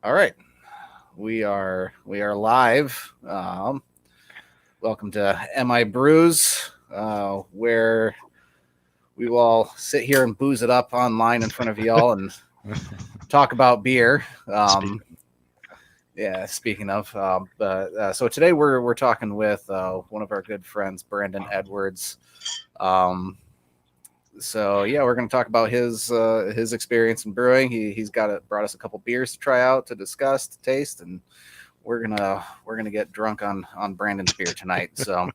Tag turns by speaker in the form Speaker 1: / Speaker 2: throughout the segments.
Speaker 1: All right, we are live. Welcome to MI Brews, where we will all sit here and booze it up online in front of y'all and talk about beer. Yeah, speaking of, so today we're talking with one of our good friends, Brandon Edwards. So yeah, we're going to talk about his experience in brewing. He's brought us a couple beers to try out, to discuss, to taste, and we're gonna get drunk on Brandon's beer tonight. So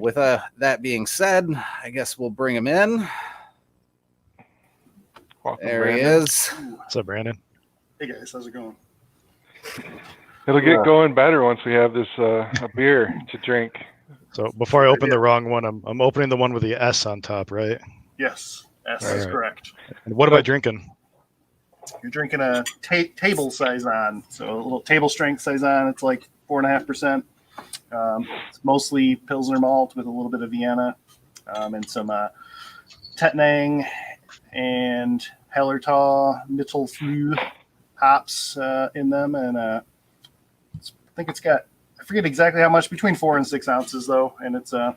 Speaker 1: with that being said, I guess we'll bring him in.
Speaker 2: Welcome,
Speaker 1: There
Speaker 2: Brandon.
Speaker 1: he is.
Speaker 3: What's up, Brandon?
Speaker 4: Hey guys, how's it going?
Speaker 2: It'll get going better once we have this a beer to drink.
Speaker 3: So before I open the wrong one, I'm opening the one with the S on top, right?
Speaker 4: Yes, S
Speaker 3: All
Speaker 4: is
Speaker 3: right.
Speaker 4: correct.
Speaker 3: And what am I drinking?
Speaker 4: You're drinking a table saison, so a little table strength saison. It's like 4.5%. It's mostly Pilsner malt with a little bit of Vienna and some Tettnang and Hallertau Mittelfrüh hops in them, and I think it's got, I forget exactly how much, between 4 and 6 ounces though, and it's the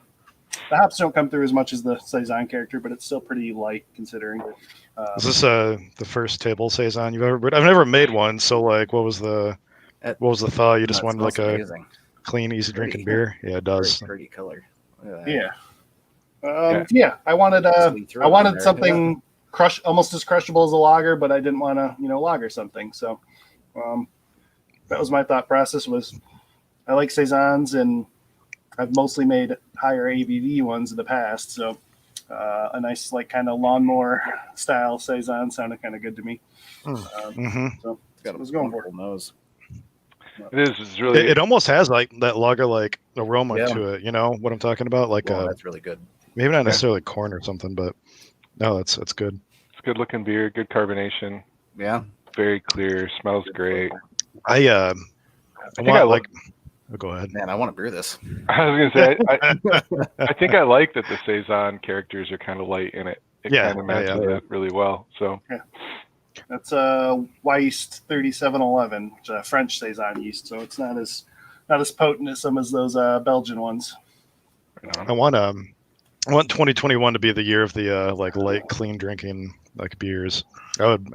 Speaker 4: hops don't come through as much as the saison character, but it's still pretty light considering.
Speaker 3: Is this the first table saison you've ever brewed? I've never made one, so like, what was the thought? You just wanted like
Speaker 1: amazing.
Speaker 3: a clean, easy drinking beer? Yeah, it does.
Speaker 1: Pretty color.
Speaker 4: Yeah. I wanted something almost as crushable as a lager, but I didn't want to, lager something. So that was my thought process. Was I like saisons, and I've mostly made higher ABV ones in the past. So a nice like kind of lawnmower style saison sounded kind of good to me. So
Speaker 1: It's got
Speaker 4: I was going for it.
Speaker 1: nose.
Speaker 2: It is. It's really.
Speaker 3: It almost has like that lager like aroma
Speaker 1: Yeah.
Speaker 3: to it. You know what I'm talking about? Like
Speaker 1: That's really good.
Speaker 3: maybe not necessarily corn or something, but no, it's good.
Speaker 2: It's good looking beer. Good carbonation.
Speaker 1: Yeah.
Speaker 2: Very clear. Smells great.
Speaker 3: I
Speaker 2: think I like.
Speaker 3: Oh, go ahead.
Speaker 1: Man, I want to brew this.
Speaker 2: I was gonna say. I think I like that the saison characters are kind of light in it. It kind of matches it really well. So.
Speaker 4: Yeah. That's Weist 3711, which is a French saison yeast, so it's not as potent as some of those Belgian ones.
Speaker 3: I want 2021 to be the year of the like light, clean drinking like beers. I would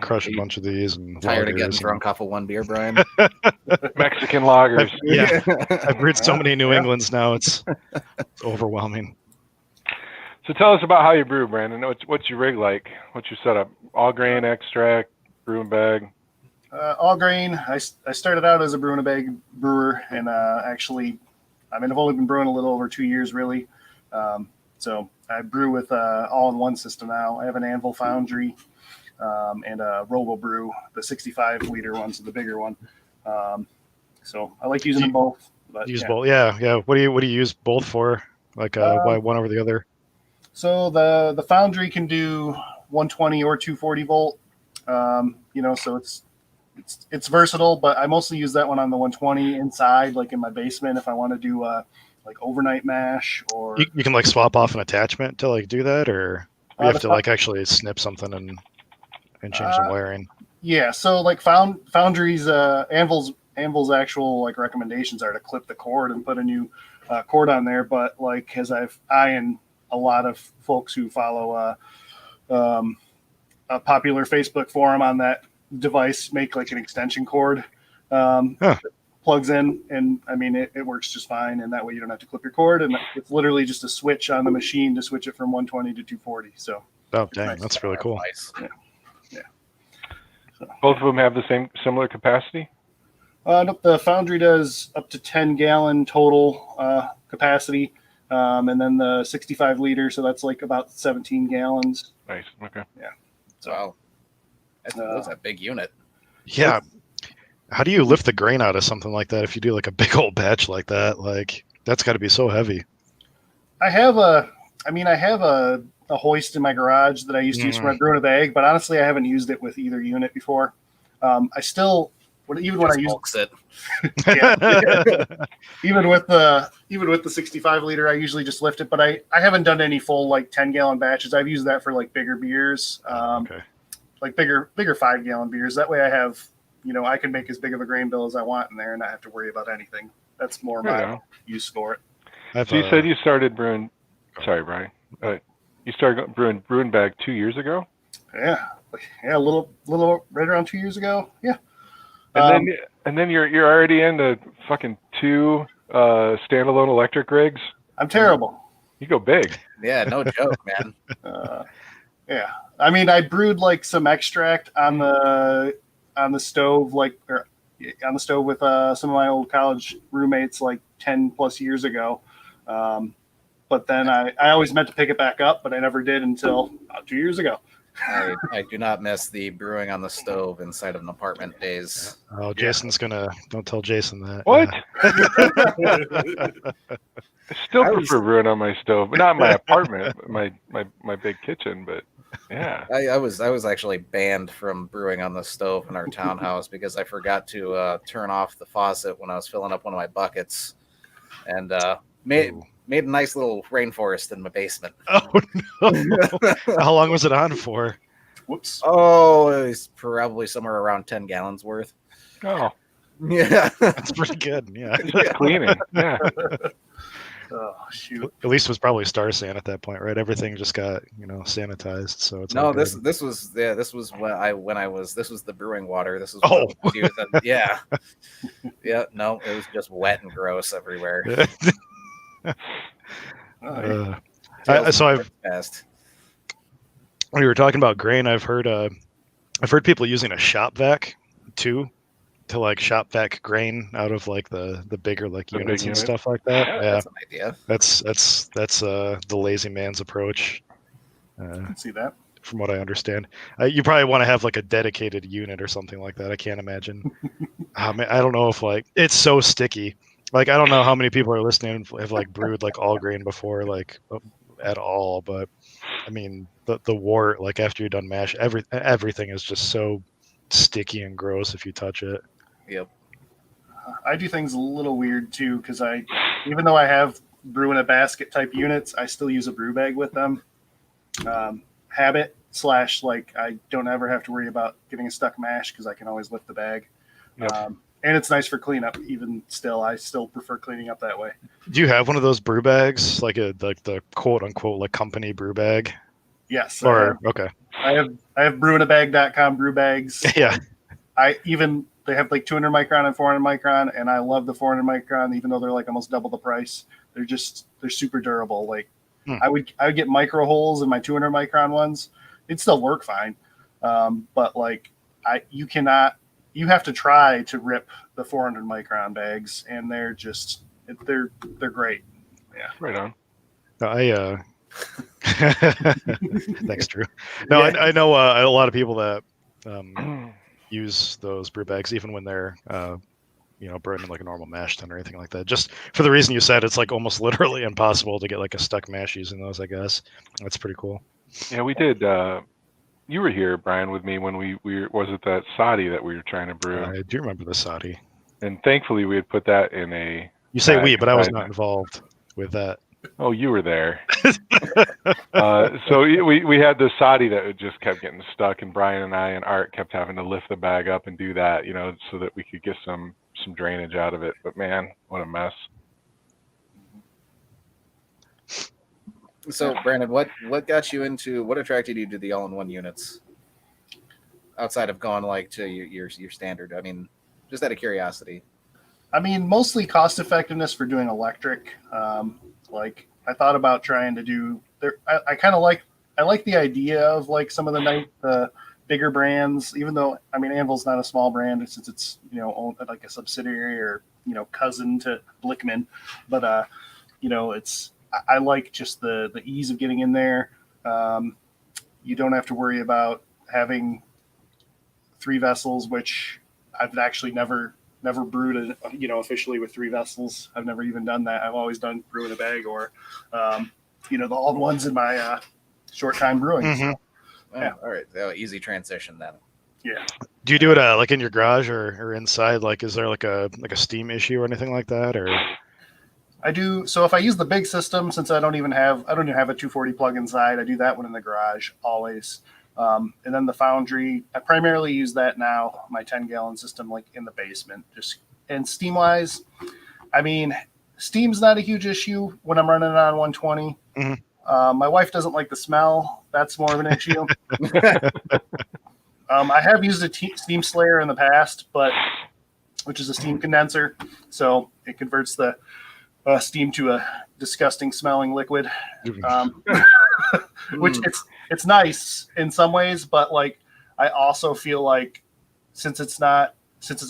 Speaker 3: crush a bunch of these. And
Speaker 1: tired of getting drunk off of one beer, Brian?
Speaker 2: Mexican lagers.
Speaker 3: I've brewed so many New Englands now. It's overwhelming.
Speaker 2: So tell us about how you brew, Brandon. What's your rig like? What's your setup? All grain extract, brew and bag.
Speaker 4: All grain. I started out as a brew and a bag brewer, and actually, I've only been brewing a little over 2 years, really. So I brew with all-in-one system now. I have an Anvil Foundry and a Robo Brew, the 65-liter one, so the bigger one. So I like using them both. But,
Speaker 3: both, yeah. What do you use both for? Like why one over the other?
Speaker 4: So the Foundry can do 120 or 240 volt. So it's versatile, but I mostly use that one on the 120 inside, like in my basement, if I want to do like overnight mash, or
Speaker 3: you can like swap off an attachment to like do that, or you have to like actually snip something and change the wiring.
Speaker 4: Yeah, so like Foundry's Anvil's actual like recommendations are to clip the cord and put a new cord on there, but like I and a lot of folks who follow a popular Facebook forum on that device make like an extension cord plugs in, and it works just fine, and that way you don't have to clip your cord, and it's literally just a switch on the machine to switch it from 120 to 240. So
Speaker 3: dang, that's really cool.
Speaker 1: Nice.
Speaker 4: Yeah. So,
Speaker 2: both of them have the similar capacity?
Speaker 4: Nope, the Foundry does up to 10-gallon total capacity. And then the 65 liter, so that's like about 17 gallons.
Speaker 2: Nice. Okay.
Speaker 4: Yeah.
Speaker 1: So wow. That's a big unit.
Speaker 3: Yeah. How do you lift the grain out of something like that if you do like a big old batch like that? Like that's got to be so heavy.
Speaker 4: I have a hoist in my garage that I used to use for my brew in a bag, but honestly, I haven't used it with either unit before. I still, even when I use
Speaker 1: it,
Speaker 4: even with the 65 liter, I usually just lift it. But I haven't done any full like 10-gallon batches. I've used that for like bigger beers, like bigger 5-gallon beers. That way, I have I can make as big of a grain bill as I want in there and not have to worry about anything. That's more my use for it.
Speaker 2: So you said you started brewing. Sorry, Brian. You started brewing bag 2 years ago.
Speaker 4: Yeah, a little right around 2 years ago. Yeah.
Speaker 2: And then you're already into fucking 2 standalone electric rigs.
Speaker 4: I'm terrible.
Speaker 2: You go big.
Speaker 1: Yeah, no joke, man.
Speaker 4: Yeah, I mean, I brewed like some extract on the stove, on the stove with some of my old college roommates like 10 plus years ago. But then I always meant to pick it back up, but I never did until about 2 years ago.
Speaker 1: I do not miss the brewing on the stove inside of an apartment days.
Speaker 3: Oh, Jason's don't tell Jason that.
Speaker 2: What? I still prefer brewing on my stove, but not in my apartment, my big kitchen. But yeah,
Speaker 1: I was actually banned from brewing on the stove in our townhouse because I forgot to turn off the faucet when I was filling up one of my buckets, and made a nice little rainforest in my basement.
Speaker 3: Oh no! How long was it on for?
Speaker 4: Whoops.
Speaker 1: Oh, it was probably somewhere around 10 gallons worth.
Speaker 2: Oh,
Speaker 1: yeah,
Speaker 3: that's pretty good. Yeah,
Speaker 2: it's just cleaning. Yeah.
Speaker 4: Oh shoot!
Speaker 3: At least it was probably Star San at that point, right? Everything just got sanitized, so it's
Speaker 1: no.
Speaker 3: all
Speaker 1: This
Speaker 3: good.
Speaker 1: was this was this was the brewing water. This was yeah. No, it was just wet and gross everywhere.
Speaker 3: When you were talking about grain, I've heard people using a shop vac too, to like shop vac grain out of like the bigger like units and stuff like that. Yeah,
Speaker 1: that's an idea.
Speaker 3: That's the lazy man's approach.
Speaker 4: I can see that.
Speaker 3: From what I understand, you probably want to have like a dedicated unit or something like that. I can't imagine. I don't know if like it's so sticky. Like I don't know how many people are listening and have like brewed like all grain before, like at all. But I mean the wort, like after you're done mash, everything is just so sticky and gross if you touch it.
Speaker 1: Yep.
Speaker 4: I do things a little weird too because even though I have brew in a basket type units, I still use a brew bag with them. Habit / like I don't ever have to worry about getting a stuck mash because I can always lift the bag.
Speaker 2: Yep.
Speaker 4: And it's nice for cleanup. Even still, I still prefer cleaning up that way.
Speaker 3: Do you have one of those brew bags, like the quote unquote like company brew bag?
Speaker 4: Yes.
Speaker 3: Okay.
Speaker 4: I have brewinabag.com brew bags.
Speaker 3: Yeah.
Speaker 4: They have like 200 micron and 400 micron, and I love the 400 micron, even though they're like almost double the price. They're super durable. Like I would get micro holes in my 200 micron ones. It'd still work fine. But like you have to try to rip the 400 micron bags, and they're great. Yeah.
Speaker 2: Right on.
Speaker 3: Thanks, Drew. No, yeah. I know a lot of people that use those brew bags even when they're brewing in like a normal mash tun or anything like that. Just for the reason you said, it's like almost literally impossible to get like a stuck mash using those. I guess that's pretty cool.
Speaker 2: Yeah, we did. You were here, Brian, with me when we was it that Saudi that we were trying to brew?
Speaker 3: I do remember the Saudi.
Speaker 2: And thankfully, we had put that in a.
Speaker 3: You say we, but I was not involved with that.
Speaker 2: Oh, you were there. So we had the Saudi that just kept getting stuck, and Brian and I and Art kept having to lift the bag up and do that, so that we could get some drainage out of it. But man, what a mess.
Speaker 1: So, Brandon, what attracted you to the all-in-one units? Outside of going like to your standard, I mean, just out of curiosity.
Speaker 4: I mean, mostly cost effectiveness for doing electric. Like I thought about trying to do there. I like the idea of like some of the bigger brands, even though I mean Anvil's not a small brand since it's owned like a subsidiary or cousin to Blickman, but I like just the ease of getting in there. You don't have to worry about having 3 vessels, which I've actually never brewed officially with 3 vessels. I've never even done that. I've always done brew in a bag or the old ones in my short time brewing.
Speaker 3: Mm-hmm.
Speaker 1: So, yeah. All right. So easy transition then.
Speaker 4: Yeah.
Speaker 3: Do you do it like in your garage or inside? Like, is there like a steam issue or anything like that? Or
Speaker 4: I do. So if I use the big system, since I don't even have a 240 plug inside, I do that one in the garage always. And then the foundry, I primarily use that now, my 10-gallon system, like in the basement. And steam wise, I mean, steam's not a huge issue when I'm running it on 120.
Speaker 3: Mm-hmm.
Speaker 4: My wife doesn't like the smell. That's more of an issue. I have used a steam slayer in the past, which is a steam condenser. So it converts the steam to a disgusting smelling liquid. Which it's nice in some ways, but like I also feel like since it's a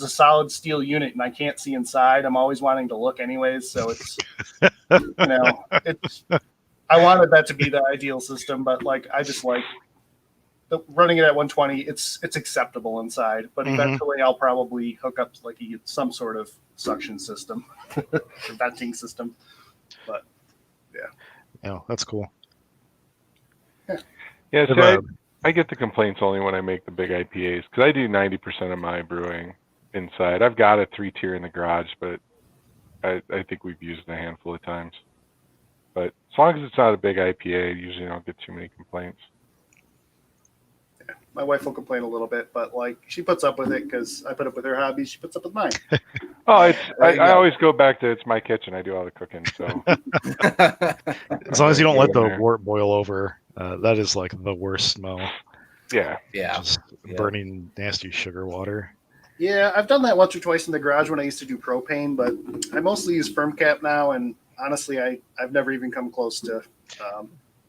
Speaker 4: solid steel unit and I can't see inside, I'm always wanting to look anyways. So it's I wanted that to be the ideal system, but like I just like running it at 120. It's acceptable inside, but eventually I'll probably hook up like some sort of suction system or venting system. But
Speaker 3: yeah, that's cool.
Speaker 2: Yeah, so I get the complaints only when I make the big IPAs because I do 90% of my brewing inside. I've got a 3-tier in the garage, but I think we've used it a handful of times. But as long as it's not a big IPA, I usually don't get too many complaints.
Speaker 4: Yeah, my wife will complain a little bit, but like she puts up with it because I put up with her hobbies. She puts up with mine.
Speaker 2: I always go back to it's my kitchen. I do all the cooking, so
Speaker 3: as long as you don't let the wort boil over, that is like the worst smell.
Speaker 2: Yeah.
Speaker 3: Just burning nasty sugar water.
Speaker 4: Yeah, I've done that once or twice in the garage when I used to do propane, but I mostly use firm cap now, and honestly, I've never even come close to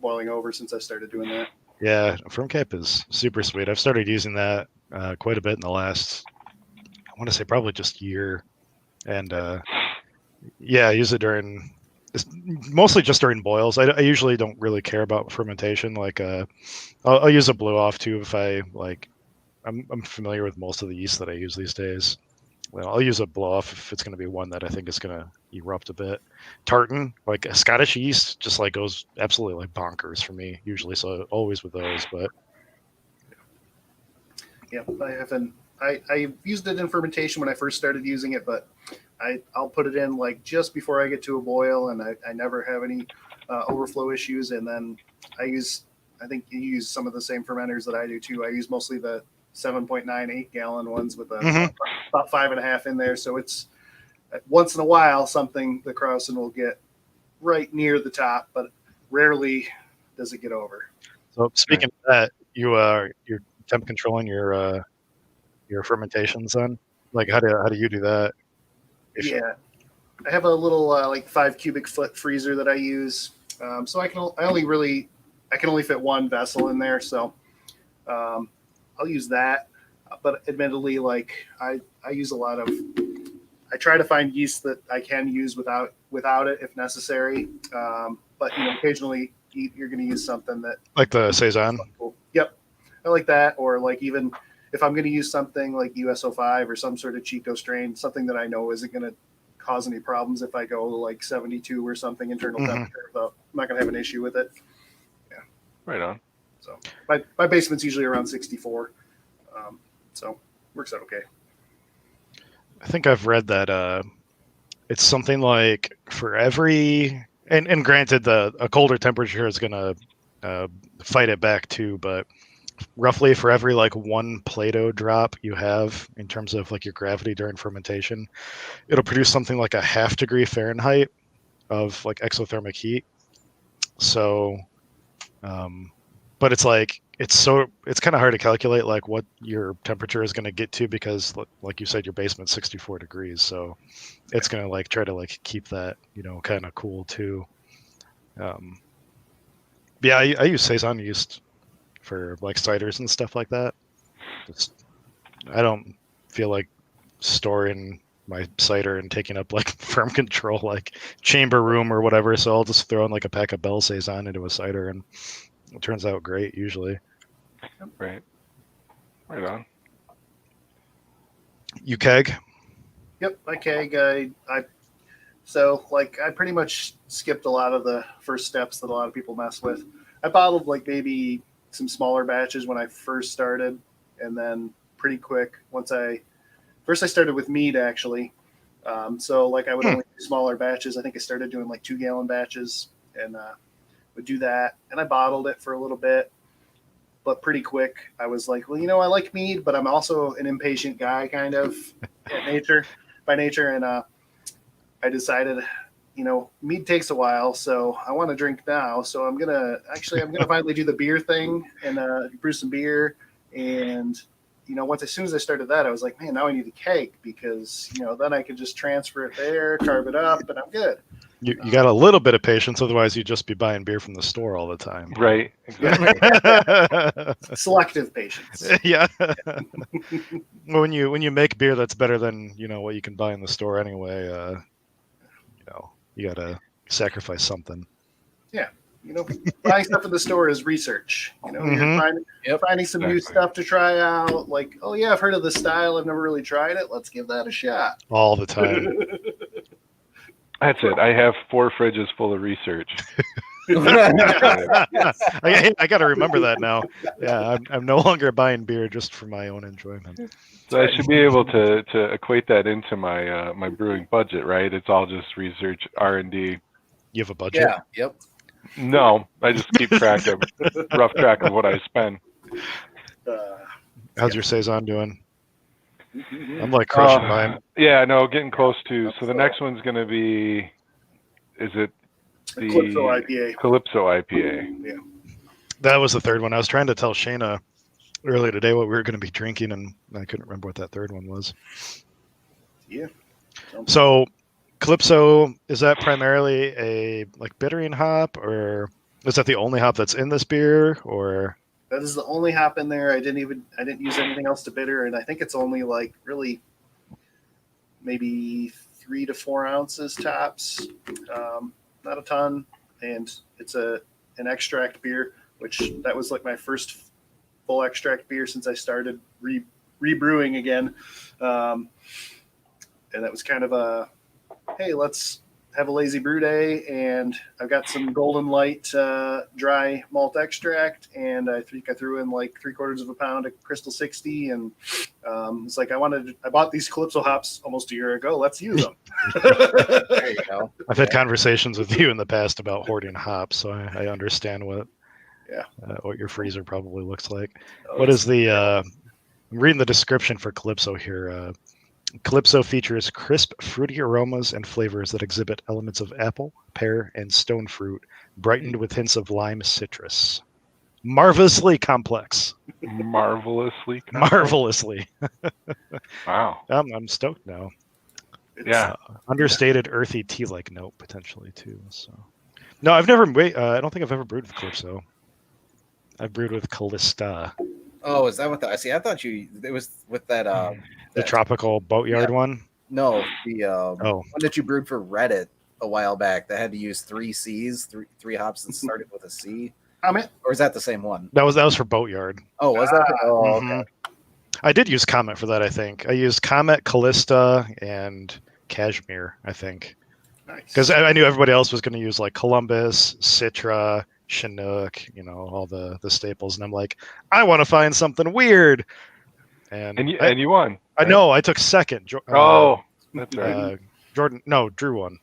Speaker 4: boiling over since I started doing that.
Speaker 3: Yeah, firm cap is super sweet. I've started using that quite a bit in the last, I want to say probably just year. And I use it mostly just during boils. I usually don't really care about fermentation. Like I'll use a blow off too if I like. I'm familiar with most of the yeast that I use these days. Well, I'll use a blow off if it's going to be one that I think is going to erupt a bit. Tartan, like a Scottish yeast, just like goes absolutely like bonkers for me usually. So always with those, but
Speaker 4: yeah, I haven't. I used it in fermentation when I first started using it, but I'll put it in like just before I get to a boil, and I never have any overflow issues. And then I think you use some of the same fermenters that I do too. I use mostly the 7.98 gallon ones with about 5.5 in there. So it's once in a while the Krausen will get right near the top, but rarely does it get over.
Speaker 3: So speaking of that, you're temp controlling your fermentations then? Like how do you do that?
Speaker 4: Yeah, I have a little like 5 cubic foot freezer that I use. So I can only fit one vessel in there. So I'll use that. But admittedly, like I use I try to find yeast that I can use without it if necessary. But occasionally you're going to use something that
Speaker 3: like the Saison.
Speaker 4: Yep, I like that. Or like even if I'm going to use something like USO5 or some sort of Chico strain, something that I know isn't going to cause any problems if I go like 72 or something internal temperature. I'm not going to have an issue with it. Yeah,
Speaker 2: right on.
Speaker 4: So my basement's usually around 64, so works out okay.
Speaker 3: I think I've read that it's something like for every and granted a colder temperature is going to fight it back too, but roughly for every like 1 Plato drop you have in terms of like your gravity during fermentation, it'll produce something like a 0.5 degree Fahrenheit of like exothermic heat. So but it's like it's kind of hard to calculate like what your temperature is going to get to because like you said your basement's 64 degrees, so it's going to like try to like keep that kind of cool too. Yeah, I use Saison yeast for like ciders and stuff like that. I don't feel like storing my cider and taking up like firm control like chamber room or whatever, so I'll just throw in like a pack of Bell Saison into a cider and it turns out great usually.
Speaker 2: Right on.
Speaker 3: You keg?
Speaker 4: Yep, I keg. So like I pretty much skipped a lot of the first steps that a lot of people mess with. I bottled like maybe some smaller batches when I first started, and then pretty quick I started with mead actually. So like I would only do smaller batches. I think I started doing like 2-gallon batches and would do that. And I bottled it for a little bit. but pretty quick, I was like, well, I like mead, but I'm also an impatient guy, kind of by nature, and I decided, mead takes a while, so I want to drink now. So I'm gonna finally do the beer thing and brew some beer. And as soon as I started that, I was like, man, now I need a keg because then I can just transfer it there, carve it up, and I'm good.
Speaker 3: You got a little bit of patience, otherwise you'd just be buying beer from the store all the time.
Speaker 2: Right. Exactly.
Speaker 4: Selective patience.
Speaker 3: Yeah. when you make beer that's better than what you can buy in the store anyway, you gotta sacrifice something.
Speaker 4: Yeah. Buying stuff in the store is research. You're finding some new stuff to try out. Like, oh yeah, I've heard of this style. I've never really tried it. Let's give that a shot.
Speaker 3: All the time.
Speaker 2: That's it. I have 4 fridges full of research.
Speaker 3: I got to remember that now. Yeah, I'm no longer buying beer just for my own enjoyment.
Speaker 2: So I should be able to equate that into my my brewing budget, right? It's all just research, R&D.
Speaker 3: You have a budget?
Speaker 1: Yeah. Yep.
Speaker 2: No, I just keep rough track of what I spend.
Speaker 3: How's your saison doing? I'm like crushing mine.
Speaker 2: Yeah, no, getting close to. So the next one's going to be, is it the
Speaker 4: Calypso IPA?
Speaker 2: Calypso IPA.
Speaker 4: Yeah.
Speaker 3: That was the third one. I was trying to tell Shayna earlier today what we were going to be drinking, and I couldn't remember what that third one was.
Speaker 4: Yeah.
Speaker 3: So Calypso, is that primarily a bittering hop, or is that the only hop that's in this beer, or?
Speaker 4: That is the only hop in there. I didn't use anything else to bitter, and I think it's only really maybe 3 to 4 ounces tops, not a ton. And it's an extract beer, which that was my first full extract beer since I started rebrewing again, and that was kind of a hey, let's have a lazy brew day, and I've got some Golden Light dry malt extract, and I think I threw in 3/4 of a pound of Crystal 60, and it's I bought these Calypso hops almost a year ago. Let's use them.
Speaker 1: There you go.
Speaker 3: I've had conversations with you in the past about hoarding hops, so I understand what your freezer probably looks like. What is the? I'm reading the description for Calypso here. Calypso features crisp, fruity aromas and flavors that exhibit elements of apple, pear, and stone fruit, brightened with hints of lime citrus. Marvelously complex.
Speaker 2: Marvelously.
Speaker 3: Marvelously.
Speaker 2: Wow.
Speaker 3: I'm stoked now.
Speaker 2: Yeah.
Speaker 3: Understated, earthy tea-like note potentially too. So, no, I've never. I don't think I've ever brewed with Calypso. I've brewed with Callista.
Speaker 1: Oh, is that what I see? I thought it was with that
Speaker 3: The tropical boatyard one?
Speaker 1: No, the
Speaker 3: one
Speaker 1: that you brewed for Reddit a while back that had to use 3 C's, three hops that started with a C. Or is that the same one?
Speaker 3: That was for boatyard.
Speaker 1: Oh, was that? Oh,
Speaker 3: Mhm.
Speaker 1: okay.
Speaker 3: I did use Comet for that, I think. I used Comet, Callista, and Cashmere, I think.
Speaker 4: Nice.
Speaker 3: Because I knew everybody else was going to use Columbus, Citra, Chinook, all the staples. And I'm like, I want to find something weird. And
Speaker 2: you won.
Speaker 3: I know. I took second.
Speaker 2: That's right.
Speaker 3: Drew won.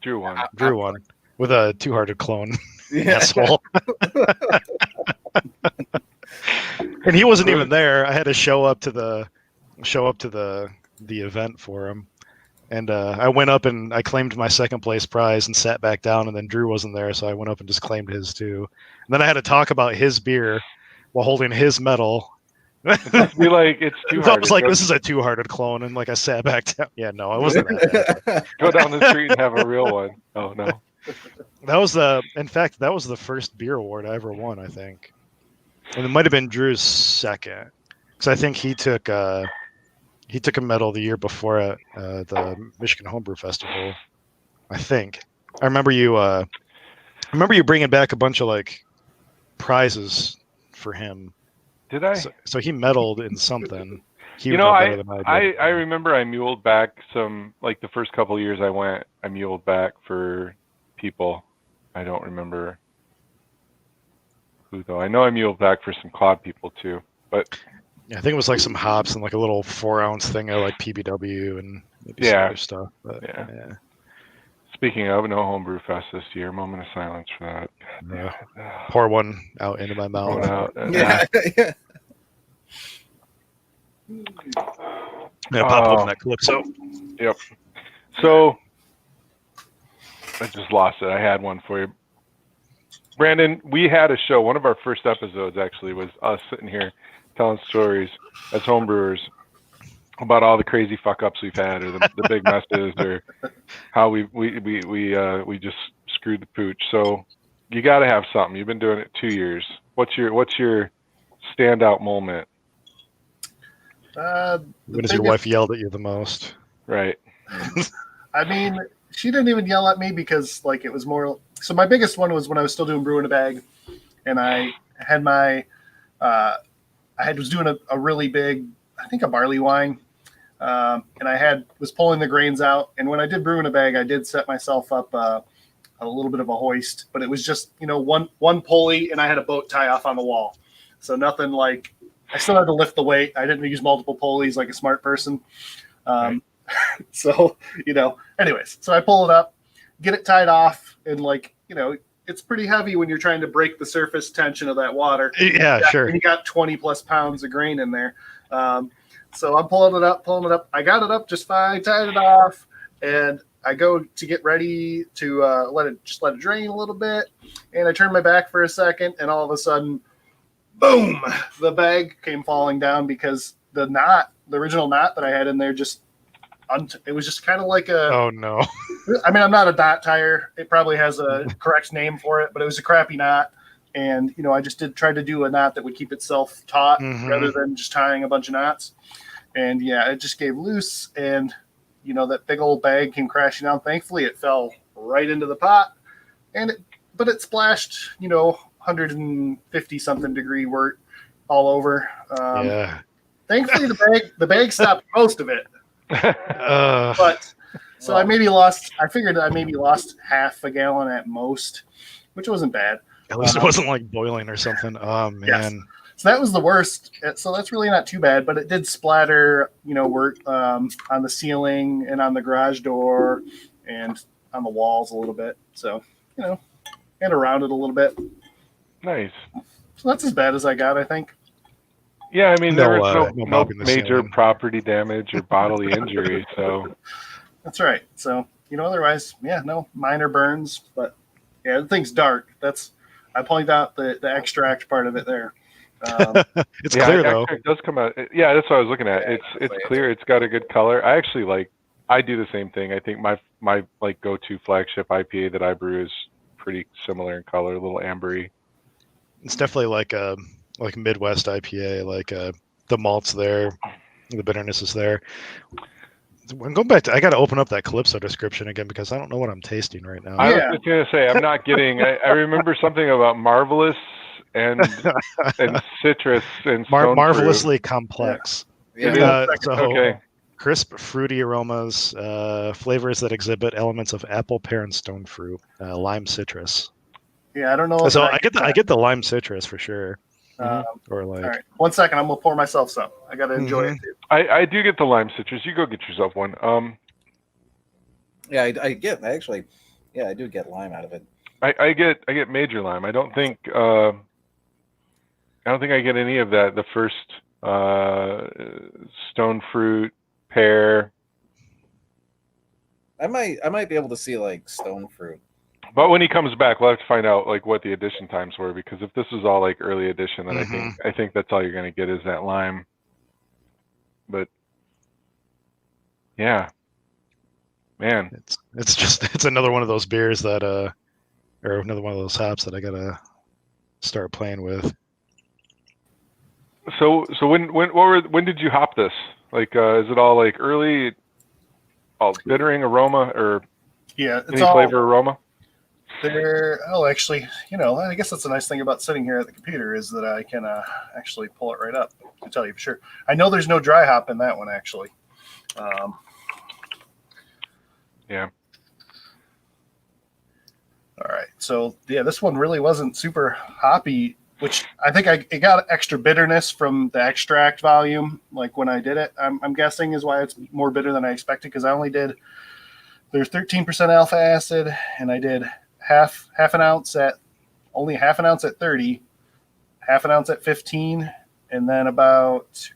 Speaker 2: Drew won.
Speaker 3: Drew won with a two-hearted clone.
Speaker 1: Yeah.
Speaker 3: Asshole. And he wasn't even there. I had to show up to the event for him. And I went up and I claimed my second place prize and sat back down, and then Drew wasn't there, so I went up and just claimed his too. And then I had to talk about his beer while holding his medal.
Speaker 2: Be like, it's too hard.
Speaker 3: I was like, this is a two-hearted clone, and I sat back down. Yeah, no, I wasn't that bad.
Speaker 2: Go down the street and have a real one. Oh no.
Speaker 3: That was the first beer award I ever won, I think. And it might have been Drew's second, because I think he took a medal the year before at the Michigan Homebrew Festival. I think I remember you bringing back a bunch of prizes for him.
Speaker 2: Did I?
Speaker 3: So he medaled in something.
Speaker 2: I remember I muled back some, the first couple of years I went, I muled back for people. I don't remember who though. I know I muled back for some Cloud people too, but
Speaker 3: yeah, I think it was some hops and a little 4-ounce thing of PBW and maybe some other stuff. But, yeah.
Speaker 2: Speaking of, no homebrew fest this year. Moment of silence for that.
Speaker 3: Pour one out into my mouth.
Speaker 2: Going out.
Speaker 1: Yeah. Yeah.
Speaker 3: Yeah, pop open that Calypso.
Speaker 2: Yep. So I just lost it. I had one for you. Brandon, we had a show. One of our first episodes actually was us sitting here telling stories as homebrewers about all the crazy fuck ups we've had, or the big messes, or how we just screwed the pooch. So you got to have something. You've been doing it 2 years. What's your standout moment?
Speaker 3: When has your wife yelled at you the most?
Speaker 2: Right.
Speaker 4: I mean, she didn't even yell at me because like it was more. So my biggest one was when I was still doing brew in a bag, and I had my was doing a really big, I think a barley wine, and I was pulling the grains out. And when I did brew in a bag, I did set myself up a little bit of a hoist, but it was just one pulley, and I had a boat tie off on the wall, so nothing like. I still had to lift the weight. I didn't use multiple pulleys like a smart person.
Speaker 2: Right.
Speaker 4: So, anyways, so I pull it up, get it tied off, and it's pretty heavy when you're trying to break the surface tension of that water.
Speaker 3: Yeah, sure.
Speaker 4: You got 20 plus pounds of grain in there. So I'm pulling it up. I got it up just fine, tied it off, and I go to get ready to let it drain a little bit. And I turn my back for a second, and all of a sudden, boom, the bag came falling down because the original knot that I had in there it was just kind of like
Speaker 3: oh no.
Speaker 4: I mean, I'm not a knot tire. It probably has a correct name for it, but it was a crappy knot. And, I just try to do a knot that would keep itself taut rather than just tying a bunch of knots. And yeah, it just gave loose, and, that big old bag came crashing down. Thankfully it fell right into the pot, but it splashed, 150 something degree wort all over.
Speaker 3: Yeah.
Speaker 4: Thankfully the bag stopped most of it. But so I figured I maybe lost half a gallon at most, which wasn't bad.
Speaker 3: At least it wasn't like boiling or something. Oh man.
Speaker 4: Yes. So that was the worst. So that's really not too bad, but it did splatter, wort on the ceiling and on the garage door and on the walls a little bit. So, and around it a little bit.
Speaker 2: Nice.
Speaker 4: So that's as bad as I got, I think.
Speaker 2: Yeah, I mean, there was no
Speaker 3: mopping the
Speaker 2: major
Speaker 3: ceiling.
Speaker 2: property damage or bodily injury, so.
Speaker 4: That's right. So, otherwise, no minor burns, but yeah, the thing's dark. I point out the extract part of it there.
Speaker 3: It's clear though.
Speaker 2: It does come out. Yeah, that's what I was looking at. It's clear. It's got a good color. I actually I do the same thing. I think my go-to flagship IPA that I brew is pretty similar in color, a little ambery.
Speaker 3: It's definitely like a Midwest IPA. The malt's there, the bitterness is there. When going back to, I got to open up that Calypso description again because I don't know what I'm tasting right now.
Speaker 2: I was just gonna say I'm not getting. I remember something about marvelous and citrus and stone
Speaker 3: marvelously complex.
Speaker 1: Yeah.
Speaker 2: Okay.
Speaker 3: Crisp, fruity aromas, flavors that exhibit elements of apple, pear, and stone fruit, lime, citrus.
Speaker 4: Yeah, I don't know.
Speaker 3: So I get the lime citrus for sure. All
Speaker 4: right, 1 second. I'm gonna pour myself some. I gotta enjoy it too.
Speaker 2: I do get the lime citrus. You go get yourself one.
Speaker 1: Yeah, I do get lime out of it.
Speaker 2: I get major lime. I don't think I get any of that. The first stone fruit, pear.
Speaker 1: I might be able to see stone fruit.
Speaker 2: But when he comes back, we'll have to find out what the addition times were, because if this is all early addition, then I think that's all you're going to get is that lime. But yeah, man,
Speaker 3: it's another one of those beers that or another one of those hops that I gotta start playing with.
Speaker 2: So when did you hop this? Is it all early, all bittering aroma, or
Speaker 4: it's
Speaker 2: any flavor aroma?
Speaker 4: Actually, I guess that's the nice thing about sitting here at the computer is that I can actually pull it right up to tell you for sure. I know there's no dry hop in that one, actually.
Speaker 2: Yeah.
Speaker 4: All right. So, yeah, this one really wasn't super hoppy, which I think it got extra bitterness from the extract volume, when I did it, I'm guessing is why it's more bitter than I expected, because I only did they're 13% alpha acid, and I did half an ounce at 30, half an ounce at 15, and then about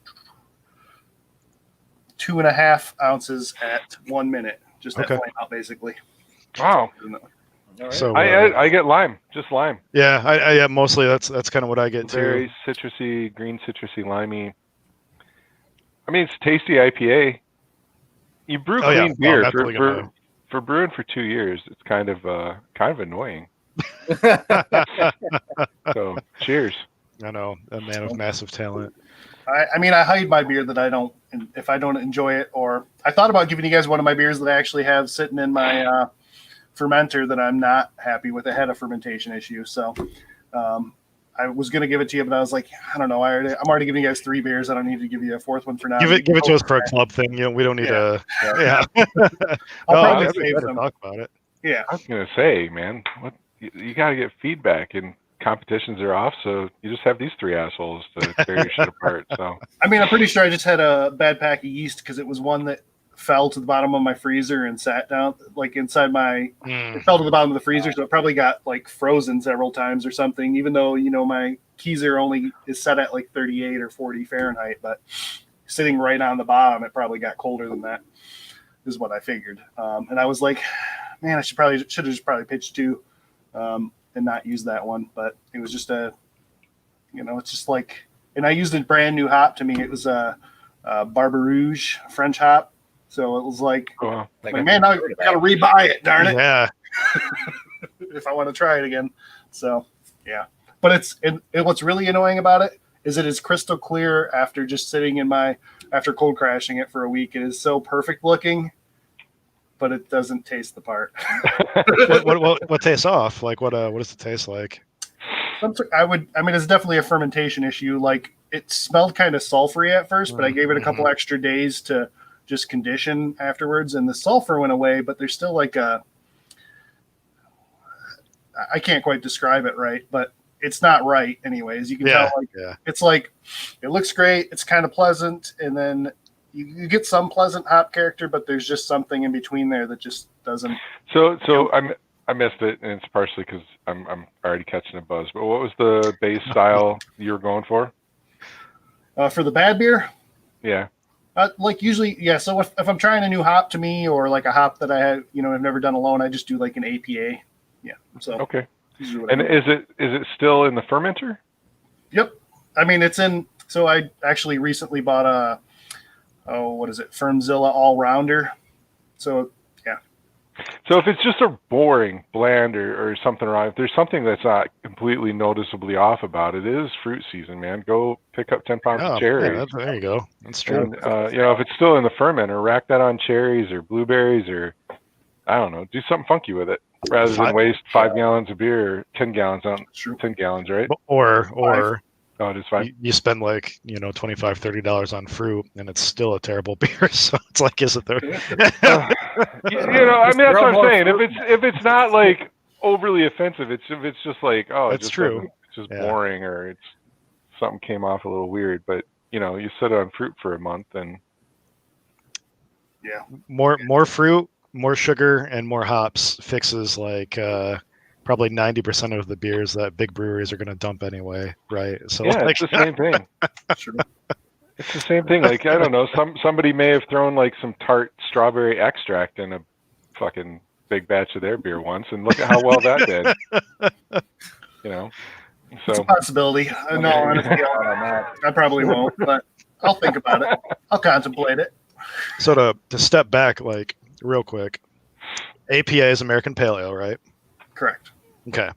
Speaker 4: 2.5 ounces at 1 minute, just at flame out, basically.
Speaker 2: Wow.
Speaker 1: All right.
Speaker 3: So
Speaker 2: I get lime, just lime.
Speaker 3: yeah, I mostly that's kind of what I get too.
Speaker 2: Very citrusy, green citrusy, limey. I mean, it's a tasty IPA. You brew clean beer for brewing for 2 years. It's kind of annoying. So cheers.
Speaker 3: I know, a man of massive talent.
Speaker 4: I mean, I hide my beer that I don't, if I don't enjoy it, or I thought about giving you guys one of my beers that I actually have sitting in my fermenter that I'm not happy with. It had a fermentation issue, so I was going to give it to you, but I was like, I don't know. I'm already giving you guys 3 beers. I don't need to give you a 4th one for now.
Speaker 3: Give it to us for a club thing. We don't need to. Yeah.
Speaker 4: I'll probably save
Speaker 3: some. Talk about it.
Speaker 4: Yeah.
Speaker 2: I was gonna say, man, what you gotta get feedback, and competitions are off, so you just have these 3 assholes to tear your shit apart. So
Speaker 4: I mean, I'm pretty sure I just had a bad pack of yeast because it was one that fell to the bottom of my freezer and sat down like inside my it fell to the bottom of the freezer, so it probably got like frozen several times or something, even though my keezer only is set at like 38 or 40 Fahrenheit, but sitting right on the bottom, it probably got colder than that, is what I figured. And I was like, man, I should have just pitched 2 and not use that one, but it was just it's just like, and I used a brand new hop. To me, it was a Barbarouge French hop. So it was like, man, I got to rebuy it, darn it.
Speaker 3: Yeah.
Speaker 4: If I want to try it again. So, yeah. But what's really annoying about it is it is crystal clear after just sitting after cold crashing it for a week. It is so perfect looking, but it doesn't taste the part.
Speaker 3: what tastes off? Like what does it taste like?
Speaker 4: It's definitely a fermentation issue. Like it smelled kind of sulfury at first, but I gave it a couple extra days to just condition afterwards, and the sulfur went away, but there's still like I can't quite describe it right, but it's not right anyways. You can tell it's like, it looks great, it's kind of pleasant, and then you get some pleasant hop character, but there's just something in between there that just doesn't.
Speaker 2: So I missed it, and it's partially because I'm already catching a buzz. But what was the base style you were going for?
Speaker 4: For the bad beer?
Speaker 2: Yeah.
Speaker 4: Like usually, yeah. So if I'm trying a new hop to me, or like a hop that I have, I've never done alone, I just do like an APA. Yeah. So
Speaker 2: okay. And is it still in the fermenter? Yep.
Speaker 4: I mean, it's in. So I actually recently bought a Firmzilla All Rounder. So yeah.
Speaker 2: So if it's just a boring blend or something wrong, if there's something that's not completely noticeably off about it, it is fruit season, man. Go pick up 10 pounds of cherries.
Speaker 3: Yeah, there you go. That's true.
Speaker 2: And, if it's still in the fermenter, rack that on cherries or blueberries, or I don't know, do something funky with it rather than waste 5 gallons of beer or 10 gallons on 10 gallons, right?
Speaker 3: Or
Speaker 2: oh, it is fine.
Speaker 3: You spend like $25-$30 on fruit, and it's still a terrible beer. So it's like, is it there?
Speaker 2: That's what I'm saying. If it's not like overly offensive, if it's just like, oh,
Speaker 3: it's true.
Speaker 2: It's just boring, or it's something came off a little weird. But you sit on fruit for a month, and
Speaker 3: more fruit, more sugar, and more hops fixes like probably 90% of the beers that big breweries are going to dump anyway, right? So
Speaker 2: it's the same thing. It's the same thing. Like, I don't know, somebody may have thrown like some tart strawberry extract in a fucking big batch of their beer once, and look at how well that did. So
Speaker 4: it's a possibility. No, honestly, I probably won't, but I'll think about it. I'll contemplate it.
Speaker 3: So to step back, like real quick, APA is American Pale Ale, right?
Speaker 4: Correct.
Speaker 3: Okay.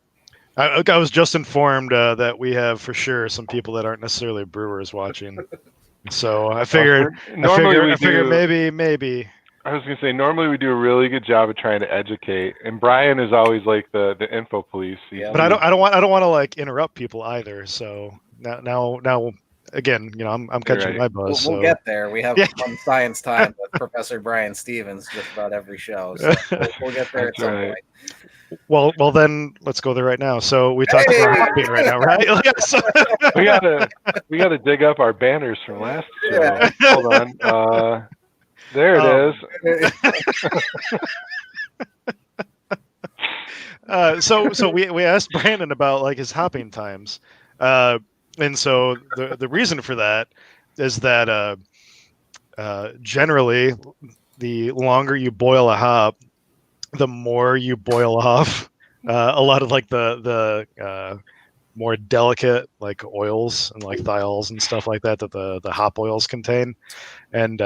Speaker 3: I was just informed that we have for sure some people that aren't necessarily brewers watching. So I figured maybe.
Speaker 2: I was gonna say normally we do a really good job of trying to educate, and Brian is always like the info police.
Speaker 3: But I don't want to like interrupt people either. So now again, I'm catching my buzz.
Speaker 1: We'll get there. We have fun science time with Professor Brian Stevens just about every show. So we'll get there at some point.
Speaker 3: Well, then let's go there right now. So we talked about hopping right now, right?
Speaker 2: we gotta dig up our banners from last show. Yeah. Hold on. There it is.
Speaker 3: So we asked Brandon about like his hopping times, and so the reason for that is that generally the longer you boil a hop, the more you boil off a lot of like the more delicate like oils and like thiols and stuff like that the hop oils contain, and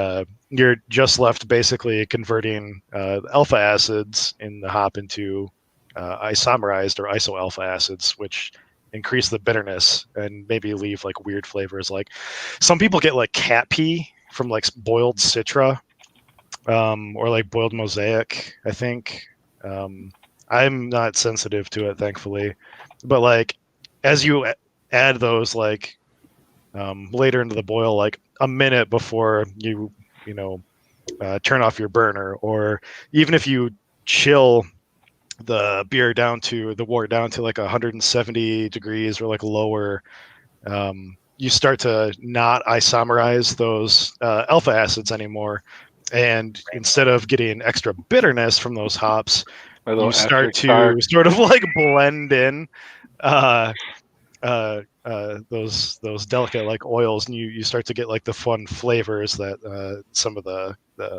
Speaker 3: you're just left basically converting alpha acids in the hop into isomerized or isoalpha acids, which increase the bitterness and maybe leave like weird flavors. Like some people get like cat pee from like boiled citra, or like boiled mosaic, I think. I'm not sensitive to it, thankfully, but like as you add those like later into the boil, like a minute before you turn off your burner, or even if you chill the beer down to the wort down to like 170 degrees or like lower, you start to not isomerize those alpha acids anymore, and instead of getting extra bitterness from those hops, you start to sort of like blend in those delicate like oils, and you start to get like the fun flavors that some of the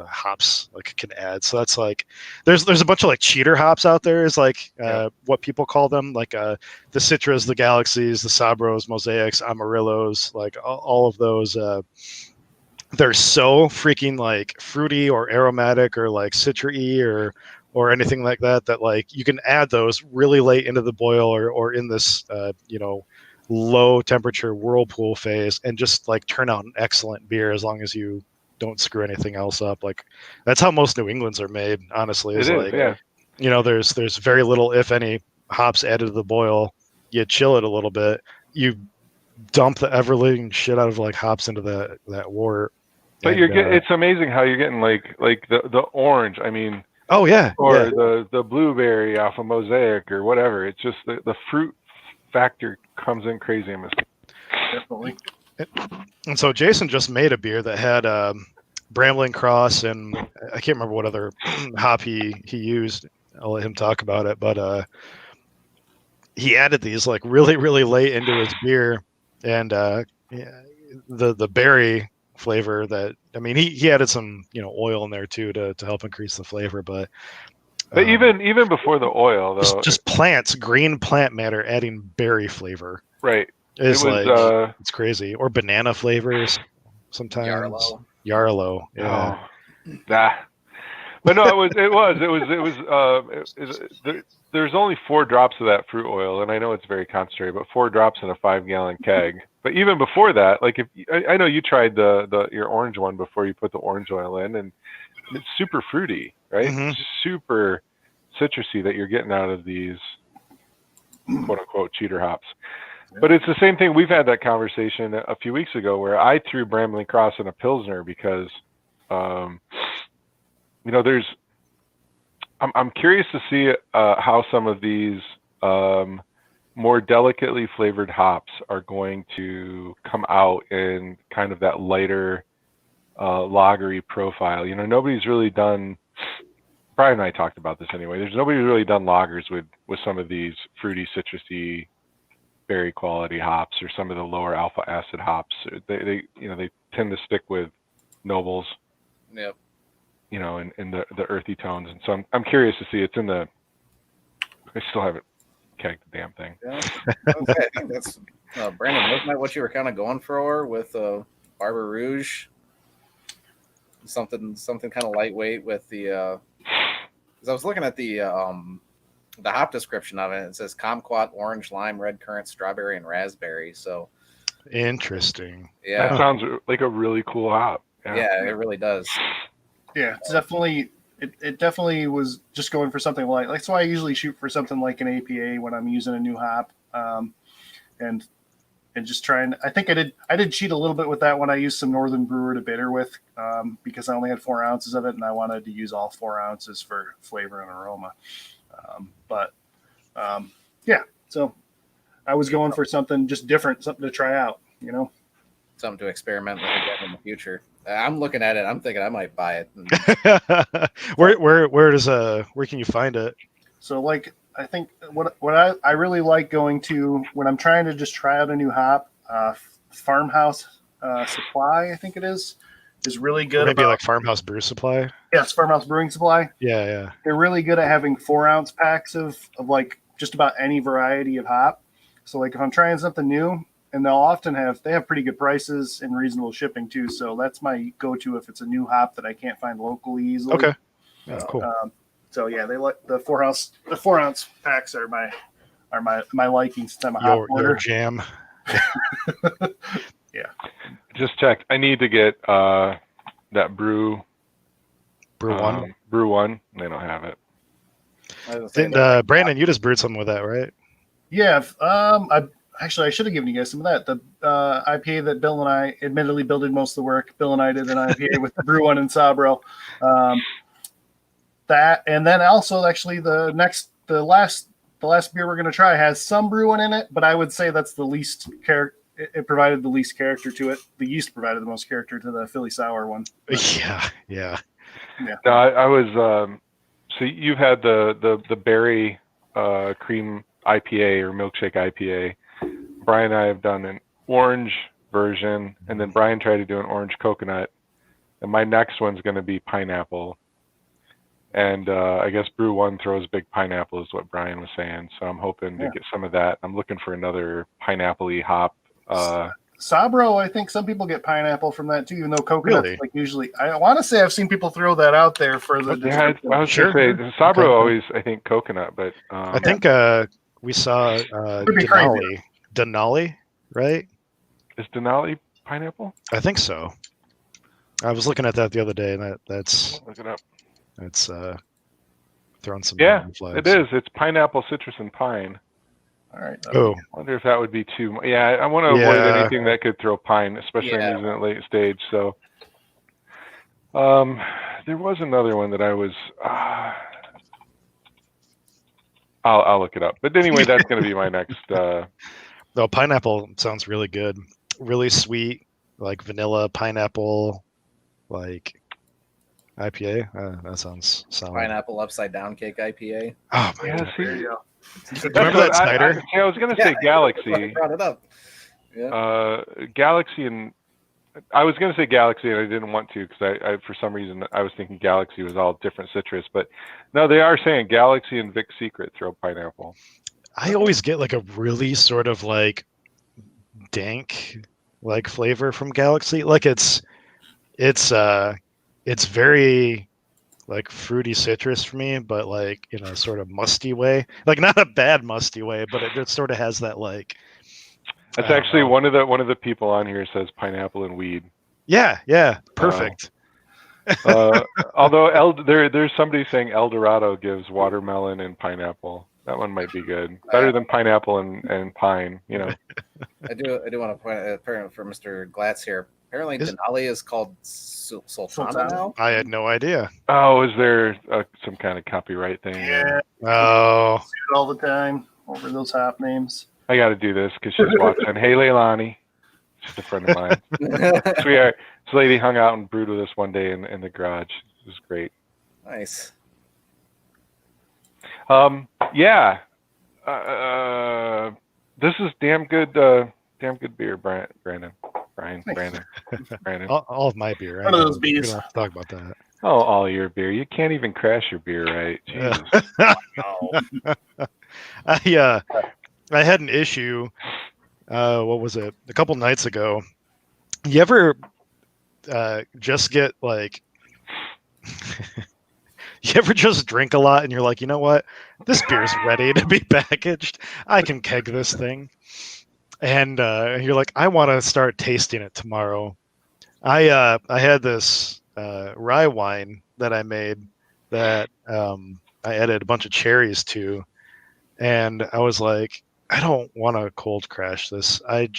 Speaker 3: hops like can add. So that's like there's a bunch of like cheater hops out there, is like what people call them, like the Citras, the Galaxies, the Sabros, Mosaics, Amarillos, like all of those. They're so freaking like fruity or aromatic or like citry or anything like that like you can add those really late into the boil or in this low temperature whirlpool phase, and just like turn out an excellent beer as long as you don't screw anything else up. Like that's how most New Englands are made, honestly.
Speaker 2: It is,
Speaker 3: like,
Speaker 2: yeah.
Speaker 3: There's very little, if any, hops added to the boil. You chill it a little bit. You dump the ever-living shit out of like hops into that wort.
Speaker 2: But it's amazing how you're getting like the orange. I mean,
Speaker 3: oh yeah,
Speaker 2: or
Speaker 3: yeah.
Speaker 2: the blueberry off of Mosaic or whatever. It's just the fruit factor comes in crazy in this.
Speaker 4: Definitely.
Speaker 3: And so Jason just made a beer that had Brambling Cross, and I can't remember what other hop he used. I'll let him talk about it, but he added these like really, really late into his beer, and the berry flavor that, I mean, he added some oil in there too to help increase the flavor, but
Speaker 2: even before the oil though,
Speaker 3: just plants, green plant matter adding berry flavor,
Speaker 2: right?
Speaker 3: It's it's crazy. Or banana flavors sometimes. Yarlow. Yeah.
Speaker 2: Oh, nah. But no, there's only 4 drops of that fruit oil, and I know it's very concentrated, but 4 drops in a 5-gallon keg. But even before that, like I know you tried your orange one before you put the orange oil in, and it's super fruity, right?
Speaker 3: Mm-hmm.
Speaker 2: Super citrusy that you're getting out of these quote unquote cheater hops. But it's the same thing. We've had that conversation a few weeks ago where I threw Brambling Cross in a Pilsner because, I'm curious to see how some of these more delicately flavored hops are going to come out in kind of that lighter lagery profile. Nobody's really done. Brian and I talked about this anyway. There's nobody really done lagers with some of these fruity, citrusy, berry quality hops, or some of the lower alpha acid hops. They tend to stick with nobles.
Speaker 1: Yep.
Speaker 2: In the earthy tones, and so I'm curious to see. I still haven't kegged the damn thing.
Speaker 1: Yeah. Okay, I think that's Brandon. Wasn't that what you were kind of going for with Barber Rouge? Something kind of lightweight with the. Because I was looking at the hop description of it. It says kumquat, orange, lime, red currant, strawberry, and raspberry. So
Speaker 3: interesting.
Speaker 2: Yeah, that sounds like a really cool hop.
Speaker 1: Yeah, it really does.
Speaker 4: Yeah, it's definitely. It definitely was just going for something like. That's why I usually shoot for something like an APA when I'm using a new hop, and just trying. I think I did cheat a little bit with that when I used some Northern Brewer to bitter with, because I only had 4 ounces of it, and I wanted to use all 4 ounces for flavor and aroma. Yeah, so I was going for something just different, something to try out,
Speaker 1: Something to experiment with again in the future. I'm looking at it. I'm thinking I might buy it.
Speaker 3: Where can you find it?
Speaker 4: So like I think what I really like going to when I'm trying to just try out a new hop, Farmhouse Supply, I think it is really good.
Speaker 3: Maybe like Farmhouse Brew Supply.
Speaker 4: Yes, Farmhouse Brewing Supply.
Speaker 3: Yeah.
Speaker 4: They're really good at having 4-ounce packs of like just about any variety of hop. So like if I'm trying something new, and they have pretty good prices and reasonable shipping too. So that's my go-to if it's a new hop that I can't find locally easily.
Speaker 3: Okay. Yeah, cool.
Speaker 4: So yeah, they like the 4-ounce packs are my liking since I'm a hop
Speaker 3: Your jam.
Speaker 4: Yeah.
Speaker 2: Just checked. I need to get that brew.
Speaker 3: Brew One.
Speaker 2: Brew One. They don't have it.
Speaker 3: Brandon, you just brewed something with that, right?
Speaker 4: Yeah. I should have given you guys some of that. The IPA that Bill and I, admittedly, Bill did most of the work. Bill and I did an IPA with Brew One and Sabro. That, and then also actually the last beer we're going to try has some Brew One in it, but I would say that's the least character. It provided the least character to it. The yeast provided the most character to the Philly Sour one.
Speaker 3: Yeah.
Speaker 2: No, I was. So you've had the berry cream IPA or milkshake IPA. Brian and I have done an orange version, and then Brian tried to do an orange coconut. And my next one's going to be pineapple. And I guess Brew One throws big pineapple is what Brian was saying. So I'm hoping to get some of that. I'm looking for another pineapple-y hop.
Speaker 4: Sabro, I think some people get pineapple from that too, even though coconut's like usually. I want to say I've seen people throw that out there for the.
Speaker 2: Yeah, I was going to say Sabro always, I think, coconut, but
Speaker 3: I think we saw Denali, right?
Speaker 2: Is Denali pineapple?
Speaker 3: I think so. I was looking at that the other day, and that's
Speaker 2: look it up.
Speaker 3: It's throwing some.
Speaker 2: It is. It's pineapple, citrus, and pine.
Speaker 4: All right.
Speaker 3: Oh,
Speaker 2: I wonder if that would be too much. Yeah, I want to avoid anything that could throw pine, especially in the late stage. So, there was another one that I was. I'll look it up. But anyway, that's going to be my next.
Speaker 3: No, pineapple sounds really good. Really sweet, like vanilla pineapple, like IPA. That sounds solid.
Speaker 1: Pineapple upside down cake IPA.
Speaker 3: Oh my
Speaker 2: God.
Speaker 4: There you go.
Speaker 3: Remember that Snyder?
Speaker 2: I was going to say Galaxy.
Speaker 1: I brought it up. Yeah.
Speaker 2: Galaxy and I was going to say Galaxy, and I didn't want to because I for some reason I was thinking Galaxy was all different citrus, but no, they are saying Galaxy and Vic Secret throw pineapple.
Speaker 3: I always get like a really sort of like dank like flavor from Galaxy. Like it's very like fruity citrus for me, but like in a sort of musty way. Like not a bad musty way, but it just sort of has that like.
Speaker 2: That's actually one of the people on here says pineapple and weed.
Speaker 3: Yeah, perfect.
Speaker 2: Although there's somebody saying El Dorado gives watermelon and pineapple. That one might be good. Better than pineapple and pine, you know.
Speaker 1: I do want to point out for Mr. Glatz here. Apparently, Denali is called Sultana now.
Speaker 3: I had no idea.
Speaker 2: Oh, is there some kind of copyright thing?
Speaker 4: Yeah.
Speaker 3: Oh.
Speaker 4: All the time over those hop names.
Speaker 2: I got to do this because she's watching. Hey, Leilani. She's a friend of mine. This lady hung out and brewed with us one day in the garage. It was great.
Speaker 1: Nice.
Speaker 2: Yeah. This is damn good beer, Brandon.
Speaker 3: All of my beer.
Speaker 4: One of those beers.
Speaker 3: We don't have to talk about that.
Speaker 2: Oh, all your beer. You can't even crash your beer, right? Jesus.
Speaker 3: I had an issue. What was it? A couple nights ago. You ever just get like? You ever just drink a lot and you're like, you know what? This beer's ready to be packaged. I can keg this thing. And you're like, I want to start tasting it tomorrow. I had this rye wine that I made that I added a bunch of cherries to. And I was like, I don't want to cold crash this. I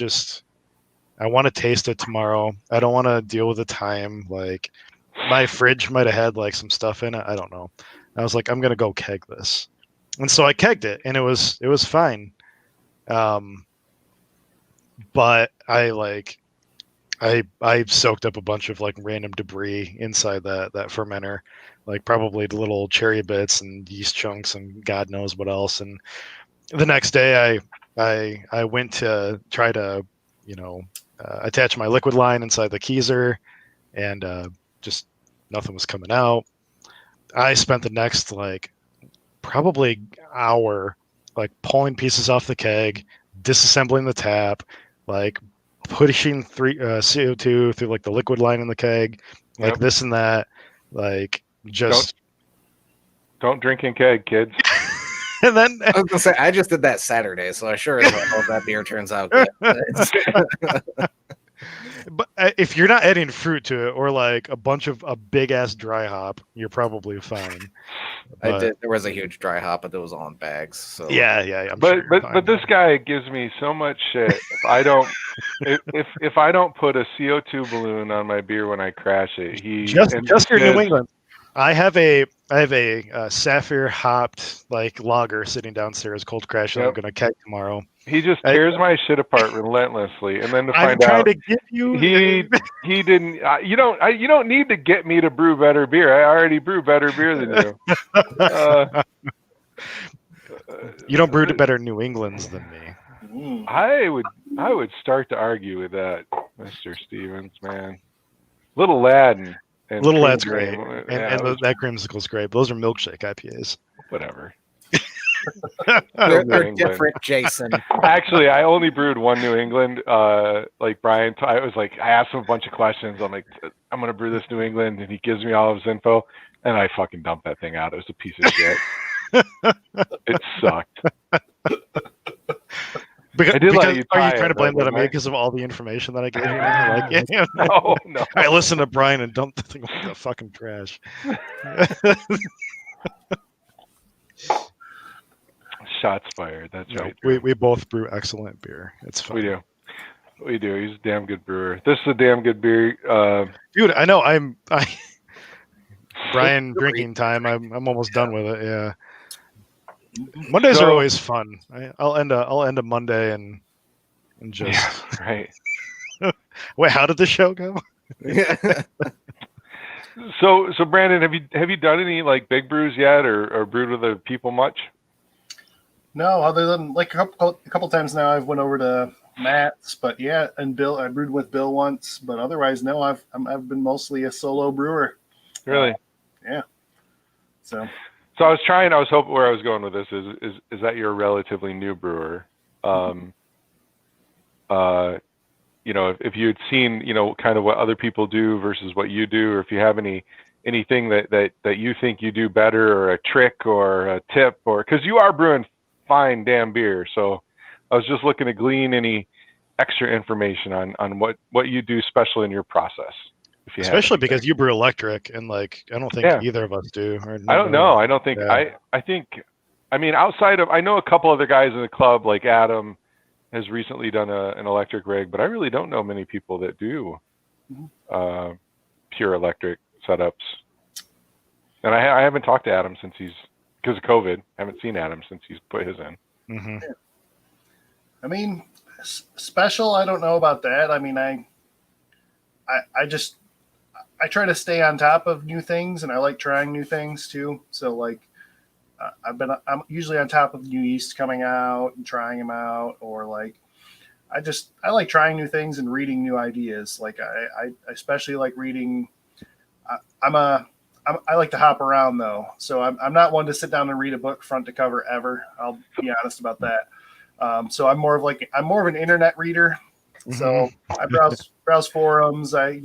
Speaker 3: want to taste it tomorrow. I don't want to deal with the time. Like my fridge might have had like some stuff in it. I don't know. I was like, I'm going to go keg this. And so I kegged it and it was fine. But I I soaked up a bunch of like random debris inside that fermenter, like probably the little cherry bits and yeast chunks and God knows what else. And the next day, I went to try to attach my liquid line inside the keezer, and just nothing was coming out. I spent the next like probably hour like pulling pieces off the keg, disassembling the tap, like pushing CO2 through like the liquid line in the keg, like
Speaker 2: Yep.
Speaker 3: this and that, like just.
Speaker 2: Don't drink in keg, kids.
Speaker 3: And then
Speaker 1: I was gonna say I just did that Saturday, so I sure as well hope that beer turns out good.
Speaker 3: but if you're not adding fruit to it or like a big ass dry hop, you're probably fine.
Speaker 1: I
Speaker 3: But,
Speaker 1: did. There was a huge dry hop, but it was all in bags. So
Speaker 3: yeah. I'm
Speaker 2: But
Speaker 3: sure you're
Speaker 2: but
Speaker 3: fine.
Speaker 2: this guy gives me so much shit. If I don't if I don't put a CO2 balloon on my beer when I crash it,
Speaker 3: just your New England. I have a sapphire hopped like lager sitting downstairs, cold crash that I'm
Speaker 2: Yep.
Speaker 3: gonna keg tomorrow.
Speaker 2: He just tears my shit apart relentlessly, and then to
Speaker 3: I'm
Speaker 2: find
Speaker 3: trying
Speaker 2: out
Speaker 3: to give you
Speaker 2: he didn't. You don't need to get me to brew better beer. I already brew better beer than you.
Speaker 3: You don't brew to better New Englands than me.
Speaker 2: I would start to argue with that, Mr. Stevens, man. Little Lad and
Speaker 3: Little
Speaker 2: Cream
Speaker 3: Lad's
Speaker 2: Dream,
Speaker 3: great,
Speaker 2: yeah,
Speaker 3: and that creamsicle's great. Those are milkshake IPAs.
Speaker 2: whatever.
Speaker 1: they're different, Jason.
Speaker 2: Actually, I only brewed one New England. Like Brian, I was like, I asked him a bunch of questions. I'm like, I'm gonna brew this New England, and he gives me all of his info, and I fucking dumped that thing out. It was a piece of shit. It sucked.
Speaker 3: Because
Speaker 2: I did let
Speaker 3: are you
Speaker 2: try
Speaker 3: trying to blame that on me
Speaker 2: didn't
Speaker 3: because of all the information that I gave you? Like,
Speaker 2: No.
Speaker 3: I listened to Brian and dumped the thing like the fucking trash.
Speaker 2: Shots fired. That's
Speaker 3: No,
Speaker 2: right.
Speaker 3: we both brew excellent beer. It's fun.
Speaker 2: We do. He's a damn good brewer. This is a damn good beer.
Speaker 3: Dude, I know. Brian drinking time. I'm almost done with it. Yeah. Mondays are always fun. I'll end a Monday and just
Speaker 2: right.
Speaker 3: Wait, how did the show go?
Speaker 2: So Brandon, have you done any like big brews yet, or brewed with other people much?
Speaker 4: No, other than like a couple times now, I've went over to Matt's, but yeah, and Bill, I brewed with Bill once, but otherwise, no, I've been mostly a solo brewer.
Speaker 2: Really?
Speaker 4: Yeah. So
Speaker 2: I was hoping where I was going with this is that you're a relatively new brewer. If you had seen, kind of what other people do versus what you do, or if you have anything that you think you do better, or a trick or a tip, or because you are brewing fine damn beer. So I was just looking to glean any extra information on what you do special in your process.
Speaker 3: Especially because you brew electric, and like I don't think either of us do.
Speaker 2: I don't know. I don't think I mean, outside of, I know a couple other guys in the club, like Adam has recently done an electric rig, but I really don't know many people that do pure electric setups. And I haven't talked to Adam because of COVID. I haven't seen Adam since he's put his in.
Speaker 3: Mm-hmm.
Speaker 4: Yeah. I mean, special, I don't know about that. I mean, I try to stay on top of new things, and I like trying new things too. So like, I'm usually on top of new yeast coming out and trying them out, or like, I like trying new things and reading new ideas. Like I especially like reading. I like to hop around though, so I'm not one to sit down and read a book front to cover ever. I'll be honest about that. So I'm more of an internet reader. So I browse forums. I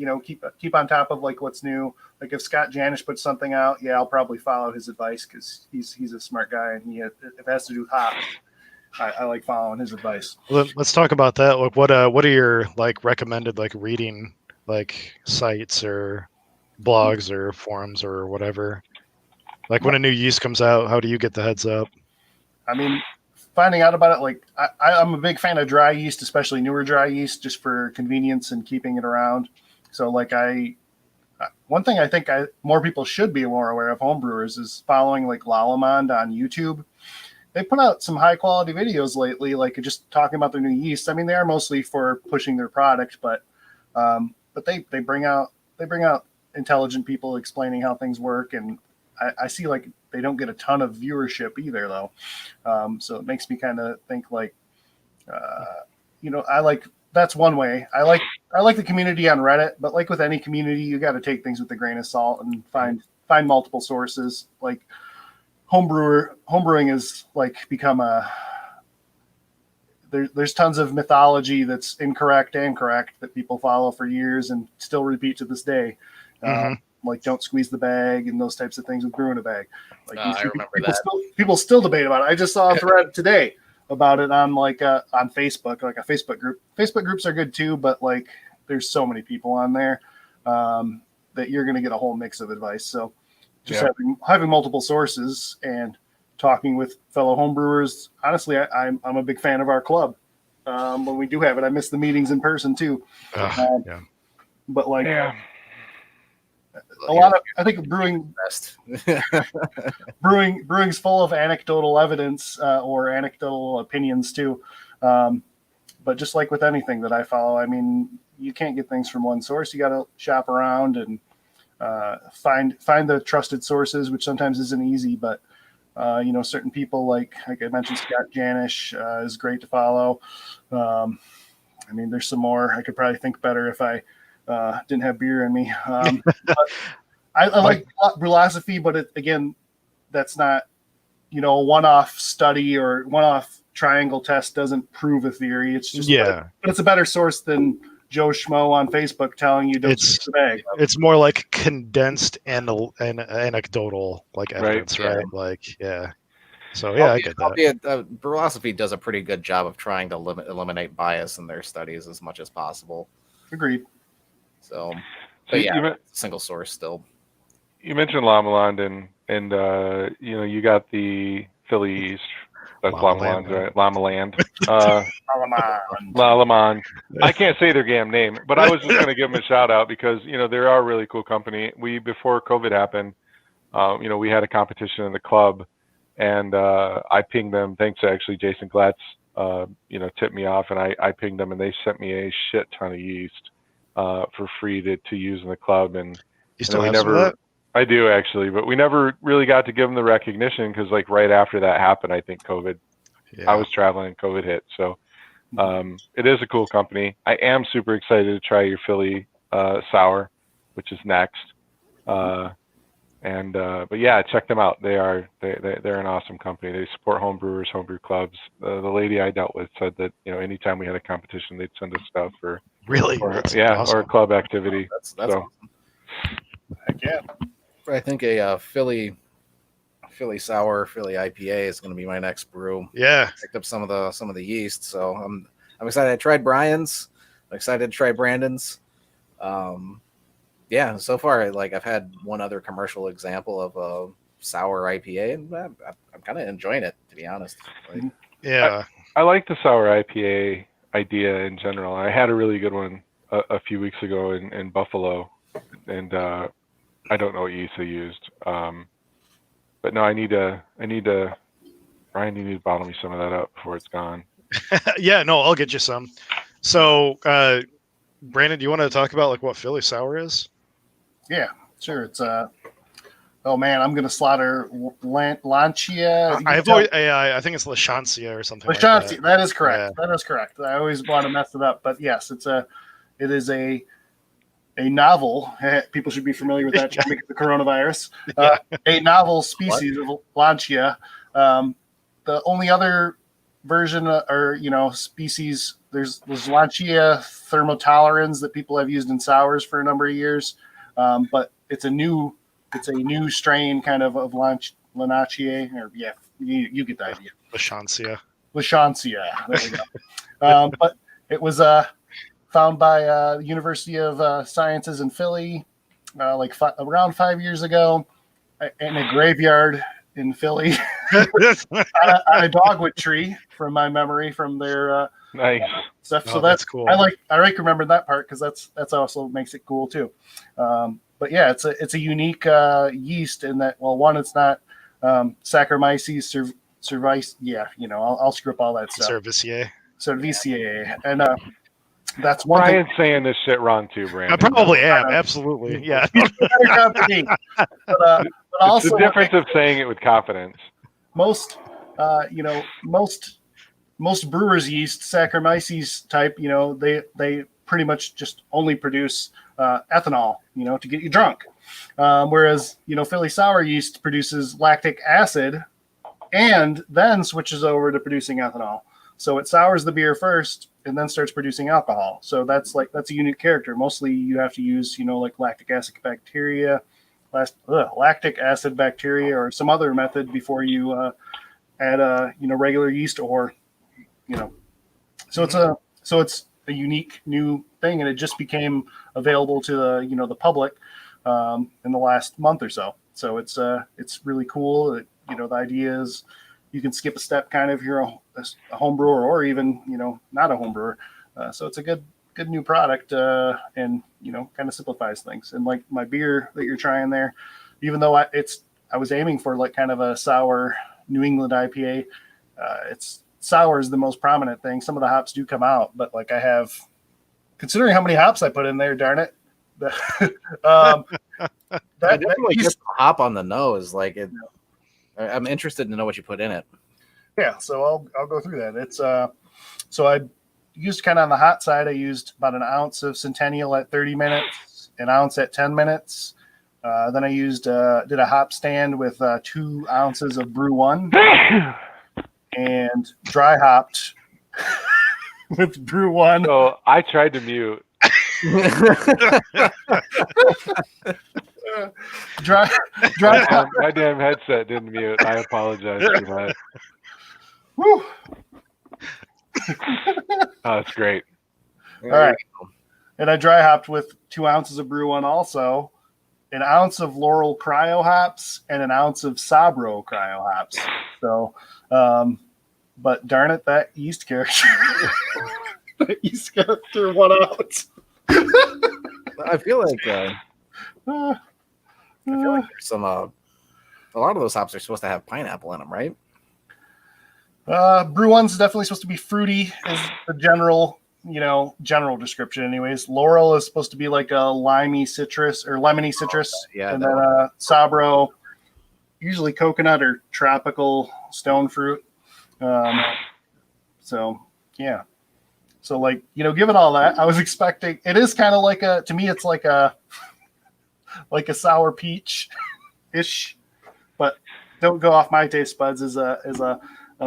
Speaker 4: keep on top of like what's new. Like if Scott Janish puts something out, yeah, I'll probably follow his advice because he's a smart guy, and if it has to do with hops, I like following his advice.
Speaker 3: Let's talk about that. Like, what are your like recommended like reading like sites or blogs or forums or whatever? Like when a new yeast comes out, how do you get the heads up?
Speaker 4: I mean, finding out about it, like I'm a big fan of dry yeast, especially newer dry yeast, just for convenience and keeping it around. So like one thing I think more people should be more aware of, homebrewers, is following like Lalamond on YouTube. They put out some high quality videos lately, like just talking about their new yeast. I mean, they are mostly for pushing their product, but But they bring out intelligent people explaining how things work, and I see like they don't get a ton of viewership either though. So it makes me kind of think like, that's one way. I like the community on Reddit, but like with any community, you got to take things with a grain of salt and find multiple sources. Like homebrewing is like become there's tons of mythology that's incorrect and correct that people follow for years and still repeat to this day. Like don't squeeze the bag and those types of things with brewing a bag. Like
Speaker 1: I remember that.
Speaker 4: People still debate about it. I just saw a thread today about it on on Facebook, like a Facebook group. Facebook groups are good too, but like there's so many people on there that you're going to get a whole mix of advice. So just having multiple sources and talking with fellow homebrewers. Honestly, I'm a big fan of our club. When we do have it, I miss the meetings in person too. But like a lot of, I think brewing's full of anecdotal evidence or anecdotal opinions too. But just like with anything that I follow, I mean, you can't get things from one source. You got to shop around and find the trusted sources, which sometimes isn't easy. But certain people like I mentioned, Scott Janish is great to follow. I mean, there's some more. I could probably think better if I didn't have beer in me. But I like Brewosophy, but again, that's not, a one-off study or one-off triangle test doesn't prove a theory. It's just, but it's a better source than Joe Schmo on Facebook telling you don't squeeze the bag.
Speaker 3: It's more like condensed and anecdotal like evidence, right? Like, So I get that.
Speaker 1: Brewosophy does a pretty good job of trying to eliminate bias in their studies as much as possible.
Speaker 4: Agreed.
Speaker 1: So but single source still.
Speaker 2: You mentioned Lamaland and you got the Philly East. That's Lamaland, right? Lamaland. Lamaland. I can't say their damn name, but I was just going to give them a shout out because they are a really cool company. Before COVID happened, we had a competition in the club, and I pinged them. Thanks to actually Jason Glatz, tipped me off, and I pinged them, and they sent me a shit ton of yeast for free to use in the club. And
Speaker 3: you still have some of that?
Speaker 2: I do actually, but we never really got to give them the recognition because like right after that happened, I think COVID, I was traveling and COVID hit. So it is a cool company. I am super excited to try your Philly sour, which is next. But yeah, check them out. They're an awesome company. They support homebrewers, homebrew clubs. The lady I dealt with said that anytime we had a competition, they'd send us stuff for
Speaker 3: awesome.
Speaker 2: or a club activity.
Speaker 1: That's awesome.
Speaker 4: Heck yeah.
Speaker 1: I think a Philly sour, Philly IPA is going to be my next brew.
Speaker 3: Yeah,
Speaker 1: picked up some of the yeast, so I'm excited. I tried Brian's. I'm excited to try Brandon's. So far, I've had one other commercial example of a sour IPA, and I'm kind of enjoying it, to be honest.
Speaker 2: I like the sour IPA idea in general. I had a really good one a few weeks ago in Buffalo, and I don't know what yeast they used. But no, I need to, Ryan, you need to bottle me some of that up before it's gone.
Speaker 3: I'll get you some. So, Brandon, do you want to talk about what Philly sour is?
Speaker 4: Yeah, sure. It's oh man, I'm gonna slaughter Lancia.
Speaker 3: I think it's Lachancia or something.
Speaker 4: Lachancia, that is correct. Yeah. That is correct. I always want to mess it up, but yes, it is a novel. People should be familiar with that term because of the coronavirus. A novel species of Lancia. The only other version species, there's Lancia thermotolerans that people have used in sours for a number of years, but it's a new strain kind of Lanacia, or you get the idea.
Speaker 3: Lachancia.
Speaker 4: There we go. But it was found by the University of Sciences in Philly, around 5 years ago, in a graveyard in Philly, on a dogwood tree, from my memory, from their
Speaker 2: nice
Speaker 4: stuff. So
Speaker 3: that's cool.
Speaker 4: I remember that part because that's also makes it cool too. But yeah, it's a unique yeast in that. Well, one, it's not Saccharomyces cerevisiae. I'll screw up all that stuff.
Speaker 3: Cerevisiae.
Speaker 4: And That's one thing.
Speaker 2: Brian's saying this shit wrong too,
Speaker 3: I
Speaker 2: Brandon.
Speaker 3: probably am. Absolutely. Yeah.
Speaker 4: He's a better job than me. But
Speaker 2: It's
Speaker 4: also,
Speaker 2: the difference of saying it with confidence.
Speaker 4: most most brewers yeast, Saccharomyces type, they pretty much just only produce ethanol, to get you drunk. Whereas Philly sour yeast produces lactic acid and then switches over to producing ethanol. So it sours the beer first and then starts producing alcohol. So that's a unique character. Mostly you have to use like lactic acid bacteria, or some other method before you add regular yeast or so it's a unique new thing, and it just became available to the public in the last month or so. So it's really cool. The idea is you can skip a step kind of if you're a home brewer or even not a home brewer. So it's a good new product and kind of simplifies things. And like my beer that you're trying there, even though I was aiming for like kind of a sour New England IPA, it's sour is the most prominent thing. Some of the hops do come out, but like I have, considering how many hops I put in there, darn it.
Speaker 1: That definitely gets the hop on the nose. Like it, I'm interested to know what you put in it.
Speaker 4: Yeah, so I'll go through that. It's so I used kind of on the hot side. I used about an ounce of Centennial at 30 minutes, an ounce at 10 minutes. Then I used did a hop stand with 2 ounces of Brew One. And dry hopped with Brew One.
Speaker 2: So I tried to mute.
Speaker 4: dry
Speaker 2: My damn headset didn't mute. I apologize for that.
Speaker 4: Woo.
Speaker 2: Oh, it's great.
Speaker 4: All right. And I dry hopped with 2 ounces of Brew One also, an ounce of Laurel Cryo hops, and an ounce of Sabro Cryo hops. So, but darn it, that yeast character. That yeast character won out.
Speaker 1: I feel like there's some a lot of those hops are supposed to have pineapple in them, right?
Speaker 4: Brew One's definitely supposed to be fruity, is the general description. Anyways, Laurel is supposed to be like a lemony citrus,
Speaker 1: Yeah,
Speaker 4: and then Sabro, usually coconut or tropical stone fruit. So yeah. So like, given all that, I was expecting, it is kind of like to me, it's like a sour peach ish, but don't go off my taste buds as a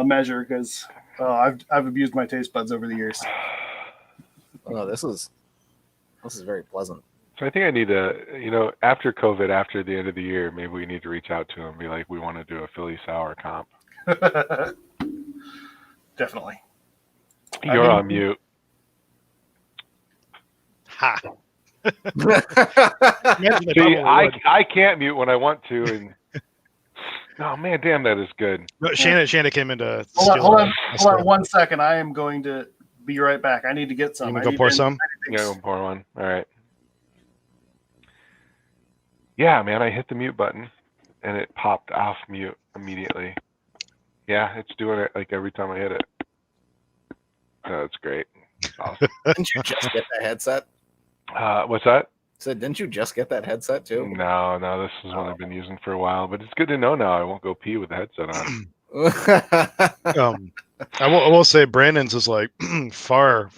Speaker 4: measure, because I've abused my taste buds over the years.
Speaker 1: Oh, this is very pleasant.
Speaker 2: So I think I need to, after COVID, after the end of the year, maybe we need to reach out to him and be like, we want to do a Philly sour comp.
Speaker 4: Definitely.
Speaker 2: You're on mute.
Speaker 3: Ha.
Speaker 2: See, I can't mute when I want to. And oh man, damn, that is good.
Speaker 3: No, Shanna came into.
Speaker 4: Hold on 1 second. I am going to be right back. I need to get some.
Speaker 3: You gonna go pour some?
Speaker 2: Yeah, go pour one. All right. Yeah, man, I hit the mute button and it popped off mute immediately. Yeah, it's doing it like every time I hit it. Oh, that's great. Awesome.
Speaker 1: Didn't you just get that headset?
Speaker 2: What's that?
Speaker 1: So didn't you just get that headset too?
Speaker 2: No, this is one I've been using for a while, but it's good to know now. I won't go pee with the headset on.
Speaker 3: I will say Brandon's is like far.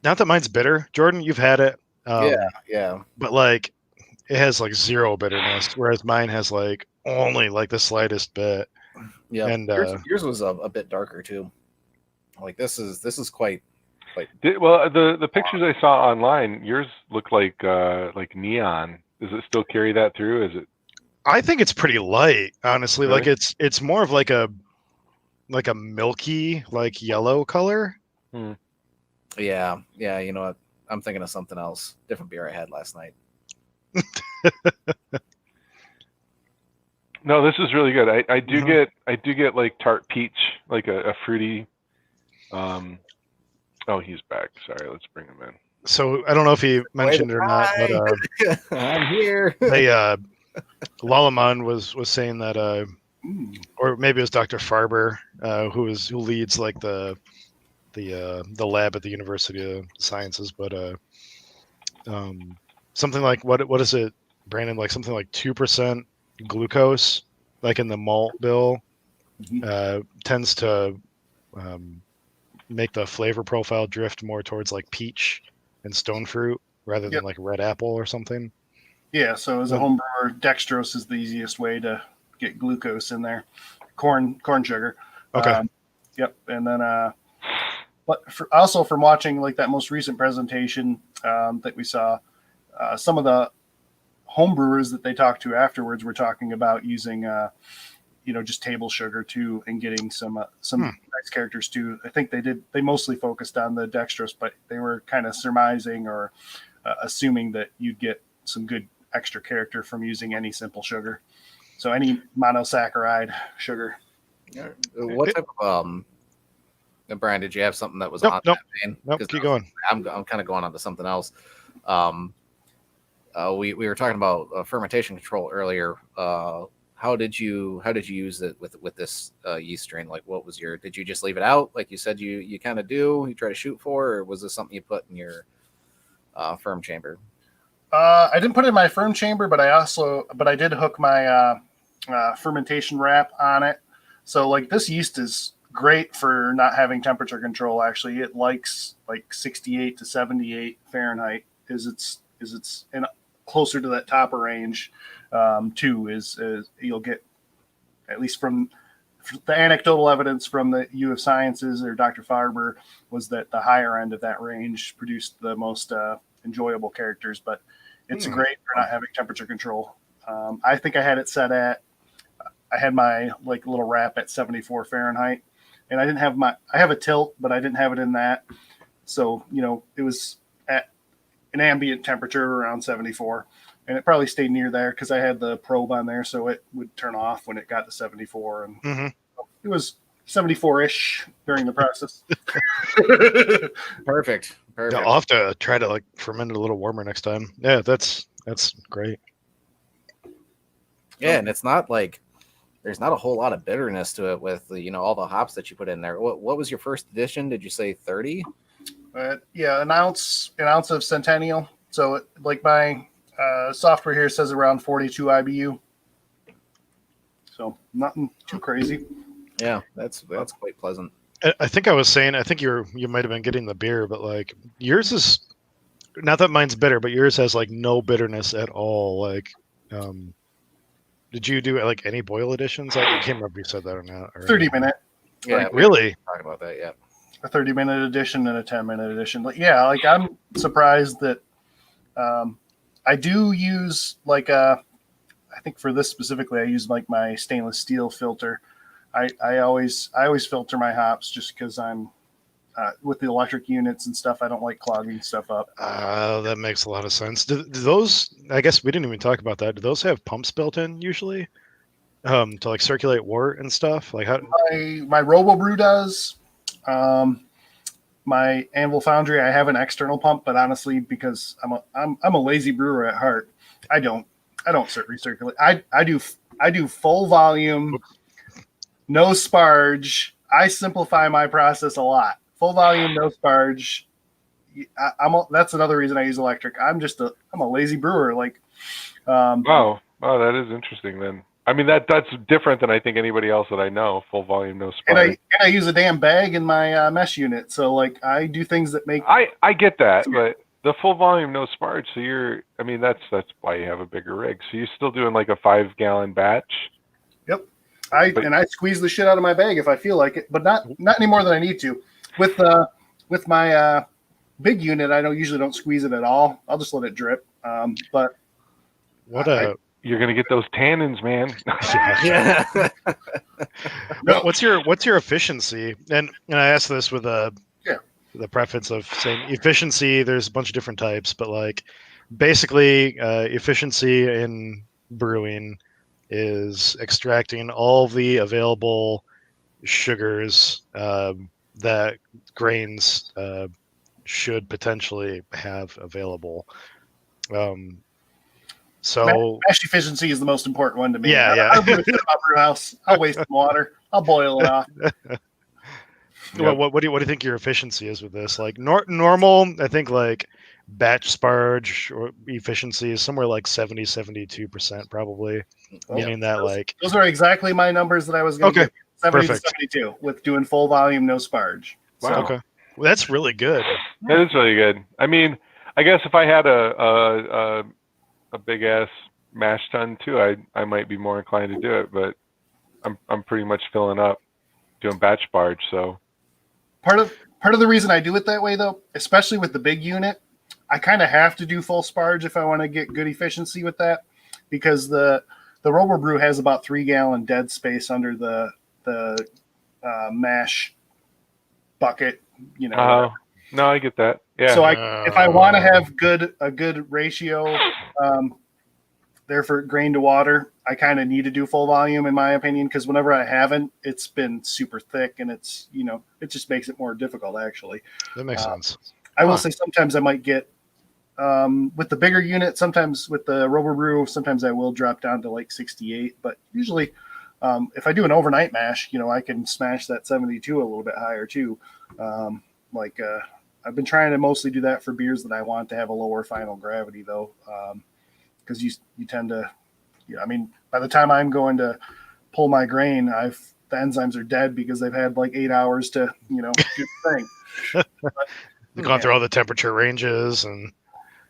Speaker 3: Not that mine's bitter. Jordan, you've had it.
Speaker 1: Yeah.
Speaker 3: But like, it has like zero bitterness, whereas mine has like only like the slightest bit.
Speaker 1: Yeah.
Speaker 3: And
Speaker 1: yours was a bit darker too. Like this is quite.
Speaker 2: Well, the pictures I saw online, yours look like neon. Does it still carry that through? Is it?
Speaker 3: I think it's pretty light, honestly.
Speaker 2: Really?
Speaker 3: Like it's more of like a milky, like yellow color.
Speaker 1: Yeah. You know what? I'm thinking of something else. Different beer I had last night.
Speaker 2: No, this is really good. I do get like tart peach, like a fruity. Oh, he's back. Sorry, let's bring him in.
Speaker 3: So I don't know if he mentioned it or not, but
Speaker 1: I'm here.
Speaker 3: Lalaman was saying that, or maybe it was Dr. Farber, who leads like the the lab at the University of Sciences, but something like what is it, Brandon? Like something like 2% glucose, like in the malt bill, tends to make the flavor profile drift more towards like peach and stone fruit rather than like red apple or something.
Speaker 4: Yeah, so as a home brewer, dextrose is the easiest way to get glucose in there. Corn sugar.
Speaker 3: Okay.
Speaker 4: Yep. And then, but also from watching like that most recent presentation that we saw, some of the home brewers that they talked to afterwards were talking about using, just table sugar too, and getting some nice characters too. I think they mostly focused on the dextrose, but they were kind of surmising or assuming that you'd get some good extra character from using any simple sugar. So any monosaccharide sugar.
Speaker 1: What type of Brian, did you have something that was
Speaker 3: Nope,
Speaker 1: on
Speaker 3: nope.
Speaker 1: that vein?
Speaker 3: Nope, keep going.
Speaker 1: I'm kind of going on to something else. We were talking about fermentation control earlier. How did you use it with this yeast strain? Like, what was did you just leave it out like you said you kind of do, you try to shoot for, or was this something you put in your firm chamber?
Speaker 4: I didn't put it in my firm chamber, but I did hook my fermentation wrap on it. So like this yeast is great for not having temperature control. Actually, it likes like 68 to 78 Fahrenheit is its and closer to that topper range too. Is you'll get, at least from the anecdotal evidence from the U of Sciences or Dr. Farber, was that the higher end of that range produced the most enjoyable characters, but it's great for not having temperature control. I think I had it set at, I had my like little wrap at 74 Fahrenheit, and I have a tilt, but I didn't have it in that. So, it was at an ambient temperature around 74, and it probably stayed near there because I had the probe on there, so it would turn off when it got to 74, and it was 74-ish during the process.
Speaker 1: Perfect.
Speaker 3: Yeah, I'll have to try to like ferment it a little warmer next time. Yeah, that's great.
Speaker 1: Yeah, and it's not like there's not a whole lot of bitterness to it with all the hops that you put in there. What was your first addition? Did you say 30?
Speaker 4: Yeah, an ounce of Centennial. So like my software here says around 42 IBU. So nothing too crazy.
Speaker 1: Yeah, that's quite pleasant.
Speaker 3: I think you might have been getting the beer, but like yours is not that mine's bitter, but yours has like no bitterness at all. Like, did you do like any boil additions? I can't remember if you said that or not.
Speaker 4: 30-minute.
Speaker 1: Yeah,
Speaker 3: like, really?
Speaker 1: Talk about that. Yeah,
Speaker 4: a 30-minute addition and a 10-minute addition. Like, yeah, like I'm surprised that I do use like I think for this specifically, I use like my stainless steel filter. I always filter my hops just because I'm with the electric units and stuff. I don't like clogging stuff up.
Speaker 3: That makes a lot of sense. Do those? I guess we didn't even talk about that. Do those have pumps built in usually to like circulate wort and stuff? Like how?
Speaker 4: My RoboBrew does. My Anvil Foundry, I have an external pump, but honestly, because I'm a lazy brewer at heart, I don't recirculate. I do full volume. No sparge. I simplify my process a lot. Full volume, no sparge. That's another reason I use electric. I'm a lazy brewer. Like,
Speaker 2: wow, that is interesting. Then I mean that's different than I think anybody else that I know. Full volume, no sparge.
Speaker 4: And I use a damn bag in my mesh unit. So like I do things that make.
Speaker 2: I get that, but the full volume, no sparge. So that's why you have a bigger rig. So you're still doing like a 5-gallon batch.
Speaker 4: Yep. I squeeze the shit out of my bag if I feel like it, but not any more than I need to. With my big unit, I usually don't squeeze it at all. I'll just let it drip. But
Speaker 2: you're gonna get those tannins, man.
Speaker 1: Yeah.
Speaker 3: What's your efficiency? And I asked this with the preface of saying efficiency. There's a bunch of different types, but like basically efficiency in brewing is extracting all the available sugars that grains should potentially have available. So
Speaker 4: mash efficiency is the most important one to me.
Speaker 3: Yeah.
Speaker 4: I don't give a shit about brew house. I'll waste some water. I'll boil it off.
Speaker 2: Yep.
Speaker 3: What do you think your efficiency is with this? Like normal, I think like batch sparge or efficiency is somewhere like 72% probably. Meaning that like
Speaker 4: those are exactly my numbers that I was going to
Speaker 3: Okay,
Speaker 4: give. 70
Speaker 3: perfect.
Speaker 4: to 72 with doing full volume, no sparge. So,
Speaker 2: Wow.
Speaker 3: Okay, well, that's really good.
Speaker 2: That is really good. I mean, I guess if I had a big ass mash tun too, I might be more inclined to do it. But I'm pretty much filling up doing batch barge. So
Speaker 4: part of the reason I do it that way, though, especially with the big unit, I kind of have to do full sparge if I want to get good efficiency with that, because the Rover Brew has about 3-gallon dead space under the mash bucket. You know.
Speaker 2: No, I get that. Yeah.
Speaker 4: So if I want to have a good ratio there for grain to water, I kind of need to do full volume in my opinion, because whenever I haven't, it's been super thick and it's it just makes it more difficult actually.
Speaker 3: That makes sense.
Speaker 4: I will say sometimes I might get with the bigger unit, sometimes with the Rover Brew, sometimes I will drop down to like 68, but usually if I do an overnight mash, I can smash that 72 a little bit higher too. I've been trying to mostly do that for beers that I want to have a lower final gravity though, because you tend to, by the time I'm going to pull my grain, the enzymes are dead because they've had like 8 hours to do the thing.
Speaker 3: You've gone through all the temperature ranges, and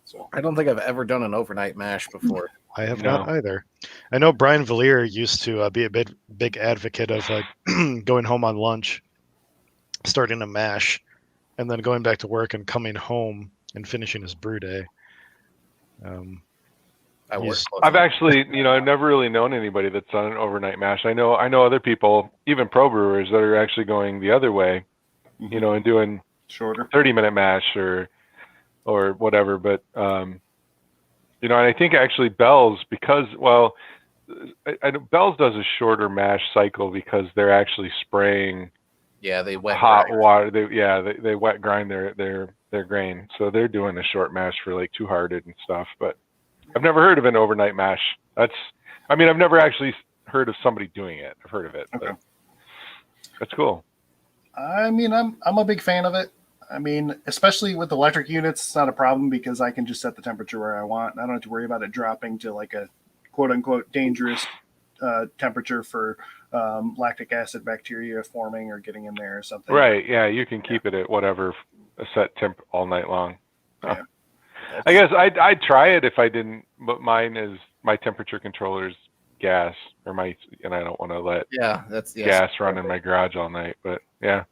Speaker 4: so
Speaker 1: I don't think I've ever done an overnight mash before.
Speaker 3: I have not either. I know Brian Valier used to be a big advocate of like going home on lunch, starting a mash, and then going back to work and coming home and finishing his brew day.
Speaker 2: I've actually, I've never really known anybody that's done an overnight mash. I know other people, even pro brewers, that are actually going the other way, and doing
Speaker 4: shorter
Speaker 2: 30-minute mash or whatever. But and I think actually Bell's, because I know Bell's does a shorter mash cycle because they're actually spraying.
Speaker 1: Yeah, they wet
Speaker 2: hot
Speaker 1: grind.
Speaker 2: water. They wet grind their grain, so they're doing a short mash for like two hearted and stuff. But I've never heard of an overnight mash. I've never actually heard of somebody doing it. I've heard of it.
Speaker 4: Okay,
Speaker 2: that's cool.
Speaker 4: I'm a big fan of it. Especially with electric units, it's not a problem because I can just set the temperature where I want. I don't have to worry about it dropping to like a quote unquote dangerous temperature for lactic acid bacteria forming or getting in there or something.
Speaker 2: Right. Yeah, you can keep it at whatever a set temp all night long.
Speaker 4: Yeah.
Speaker 2: I guess I'd try it if I didn't, but mine is my temperature controller's gas, and I don't want to let gas run in my garage all night. But yeah,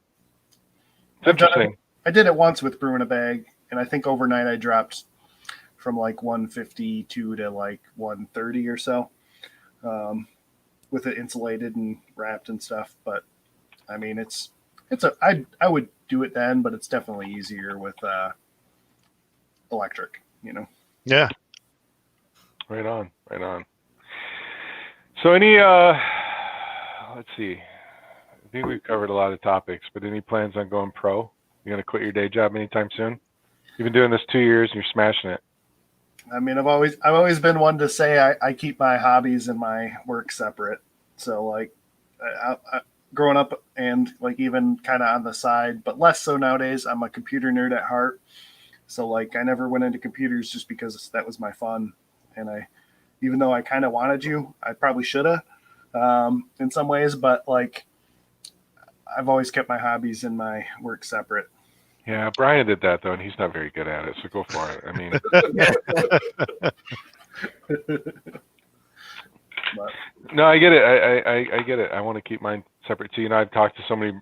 Speaker 2: it's interesting.
Speaker 4: I did it once with brew in a bag, and I think overnight I dropped from like 152 to like 130 or so, with it insulated and wrapped and stuff. But I would do it then, but it's definitely easier with electric,
Speaker 3: Yeah.
Speaker 2: Right on. So any let's see. I think we've covered a lot of topics, but any plans on going pro? You gonna quit your day job anytime soon? You've been doing this 2 years and you're smashing it.
Speaker 4: I've always been one to say I keep my hobbies and my work separate. So like I growing up and like even kind of on the side, but less so nowadays. I'm a computer nerd at heart. So like I never went into computers just because that was my fun. And even though I kind of wanted to, I probably should have in some ways, but like I've always kept my hobbies and my work separate.
Speaker 2: Yeah, Brian did that though, and he's not very good at it. So go for it. No, I get it. I get it. I want to keep mine separate too. I've talked to somebody.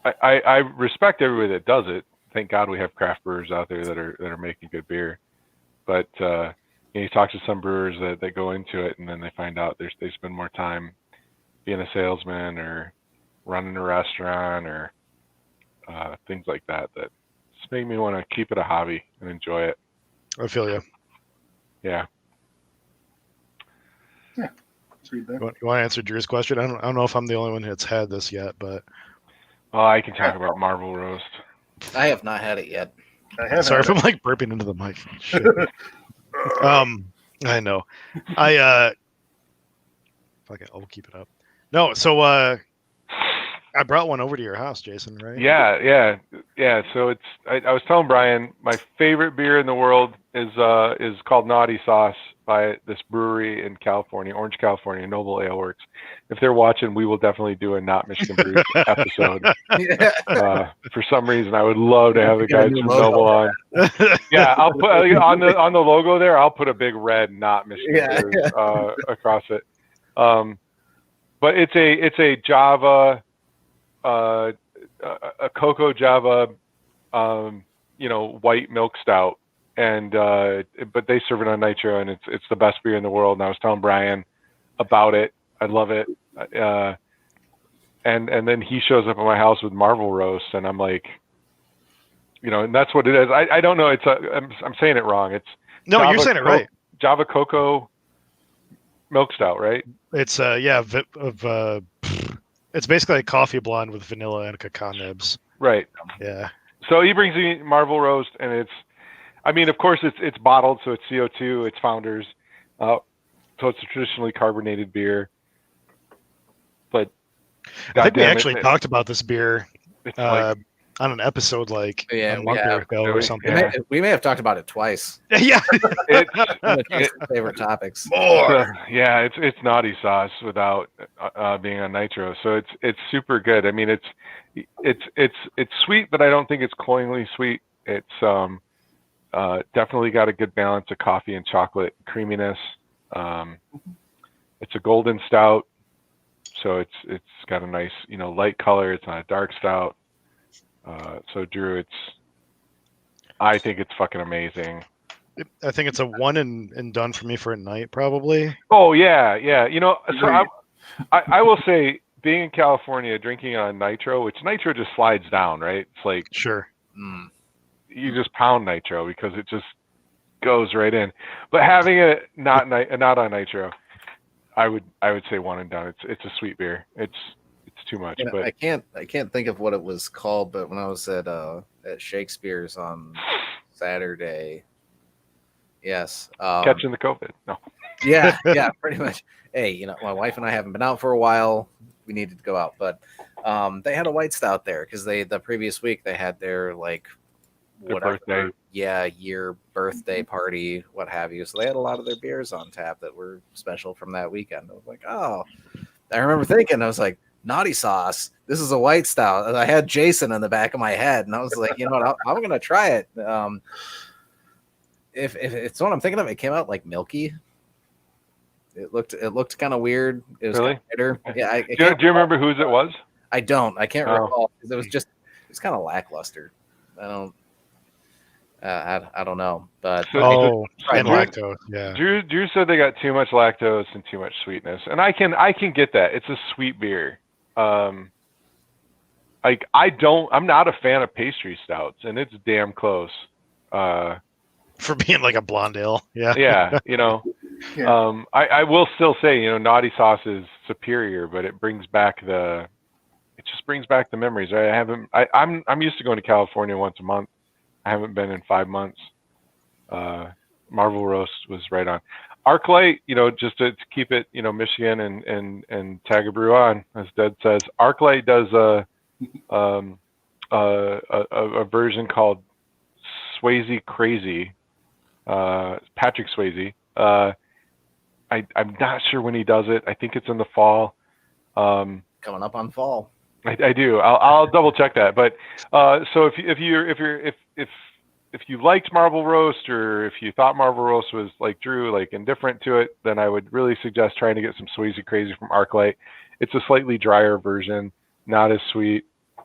Speaker 2: I respect everybody that does it. Thank God we have craft brewers out there that are making good beer. But you talk to some brewers that go into it and then they find out they spend more time being a salesman or running a restaurant or things like that just make me want to keep it a hobby and enjoy it.
Speaker 3: I feel you.
Speaker 2: Yeah.
Speaker 3: You want to answer Drew's question? I don't know if I'm the only one that's had this yet, but
Speaker 2: I can talk about Marble Roast.
Speaker 1: I have not had it yet.
Speaker 3: Sorry if I'm like burping into the mic. Shit. I know. I'll keep it up. No, so I I brought one over to your house, Jason, right?
Speaker 2: Yeah. So I was telling Brian, my favorite beer in the world is called Naughty Sauce by this brewery in California, Orange, California, Noble Ale Works. If they're watching, we will definitely do a Not Michigan Brews episode.
Speaker 1: Yeah.
Speaker 2: For some reason, I would love to have the
Speaker 1: Get a
Speaker 2: guys
Speaker 1: new
Speaker 2: from
Speaker 1: logo
Speaker 2: Noble on. Yeah, I'll put on the logo there. I'll put a big red Not Michigan Brews across it. But it's a Java, a cocoa Java, white milk stout, and but they serve it on nitro, and it's the best beer in the world. And I was telling Brian about it. I love it. And then he shows up at my house with Marvel Roast, and I'm like, and that's what it is. I don't know. I'm saying it wrong. It's
Speaker 3: no, you're saying it right.
Speaker 2: Java cocoa milk stout, right?
Speaker 3: It's it's basically a coffee blonde with vanilla and cacao nibs.
Speaker 2: Right.
Speaker 3: Yeah.
Speaker 2: So he brings me Marvel Roast, and of course it's bottled, so it's CO2, it's Founders, so it's a traditionally carbonated beer. But
Speaker 3: I think we actually talked about this beer on an episode a month ago or something.
Speaker 1: We may have talked about it twice.
Speaker 3: Yeah.
Speaker 2: It's
Speaker 1: favorite topics.
Speaker 2: It's Naughty Sauce without being on nitro, so it's super good. I mean, it's sweet, but I don't think it's cloyingly sweet. It's definitely got a good balance of coffee and chocolate creaminess. It's a golden stout, so it's got a nice light color. It's not a dark stout. So Drew, I think it's fucking amazing.
Speaker 3: I think it's a one and done for me for a night, probably.
Speaker 2: Oh yeah. So I will say, being in California, drinking on nitro, which nitro just slides down, right? It's like
Speaker 3: sure,
Speaker 2: you just pound nitro because it just goes right in. But having it not on nitro, I would say one and done. It's a sweet beer. It's too much. But
Speaker 1: I can't think of what it was called. But when I was at Shakespeare's on Saturday, yes,
Speaker 2: catching the COVID. No.
Speaker 1: Yeah, pretty much. Hey, my wife and I haven't been out for a while. We needed to go out, but they had a white stout there because the previous week they had their
Speaker 2: birthday,
Speaker 1: year birthday party, what have you. So they had a lot of their beers on tap that were special from that weekend. I was like, oh, I remember thinking, I was like, Naughty Sauce. This is a white stout. I had Jason in the back of my head, and I was like, you know what? I'm gonna try it. If it's what I'm thinking of, it came out like milky. It looked kind of weird. It was
Speaker 2: really
Speaker 1: bitter. Yeah.
Speaker 2: Do you remember whose it was?
Speaker 1: I don't. I can't recall because it was kind of lackluster. I don't know, but
Speaker 3: and lactose. Yeah.
Speaker 2: Drew said they got too much lactose and too much sweetness, and I can get that. It's a sweet beer. I'm not a fan of pastry stouts, and it's damn close.
Speaker 3: For being like a blonde ale. Yeah.
Speaker 2: Yeah. I will still say, Naughty Sauce is superior, but it just brings back the memories. I'm used to going to California once a month. I haven't been in 5 months. Marvel Roast was right on. ArcLight, just to keep it, Michigan and tag a brew on, as Ded says. ArcLight does a version called Swayze Crazy. Patrick Swayze. I'm not sure when he does it. I think it's in the fall.
Speaker 1: Coming up on fall.
Speaker 2: I do. I'll double check that. But so if you liked Marvel Roast, or if you thought Marvel Roast was like Drew, like indifferent to it, then I would really suggest trying to get some Swayze Crazy from ArcLight. It's a slightly drier version, not as sweet,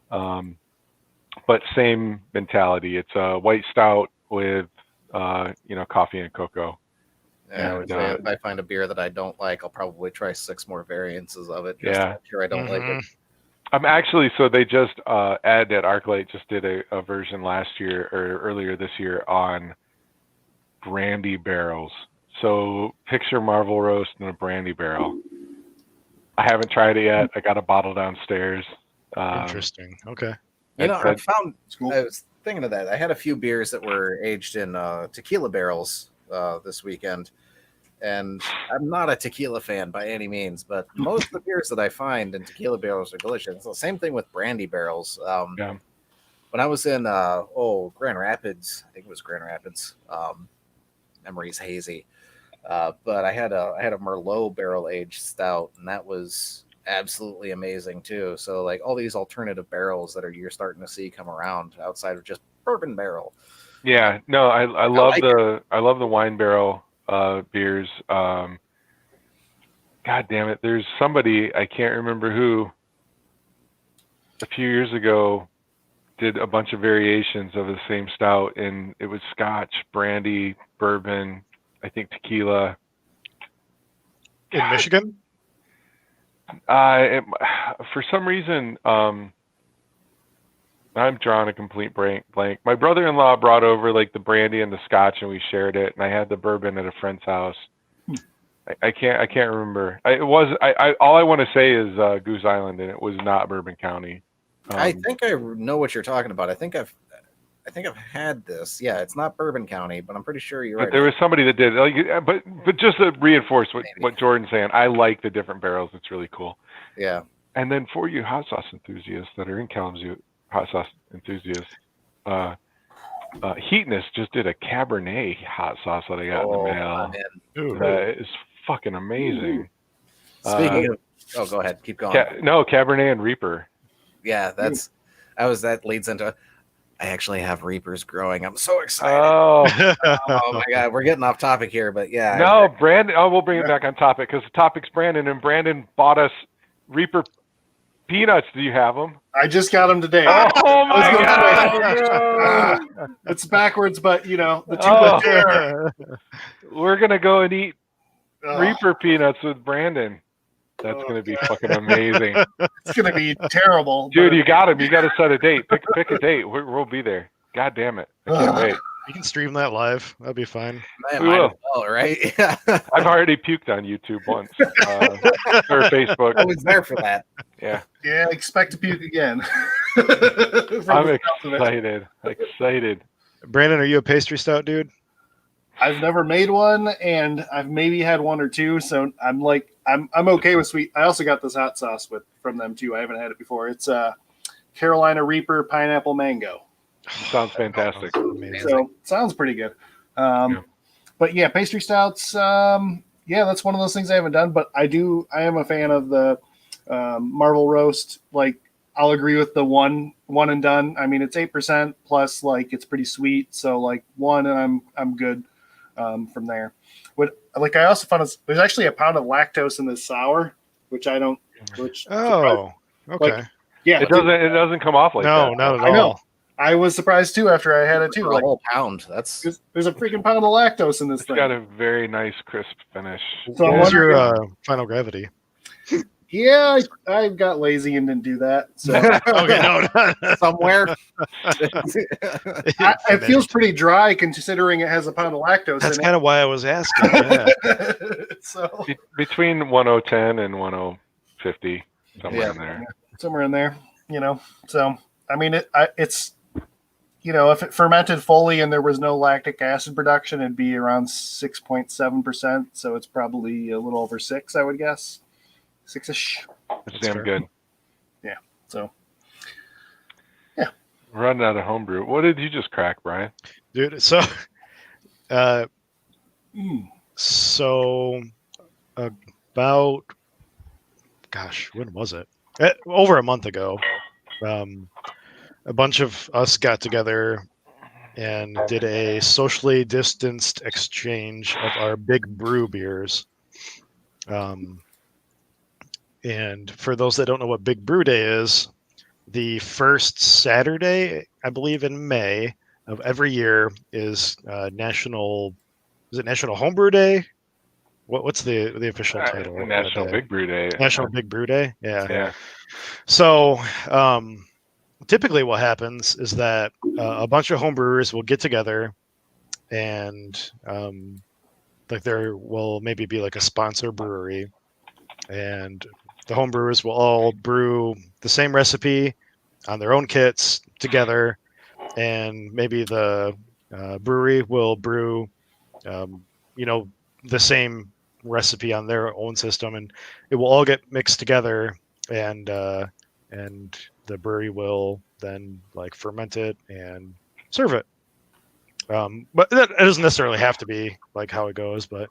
Speaker 2: but same mentality. It's a white stout with coffee and cocoa.
Speaker 1: Yeah, I would say if I find a beer that I don't like, I'll probably try 6 more variances of it just to make sure I don't like it.
Speaker 2: I'm actually, so they just at ArcLight just did a version last year or earlier this year on brandy barrels. So picture Marvel Roast in a brandy barrel. I haven't tried it yet. I got a bottle downstairs.
Speaker 3: Interesting. Okay.
Speaker 1: I was thinking of that. I had a few beers that were aged in tequila barrels this weekend. And I'm not a tequila fan by any means, but most of the beers that I find in tequila barrels are delicious. It's the same thing with brandy barrels.
Speaker 2: Yeah.
Speaker 1: When I was in Grand Rapids, I think it was Grand Rapids. Memory's hazy, but I had a Merlot barrel aged stout, and that was absolutely amazing too. So like all these alternative barrels that you're starting to see come around outside of just bourbon barrel.
Speaker 2: Yeah, no, I love
Speaker 1: like
Speaker 2: I love the wine barrel beers. God damn it, there's somebody, I can't remember who, a few years ago did a bunch of variations of the same stout, and it was Scotch, brandy, bourbon, I think tequila.
Speaker 3: In Michigan?
Speaker 2: For some reason, I'm drawing a complete blank. My brother-in-law brought over like the brandy and the Scotch, and we shared it. And I had the bourbon at a friend's house. I can't remember. All I want to say is Goose Island, and it was not Bourbon County.
Speaker 1: I think I know what you're talking about. I think I've had this. Yeah, it's not Bourbon County, but I'm pretty sure you're
Speaker 2: But
Speaker 1: right.
Speaker 2: there was somebody that did. Like, but just to reinforce what Jordan's saying, I like the different barrels. It's really cool.
Speaker 1: Yeah.
Speaker 2: And then for you hot sauce enthusiasts that are in Kalamazoo, hot sauce enthusiasts, Heatness just did a Cabernet hot sauce that I got in the mail.
Speaker 3: Ooh.
Speaker 2: That is fucking amazing.
Speaker 1: Speaking of, go ahead, keep going.
Speaker 2: Cabernet and Reaper.
Speaker 1: Yeah, that leads into. I actually have Reapers growing. I'm so excited.
Speaker 2: Oh,
Speaker 1: Oh my god, we're getting off topic here, but yeah.
Speaker 2: no, Brandon. Oh, we'll bring it back on topic because the topic's Brandon, and Brandon bought us Reaper peanuts. Do you have them?
Speaker 4: I just got them today.
Speaker 2: Oh my god!
Speaker 4: It's backwards, but the two there.
Speaker 2: We're gonna go and eat
Speaker 4: Ugh,
Speaker 2: Reaper peanuts with Brandon. That's gonna be fucking amazing,
Speaker 4: it's gonna be terrible,
Speaker 2: dude.
Speaker 4: but-
Speaker 2: You got him. You got to set a date. Pick a date. We'll be there. God damn it! I can't wait.
Speaker 3: You can stream that live. That'd be fine.
Speaker 1: I
Speaker 2: We
Speaker 1: might
Speaker 2: will.
Speaker 1: as well, right?
Speaker 2: I've already puked on YouTube once or Facebook.
Speaker 1: I was there for that.
Speaker 2: Yeah,
Speaker 4: Yeah, expect to puke again.
Speaker 2: I'm
Speaker 4: From the sound of it.
Speaker 2: excited.
Speaker 3: Brandon, are you a pastry stout dude?
Speaker 4: I've never made one, and I've maybe had one or two, so I'm okay with sweet. I also got this hot sauce from them too. I haven't had it before. It's Carolina Reaper pineapple mango.
Speaker 2: Sounds fantastic.
Speaker 3: Amazing.
Speaker 4: So sounds pretty good. But yeah, pastry stouts. That's one of those things I haven't done, but I am a fan of the Marvel roast. Like, I'll agree with the one and done. I mean, it's 8% plus, like, it's pretty sweet. So like one, and I'm good from there. I also found there's actually a pound of lactose in this sour, which I don't.
Speaker 3: Oh, okay.
Speaker 4: Yeah,
Speaker 2: It doesn't come off like
Speaker 3: No,
Speaker 2: that.
Speaker 3: not at
Speaker 4: I know.
Speaker 3: all.
Speaker 4: I was surprised too after I had it too.
Speaker 1: For a
Speaker 4: Like,
Speaker 1: whole pound. That's
Speaker 4: there's a freaking pound of lactose in this
Speaker 2: It's
Speaker 4: thing.
Speaker 2: got a very nice crisp finish.
Speaker 4: So I'm
Speaker 3: What was your
Speaker 4: wondering-
Speaker 3: final gravity?
Speaker 4: Yeah, I got lazy and didn't do that. So
Speaker 3: Okay, no.
Speaker 1: somewhere.
Speaker 4: it feels pretty dry considering it has a pound of lactose
Speaker 3: That's
Speaker 4: in
Speaker 3: kind of why I was asking. Yeah.
Speaker 4: it. So
Speaker 2: Between 1010 and 1050, somewhere in there.
Speaker 4: somewhere in there, So I mean, it's if it fermented fully and there was no lactic acid production, it'd be around 6.7%. So it's probably a little over 6, I would guess, 6ish.
Speaker 2: It's damn
Speaker 3: fair.
Speaker 2: good.
Speaker 4: So
Speaker 2: We're running out of homebrew. What did you just crack, Brian?
Speaker 3: Dude, so about when was it? Over a month ago. A bunch of us got together and did a socially distanced exchange of our big brew beers. And for those that don't know what Big Brew Day is, the first Saturday, I believe in May of every year is National Homebrew Day? What's the official title? of that
Speaker 2: National
Speaker 3: day?
Speaker 2: Big Brew Day.
Speaker 3: National Big Brew Day? Yeah.
Speaker 2: Yeah.
Speaker 3: So typically what happens is that a bunch of homebrewers will get together and there will maybe be like a sponsor brewery, and the homebrewers will all brew the same recipe on their own kits together, and maybe the brewery will brew the same recipe on their own system, and it will all get mixed together, and the brewery will then like ferment it and serve it. But that it doesn't necessarily have to be like how it goes, but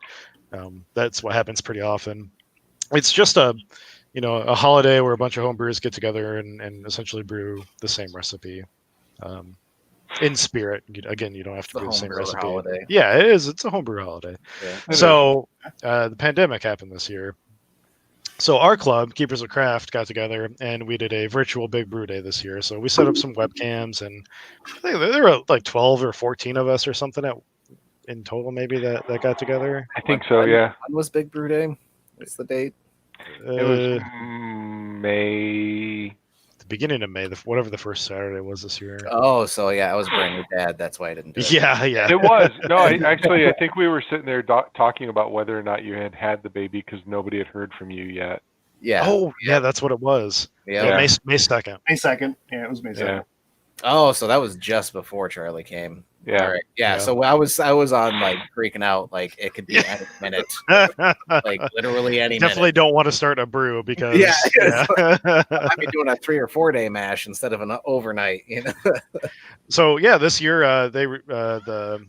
Speaker 3: that's what happens pretty often. It's just a holiday where a bunch of homebrewers get together and essentially brew the same recipe. In spirit, again, you don't have to
Speaker 1: The
Speaker 3: do the same
Speaker 1: homebrewer
Speaker 3: recipe.
Speaker 1: holiday.
Speaker 3: Yeah, it is. It's a homebrew holiday.
Speaker 1: Yeah.
Speaker 3: So the pandemic happened this year. So our club, Keepers of Craft, got together and we did a virtual Big Brew Day this year. So we set up some webcams, and I think there were like 12 or 14 of us or something in total, maybe that got together.
Speaker 2: I think so. Yeah.
Speaker 1: When was Big Brew Day? What's the date?
Speaker 2: It was May.
Speaker 3: The beginning of May, whatever the first Saturday was this year.
Speaker 1: Oh, so yeah, I was a brand new dad. That's why I didn't do it.
Speaker 3: Yeah.
Speaker 2: It was. No, I think we were sitting there talking about whether or not you had the baby because nobody had heard from you yet.
Speaker 1: Yeah.
Speaker 3: Oh, yeah, that's what it was.
Speaker 1: Yeah.
Speaker 3: May 2nd.
Speaker 4: May 2nd. Yeah, it was May 2nd.
Speaker 2: Yeah.
Speaker 1: Oh, so that was just before Charlie came.
Speaker 2: Yeah.
Speaker 1: All right. Yeah.
Speaker 3: Yeah.
Speaker 1: So I was on like freaking out, like it could be any minute, like literally any
Speaker 3: Definitely
Speaker 1: minute.
Speaker 3: don't want to start a brew because
Speaker 1: Yeah.
Speaker 3: yeah.
Speaker 1: I might be doing a 3 or 4 day mash instead of an overnight.
Speaker 3: So yeah, this year the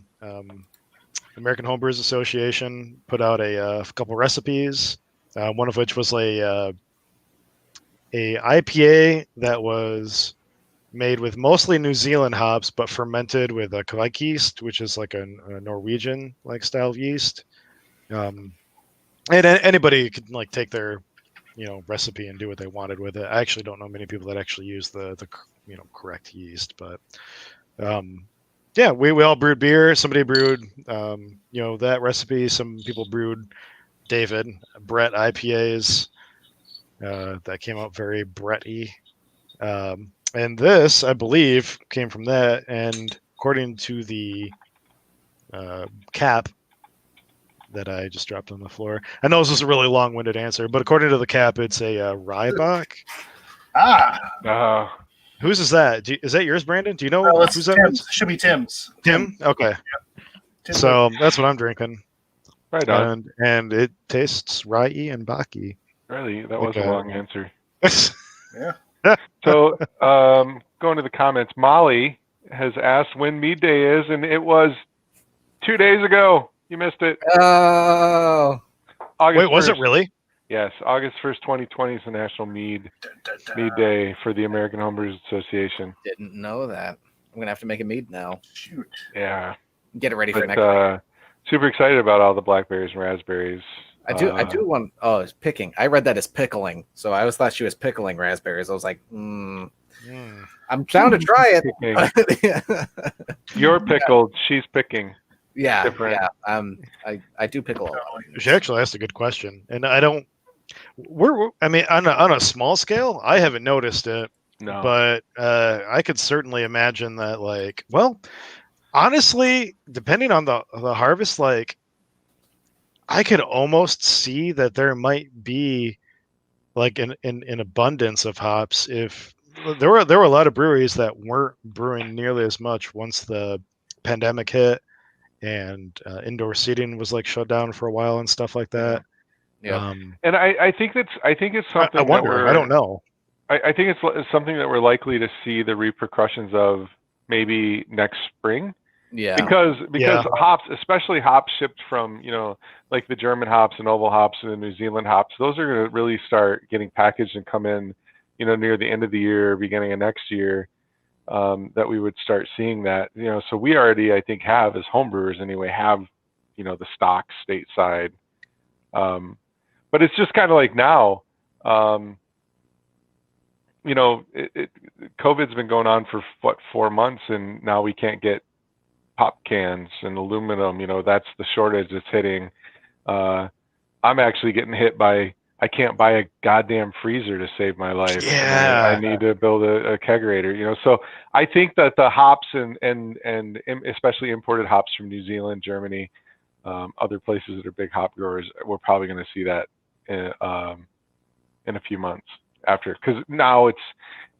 Speaker 3: American Homebrewers Association put out a couple recipes. One of which was a IPA that was made with mostly New Zealand hops, but fermented with a Kvike yeast, which is like a Norwegian like style of yeast. And anybody could like take their recipe and do what they wanted with it. I actually don't know many people that actually use the correct yeast, but yeah, we all brewed beer. Somebody brewed that recipe. Some people brewed Brett IPAs that came out very Bretty. And this, I believe, came from that. And according to the cap that I just dropped on the floor, I know this is a really long-winded answer, but according to the cap, it's a Ryebach. Whose is that? Is that yours, Brandon? Do you know who's that?
Speaker 4: Tim's. Should be Tim's.
Speaker 3: Tim? Okay.
Speaker 4: Tim.
Speaker 3: So that's what I'm drinking.
Speaker 2: Right on.
Speaker 3: And it tastes rye and baki.
Speaker 2: Really? That was a long answer.
Speaker 4: Yeah.
Speaker 2: So going to the comments, Molly has asked when mead day is, and it was 2 days ago. You missed it.
Speaker 1: Oh.
Speaker 2: August
Speaker 3: Wait, was
Speaker 2: 1st.
Speaker 3: it really?
Speaker 2: Yes, August 1st, 2020 is the National Mead Day for the American Homebrewers Association.
Speaker 1: Didn't know that. I'm gonna have to make a mead now.
Speaker 4: Shoot.
Speaker 2: Yeah.
Speaker 1: Get it ready for
Speaker 2: But,
Speaker 1: next week.
Speaker 2: super excited about all the blackberries and raspberries.
Speaker 1: I do want. Oh, it's picking. I read that as pickling, so I always thought she was pickling raspberries. I was like, I'm down to try it.
Speaker 2: You're pickled. She's picking.
Speaker 1: Yeah,
Speaker 2: Different.
Speaker 1: yeah. I do pickle a lot.
Speaker 3: She actually asked a good question, and I don't. I mean, on a small scale, I haven't noticed it,
Speaker 2: No.
Speaker 3: but I could certainly imagine that. Like, well, honestly, depending on the harvest, like, I could almost see that there might be like an abundance of hops if there were a lot of breweries that weren't brewing nearly as much once the pandemic hit and indoor seating was like shut down for a while and stuff like that.
Speaker 1: Yeah.
Speaker 2: And I think it's something.
Speaker 3: I wonder. I don't know.
Speaker 2: I think it's something that we're likely to see the repercussions of maybe next spring.
Speaker 1: Yeah.
Speaker 2: Because hops, especially hops shipped from, like the German hops and oval hops and the New Zealand hops, those are going to really start getting packaged and come in, near the end of the year, beginning of next year, that we would start seeing that, so we already, I think, have, as homebrewers anyway, have, the stock stateside. But it's just kind of like now, COVID's been going on for 4 months, and now we can't get pop cans and aluminum. That's the shortage that's hitting. I'm actually getting hit by, I can't buy a goddamn freezer to save my life.
Speaker 3: Yeah.
Speaker 2: I need to build a kegerator, so I think that the hops and especially imported hops from New Zealand, Germany, other places that are big hop growers, we're probably going to see that in a few months after, because now it's,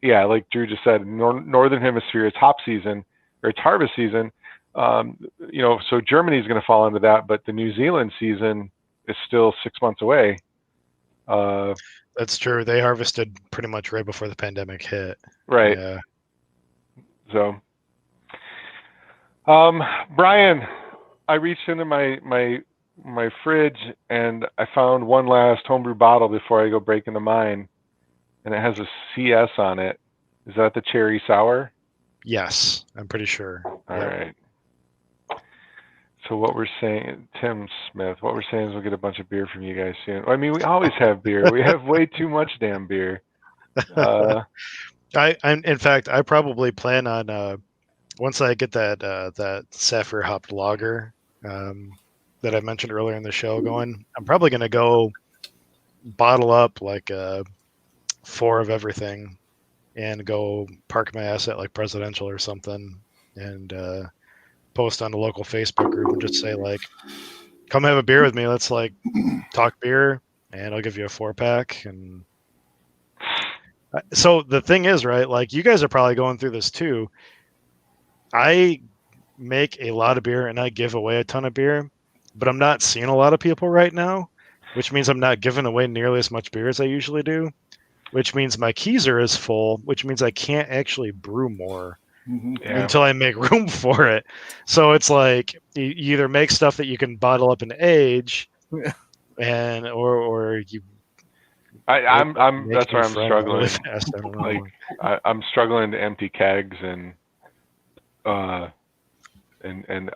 Speaker 2: like Drew just said, northern hemisphere, it's hop season, or it's harvest season. So Germany's going to fall into that, but the New Zealand season is still 6 months away.
Speaker 3: That's true. They harvested pretty much right before the pandemic hit.
Speaker 2: Right.
Speaker 3: Yeah.
Speaker 2: So, Brian, I reached into my fridge and I found one last homebrew bottle before I go break into mine, and it has a CS on it. Is that the cherry sour?
Speaker 3: Yes, I'm pretty sure.
Speaker 2: All right. So what we're saying, Tim Smith, what we're saying is we'll get a bunch of beer from you guys soon. I mean, we always have beer. We have way too much damn beer.
Speaker 3: In fact, I probably plan on once I get that sapphire hopped lager that I mentioned earlier in the show going. I'm probably gonna go bottle up like 4 of everything and go park my ass at like Presidential or something and post on the local Facebook group and just say like, come have a beer with me. Let's like talk beer and I'll give you a 4-pack. And so the thing is, right, like you guys are probably going through this too. I make a lot of beer and I give away a ton of beer, but I'm not seeing a lot of people right now, which means I'm not giving away nearly as much beer as I usually do, which means my keezer is full, which means I can't actually brew more until I make room for it. So it's like you either make stuff that you can bottle up and age, and or you.
Speaker 2: I'm that's where I'm struggling.
Speaker 3: Really fast. I don't know.
Speaker 2: Like I'm struggling to empty kegs and I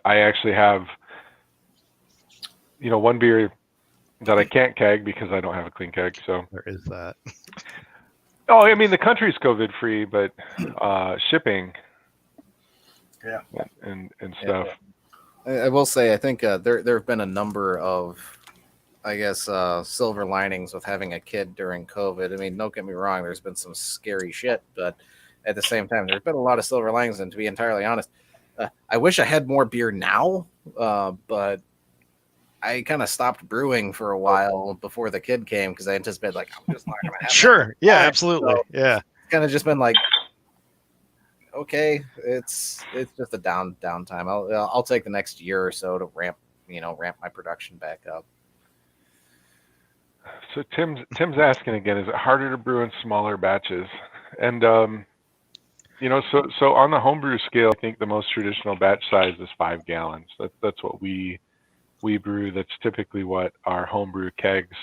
Speaker 2: actually have one beer that I can't keg because I don't have a clean keg. So
Speaker 3: there is that.
Speaker 2: Oh, I mean the country's COVID free, but shipping.
Speaker 4: Yeah.
Speaker 2: And stuff.
Speaker 1: I will say, I think there have been a number of, I guess, silver linings with having a kid during COVID. I mean, don't get me wrong, there's been some scary shit, but at the same time, there's been a lot of silver linings. And to be entirely honest, I wish I had more beer now, but I kind of stopped brewing for a while before the kid came because I anticipated like I'm just not gonna have.
Speaker 3: Sure. Yeah. Absolutely. So yeah.
Speaker 1: It's kind of just been like, okay, it's just a downtime. I'll take the next year or so to ramp my production back up.
Speaker 2: So Tim's asking again, is it harder to brew in smaller batches? And so on the homebrew scale, I think the most traditional batch size is 5 gallons. That's what we brew. That's typically what our homebrew kegs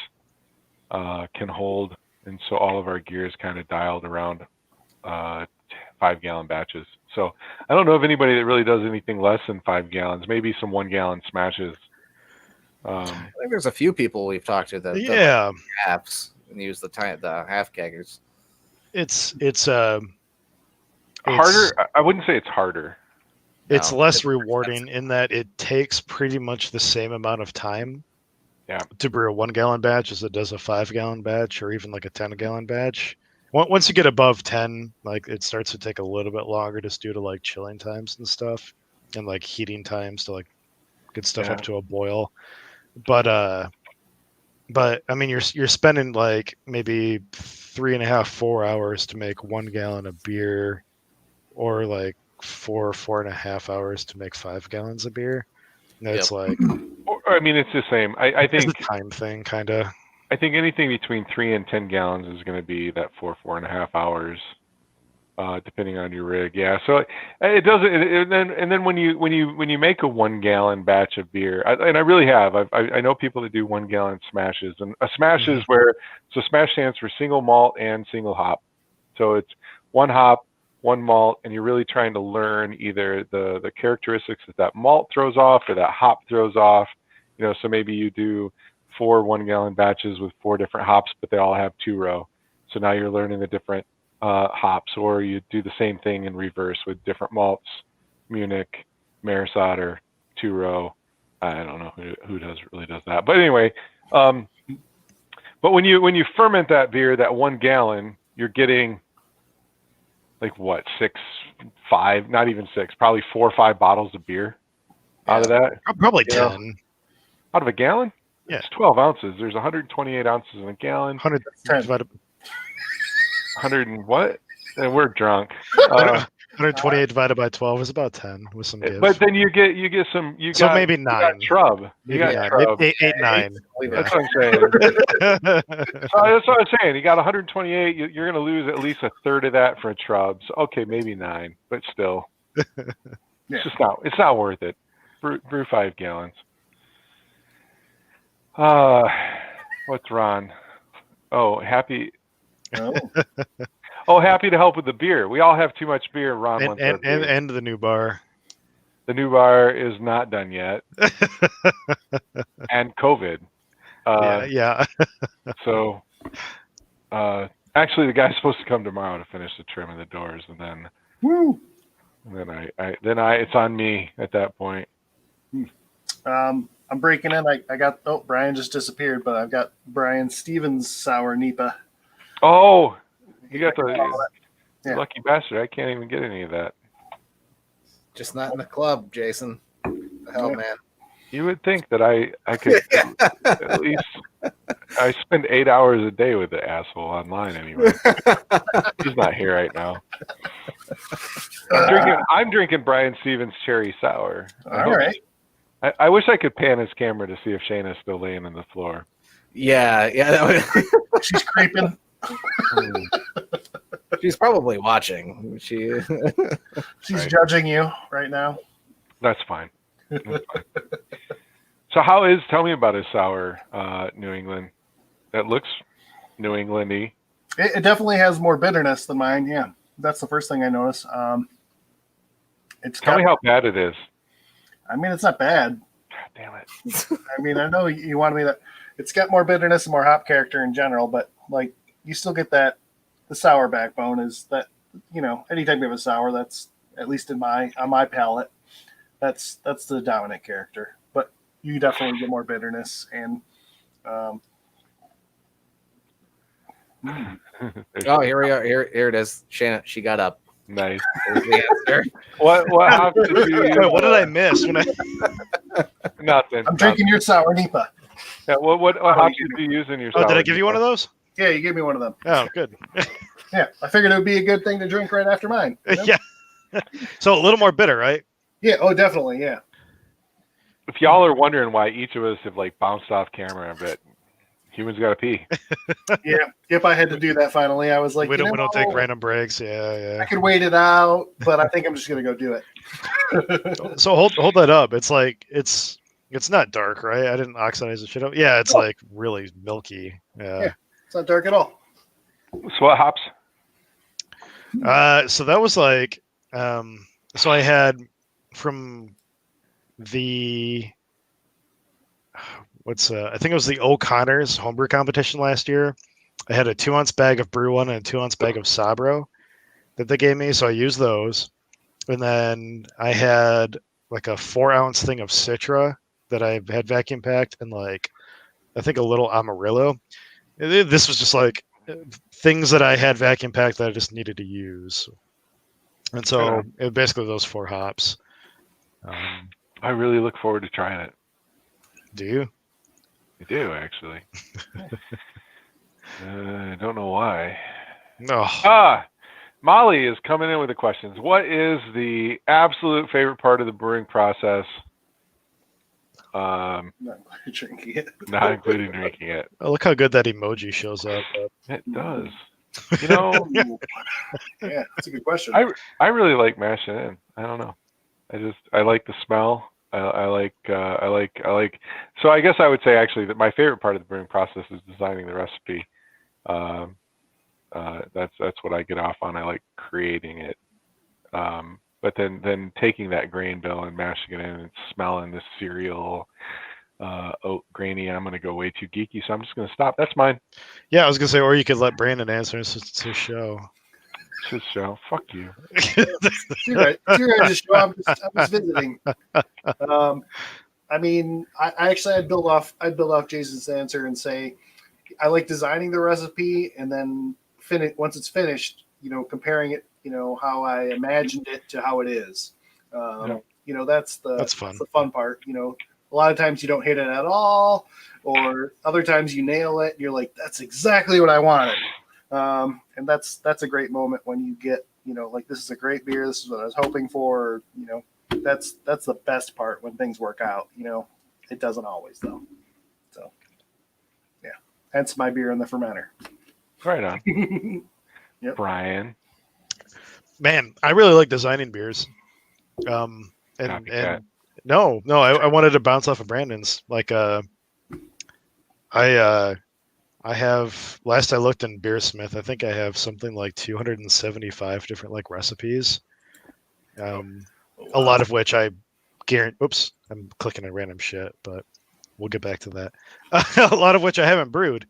Speaker 2: can hold, and so all of our gear is kind of dialed around 5-gallon batches. So I don't know of anybody that really does anything less than 5 gallons. Maybe some 1-gallon smashes.
Speaker 1: I think there's a few people we've talked to that halves and use the half keggers.
Speaker 3: It's
Speaker 2: harder. I wouldn't say it's harder.
Speaker 3: It's less rewarding in that it takes pretty much the same amount of time to brew a 1-gallon batch as it does a 5-gallon batch or even like a 10-gallon batch. Once you get above 10, like it starts to take a little bit longer just due to like chilling times and stuff and like heating times to like get stuff up to a boil. But I mean, you're spending like maybe 3.5-4 hours to make 1 gallon of beer, or like 4.5 hours to make 5 gallons of beer. And it's like,
Speaker 2: I mean, it's the same. I think
Speaker 3: it's a time thing, kind of.
Speaker 2: I think anything between 3 and 10 gallons is going to be that 4.5 hours, depending on your rig. Yeah. So it doesn't. And then when you make a 1-gallon batch of beer, and I really have. I know people that do 1-gallon smashes, and a smash is where smash stands for single malt and single hop. So it's 1 hop, 1 malt, and you're really trying to learn either the characteristics that malt throws off or that hop throws off. So maybe you do 4 1-gallon batches with 4 different hops, but they all have 2-row. So now you're learning the different hops, or you do the same thing in reverse with different malts, Munich, Maris Otter, 2-row. I don't know who really does that, but anyway. But when you ferment that beer, that 1 gallon, you're getting like what, 6, 5, not even 6, probably 4 or 5 bottles of beer out of that.
Speaker 3: Probably 10
Speaker 2: out of a gallon.
Speaker 3: Yeah,
Speaker 2: it's 12 ounces. There's 128 ounces in a gallon.
Speaker 3: 100
Speaker 2: and what? And we're drunk.
Speaker 3: 128 divided by 12 is about 10 with some give.
Speaker 2: But then you get some.
Speaker 3: So maybe 9.
Speaker 2: You got Trub.
Speaker 3: Maybe
Speaker 2: You got
Speaker 3: 9.
Speaker 2: Trub.
Speaker 3: 8, 9.
Speaker 2: That's what I'm saying. That's what I'm saying. You got 128. You're going to lose at least a third of that for a Trub. So, okay, maybe 9, but still, it's not worth it. Brew 5 gallons. What's Ron? Oh, happy. Oh, happy to help with the beer. We all have too much beer. Ron
Speaker 3: and the new bar.
Speaker 2: The new bar is not done yet, and COVID.
Speaker 3: Yeah.
Speaker 2: So, actually, the guy's supposed to come tomorrow to finish the trim of the doors, and then, it's on me at that point.
Speaker 4: I'm breaking in. I got Brian just disappeared, but I've got Brian Stevens sour NEPA.
Speaker 2: Oh, you got the lucky bastard. I can't even get any of that.
Speaker 1: Just not in the club, Jason. The hell, man.
Speaker 2: You would think that I could at least. I spend 8 hours a day with the asshole online anyway. He's not here right now. I'm drinking Brian Stevens cherry sour.
Speaker 4: All right.
Speaker 2: I wish I could pan his camera to see if Shayna's still laying on the floor.
Speaker 1: Yeah.
Speaker 4: She's creeping.
Speaker 1: She's probably watching.
Speaker 4: She's
Speaker 2: right.
Speaker 4: Judging you right now.
Speaker 2: That's fine. So tell me about his sour New England. That looks New Englandy.
Speaker 4: It definitely has more bitterness than mine. Yeah, that's the first thing I notice.
Speaker 2: Tell me how bad it is.
Speaker 4: I mean, it's not bad.
Speaker 2: God damn it.
Speaker 4: I mean, I know you wanted me to. It's got more bitterness and more hop character in general, but like you still get the sour backbone is that, anytime you have a sour, that's at least on my palate, that's the dominant character. But you definitely get more bitterness and.
Speaker 1: Oh, here we are. Here it is. Shannon, she got up.
Speaker 2: Nice.
Speaker 1: There's the answer.
Speaker 2: What hops did you use?
Speaker 3: What did I miss?
Speaker 2: Nothing.
Speaker 4: I'm drinking your sour NEPA.
Speaker 2: Yeah, what hops did you use in your sour?
Speaker 3: Oh, did I give you one of those?
Speaker 4: Yeah, you gave me one of them.
Speaker 3: Oh, good.
Speaker 4: Yeah, I figured it would be a good thing to drink right after mine.
Speaker 3: Yeah. So a little more bitter, right?
Speaker 4: Yeah. Oh, definitely. Yeah.
Speaker 2: If y'all are wondering why each of us have bounced off camera a bit, humans got to pee.
Speaker 4: Yeah. Yep. I had to do that finally. I was like,
Speaker 3: we don't take random breaks. Yeah.
Speaker 4: I could wait it out, but I think I'm just gonna go do it.
Speaker 3: So hold that up. It's it's not dark, right? I didn't oxidize the shit up. Yeah, it's really milky. Yeah.
Speaker 4: It's not dark at all.
Speaker 2: So what hops?
Speaker 3: So that was so I had from the I think it was the O'Connor's homebrew competition last year. I had a 2-ounce bag of Brew One and a 2-ounce bag of Sabro that they gave me, so I used those. And then I had a 4-ounce thing of Citra that I had vacuum packed, and I think a little Amarillo. This was just things that I had vacuum packed that I just needed to use. And so it basically those 4 hops.
Speaker 2: I really look forward to trying it.
Speaker 3: Do you?
Speaker 2: I do, actually. I don't know why.
Speaker 3: No.
Speaker 2: Molly is coming in with the questions. What is the absolute favorite part of the brewing process?
Speaker 4: Not drinking it.
Speaker 2: Not including drinking it.
Speaker 3: Oh, look how good that emoji shows up.
Speaker 2: It does.
Speaker 4: Yeah, that's a good question.
Speaker 2: I really like mashing in. I don't know. I like the smell. I like. So I guess I would say actually that my favorite part of the brewing process is designing the recipe. That's what I get off on. I like creating it. But then taking that grain bill and mashing it in and smelling the cereal oat grainy. I'm going to go way too geeky, so I'm just going to stop. That's mine.
Speaker 3: Yeah, I was going to say, or you could let Brandon answer. It's his show.
Speaker 2: It's his show. Fuck you.
Speaker 4: You're right. Show. I'm just visiting. I mean, I'd build off Jason's answer and say, I like designing the recipe and then once it's finished, comparing it, how I imagined it to how it is. That's fun. That's the fun part. A lot of times you don't hit it at all, or other times you nail it. And you're like, that's exactly what I wanted. And that's a great moment when you get like this is a great beer. This is what I was hoping for. That's the best part when things work out. It doesn't always though. So, yeah, hence my beer in the fermenter.
Speaker 2: Right on.
Speaker 4: Yep.
Speaker 2: Brian.
Speaker 3: Man, I really like designing beers. And no, I wanted to bounce off of Brandon's. Like, I have, last I looked in Beersmith, I think I have something like 275 different like recipes. A lot of which I guarantee. Oops, I'm clicking at random shit, but we'll get back to that. A lot of which I haven't brewed.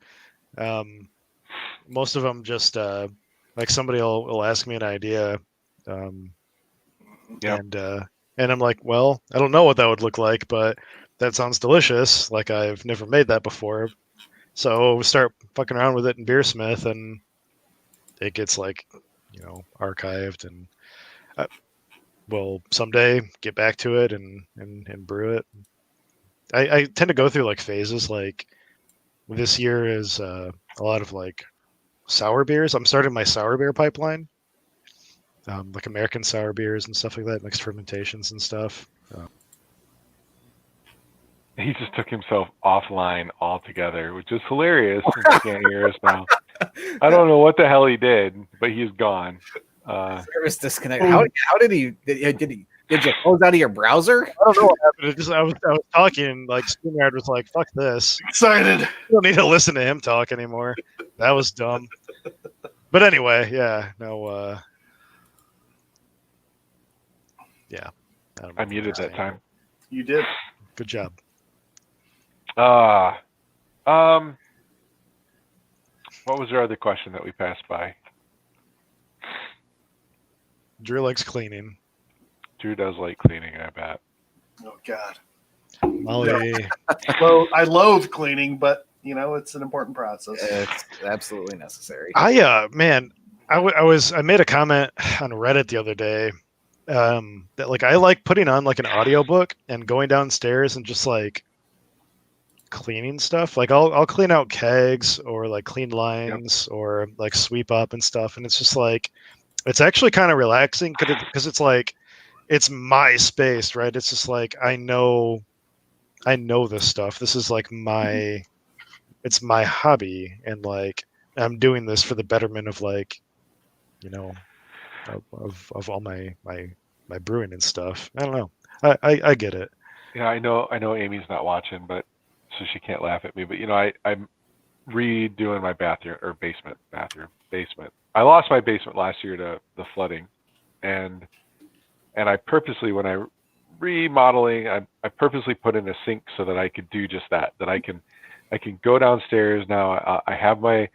Speaker 3: Most of them just like somebody will ask me an idea, and I'm like, well, I don't know what that would look like, but that sounds delicious. Like I've never made that before, so we start fucking around with it in Beersmith, and it gets like, archived, and we'll someday get back to it and brew it. I tend to go through like phases. Like this year is a lot of like sour beers. I'm starting my sour beer pipeline, like American sour beers and stuff like that, mixed fermentations and stuff.
Speaker 2: He just took himself offline altogether, which is hilarious. You can't hear us now. I don't know what the hell he did, but he's gone.
Speaker 1: Service disconnect. How did he? Did you close out of your browser?
Speaker 3: I don't know what happened. I was talking, like StreamYard was like, "Fuck this."
Speaker 4: Excited.
Speaker 3: You don't need to listen to him talk anymore. That was dumb. But anyway, yeah, no. Yeah.
Speaker 2: I muted that time.
Speaker 4: You did.
Speaker 3: Good job.
Speaker 2: What was our other question that we passed by?
Speaker 3: Drew likes cleaning.
Speaker 2: Drew does like cleaning, I bet.
Speaker 4: Oh God.
Speaker 3: Molly.
Speaker 4: Well, I loathe cleaning, but it's an important process.
Speaker 1: It's absolutely necessary.
Speaker 3: I made a comment on Reddit the other day that like I like putting on like an audiobook and going downstairs and just like cleaning stuff. Like I'll clean out kegs or like clean lines or like sweep up and stuff, and it's just like it's actually kind of relaxing because it's like it's my space, right? It's just like I know this stuff. This is like it's my hobby, and like I'm doing this for the betterment of like of all my brewing and stuff. I don't know. I get it.
Speaker 2: Yeah, I know Amy's not watching, but so she can't laugh at me. But I'm redoing my basement. I lost my basement last year to the flooding, and I purposely, when I remodeling, I purposely put in a sink so that I could do just that. That I can go downstairs now. I have my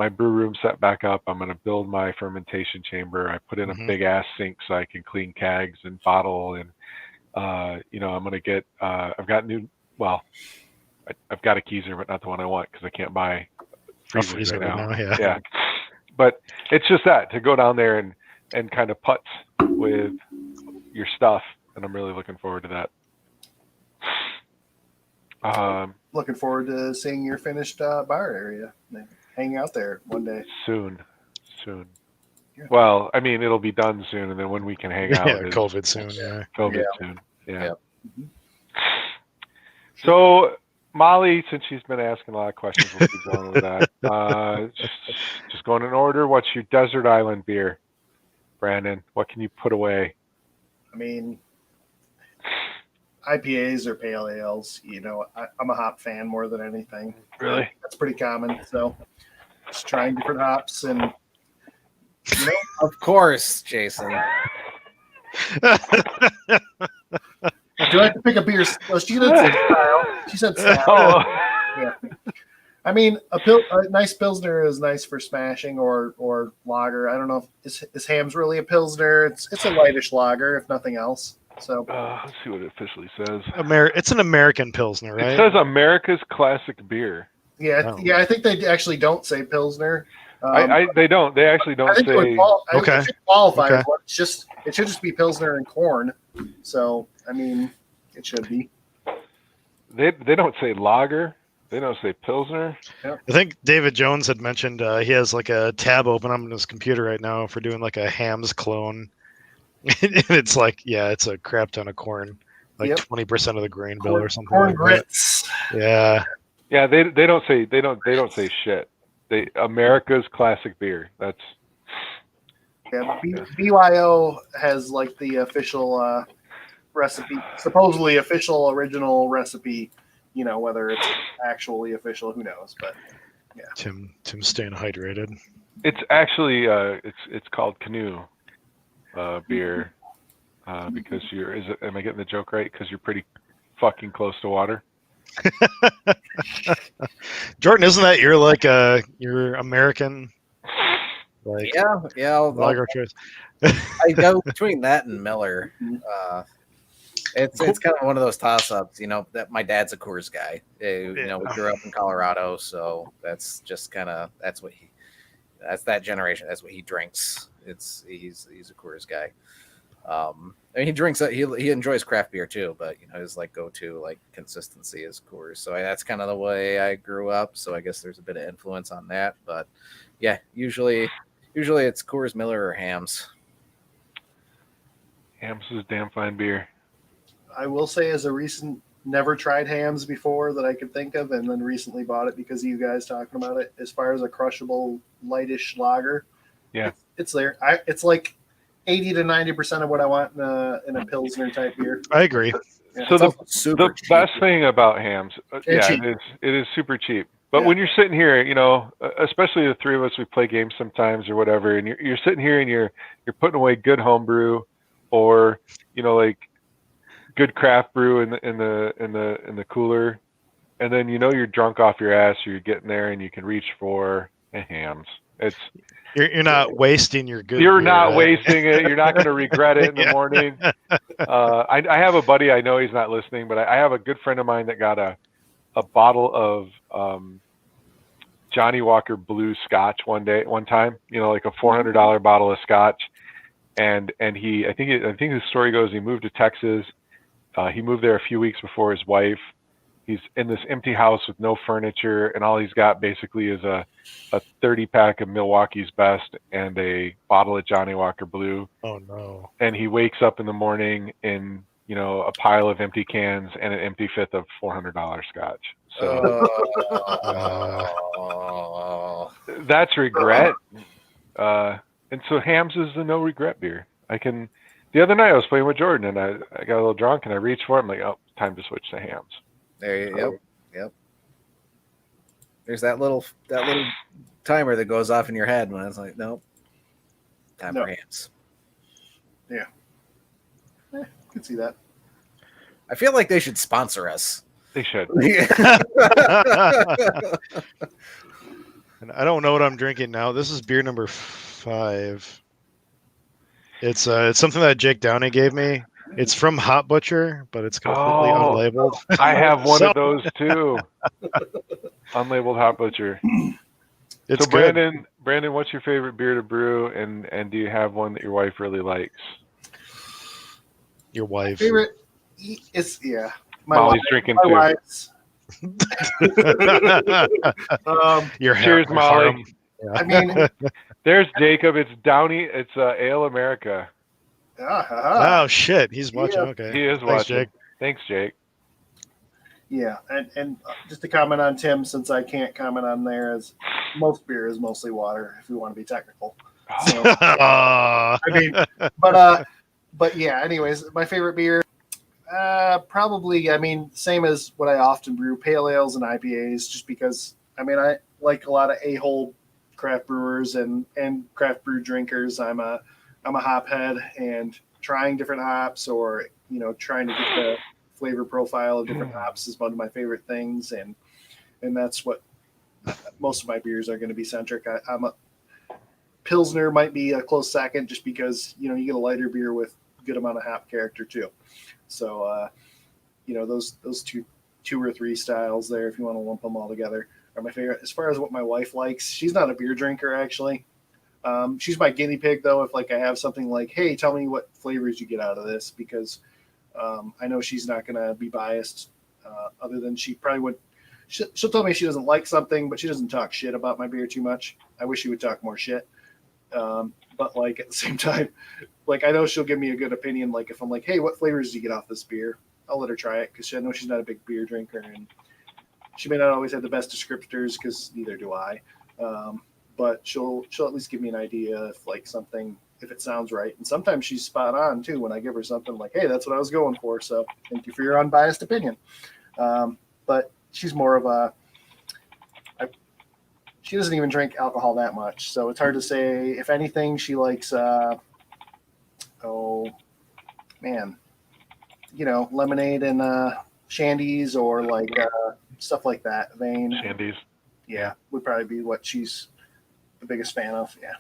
Speaker 2: brew room set back up. I'm going to build my fermentation chamber. I put in a big ass sink so I can clean kegs and bottle, and I'm going to get. I've got I've got a Keyser, but not the one I want because I can't buy freezers right now. Yeah. But it's just that to go down there and kind of putz with your stuff, and I'm really looking forward to that.
Speaker 4: Looking forward to seeing your finished bar area, hanging out there one day.
Speaker 2: Soon. Yeah. Well, I mean, it'll be done soon, and then when we can hang out,
Speaker 3: COVID soon. Yeah.
Speaker 2: COVID soon. Yeah. Mm-hmm. So, Molly, since she's been asking a lot of questions, we'll keep going with that. Just going in order. What's your desert island beer, Brandon? What can you put away?
Speaker 4: I mean, IPAs or pale ales. I'm a hop fan more than anything.
Speaker 2: Really?
Speaker 4: That's pretty common. So, just trying different hops and.
Speaker 1: Of course, Jason.
Speaker 4: Do I have to pick a beer? Well, she didn't say style. She said style.
Speaker 2: Oh.
Speaker 4: Yeah. I mean, a nice Pilsner is nice for smashing or lager. I don't know if is Ham's really a Pilsner. It's a lightish lager, if nothing else. So
Speaker 2: let's see what it officially says.
Speaker 3: It's an American Pilsner, right?
Speaker 2: It says America's classic beer.
Speaker 4: Yeah, yeah. I think they actually don't say Pilsner.
Speaker 2: They don't. They actually don't say.
Speaker 4: It should qualify. Okay. It should just be Pilsner and corn. So I mean, it should be.
Speaker 2: They don't say lager. They don't say Pilsner.
Speaker 3: I think David Jones had mentioned he has like a tab open on his computer right now for doing like a Hams clone. And it's like, yeah, it's a crap ton of corn, like
Speaker 4: Yep.
Speaker 3: 20% of the grain bill or something
Speaker 4: Corn
Speaker 3: like
Speaker 4: grits.
Speaker 3: that. Yeah.
Speaker 2: Yeah, they don't say shit. They America's classic beer. That's
Speaker 4: Yeah, BYO has like the official recipe, supposedly official original recipe. You know, whether it's actually official, who knows? But yeah,
Speaker 3: Tim's staying hydrated.
Speaker 2: it's actually it's called canoe beer because am I getting the joke right? Because you're pretty fucking close to water.
Speaker 3: Jordan, isn't that your American? Like,
Speaker 1: yeah.
Speaker 3: lager choice?
Speaker 1: I go between that and Miller. It's kind of one of those toss-ups, that my dad's a Coors guy. We grew up in Colorado, so that's just kind of that's that generation. That's what he drinks. He's a Coors guy. He drinks. He enjoys craft beer too, but his like go-to like consistency is Coors. So that's kind of the way I grew up. So I guess there's a bit of influence on that. But yeah, usually it's Coors, Miller, or Hams.
Speaker 2: Hams is damn fine beer.
Speaker 4: I will say, as a recent, never tried Hams before that I could think of, and then recently bought it because of you guys talking about it. As far as a crushable, lightish lager,
Speaker 2: yeah,
Speaker 4: it's there. It's like 80 to 90% of what I want in a Pilsner type beer.
Speaker 3: I agree.
Speaker 4: Yeah.
Speaker 2: So the
Speaker 1: cheap.
Speaker 2: best thing about Hams, it is super cheap. But when you're sitting here, especially the three of us, we play games sometimes or whatever, and you're sitting here and you're putting away good homebrew, or like good craft brew in the cooler, and then you're drunk off your ass, or you're getting there and you can reach for a Hams.
Speaker 3: You're not wasting your good.
Speaker 2: You're
Speaker 3: beer,
Speaker 2: not
Speaker 3: right?
Speaker 2: wasting it. You're not going to regret it in the morning. I have a buddy. I know he's not listening, but I have a good friend of mine that got a bottle of Johnny Walker Blue Scotch one time. Like a $400 bottle of Scotch, and he I think his story goes he moved to Texas. He moved there a few weeks before his wife. He's in this empty house with no furniture, and all he's got basically is a 30-pack of Milwaukee's Best and a bottle of Johnny Walker Blue.
Speaker 3: Oh no!
Speaker 2: And he wakes up in the morning in a pile of empty cans and an empty fifth of $400 Scotch. So that's regret. And so Hams is the no regret beer. The other night I was playing with Jordan and I got a little drunk and I reached for it. I'm like, oh, time to switch to Hams.
Speaker 1: There you go. Yep. There's that little timer that goes off in your head when it's like, nope, time for Hams.
Speaker 4: Yeah. I can see that.
Speaker 1: I feel like they should sponsor us.
Speaker 2: They should.
Speaker 3: And I don't know what I'm drinking now. This is beer number 5. It's something that Jake Downey gave me. It's from Hot Butcher, but it's completely unlabeled.
Speaker 2: I have one of those too. Unlabeled Hot Butcher.
Speaker 3: It's
Speaker 2: so
Speaker 3: good.
Speaker 2: Brandon, what's your favorite beer to brew, and do you have one that your wife really likes?
Speaker 3: Your wife.
Speaker 4: Favorite is
Speaker 2: Molly's drinking too.
Speaker 4: Wife's.
Speaker 2: Cheers, Molly.
Speaker 3: Yeah.
Speaker 4: I mean,
Speaker 2: there's Jacob. It's Downey. It's Ale America.
Speaker 3: Oh shit, he's watching.
Speaker 4: Yeah.
Speaker 3: Okay,
Speaker 2: He is
Speaker 3: Thanks,
Speaker 2: watching.
Speaker 3: Jake.
Speaker 2: Thanks, Jake.
Speaker 4: Yeah, and just to comment on Tim, since I can't comment on theirs, most beer is mostly water. If we want to be technical, so, I mean, but yeah. Anyways, my favorite beer, probably. I mean, same as what I often brew: pale ales and IPAs. Just because I like a lot of a-hole craft brewers and craft brew drinkers. I'm a hop head, and trying different hops, or trying to get the flavor profile of different hops is one of my favorite things, and that's what most of my beers are going to be centric. I'm a Pilsner might be a close second, just because you get a lighter beer with a good amount of hop character too. So those two or three styles there, if you want to lump them all together, are my favorite. As far as what my wife likes, she's not a beer drinker actually. She's my guinea pig though. If I have something like, hey, tell me what flavors you get out of this, because I know she's not going to be biased. Other than she she'll tell me she doesn't like something, but she doesn't talk shit about my beer too much. I wish she would talk more shit. But like at the same time, like I know she'll give me a good opinion. Like if I'm like, hey, what flavors do you get off this beer? I'll let her try it because I know she's not a big beer drinker, and she may not always have the best descriptors because neither do I. But she'll at least give me an idea if like something, if it sounds right. And sometimes she's spot on too when I give her something like, hey, that's what I was going for. So thank you for your unbiased opinion. But she's more of a, she doesn't even drink alcohol that much. So it's hard to say. If anything, she likes, lemonade and shandies or like stuff like that. Vein.
Speaker 2: Shandies.
Speaker 4: Yeah, would probably be what she's the biggest fan of. Yeah.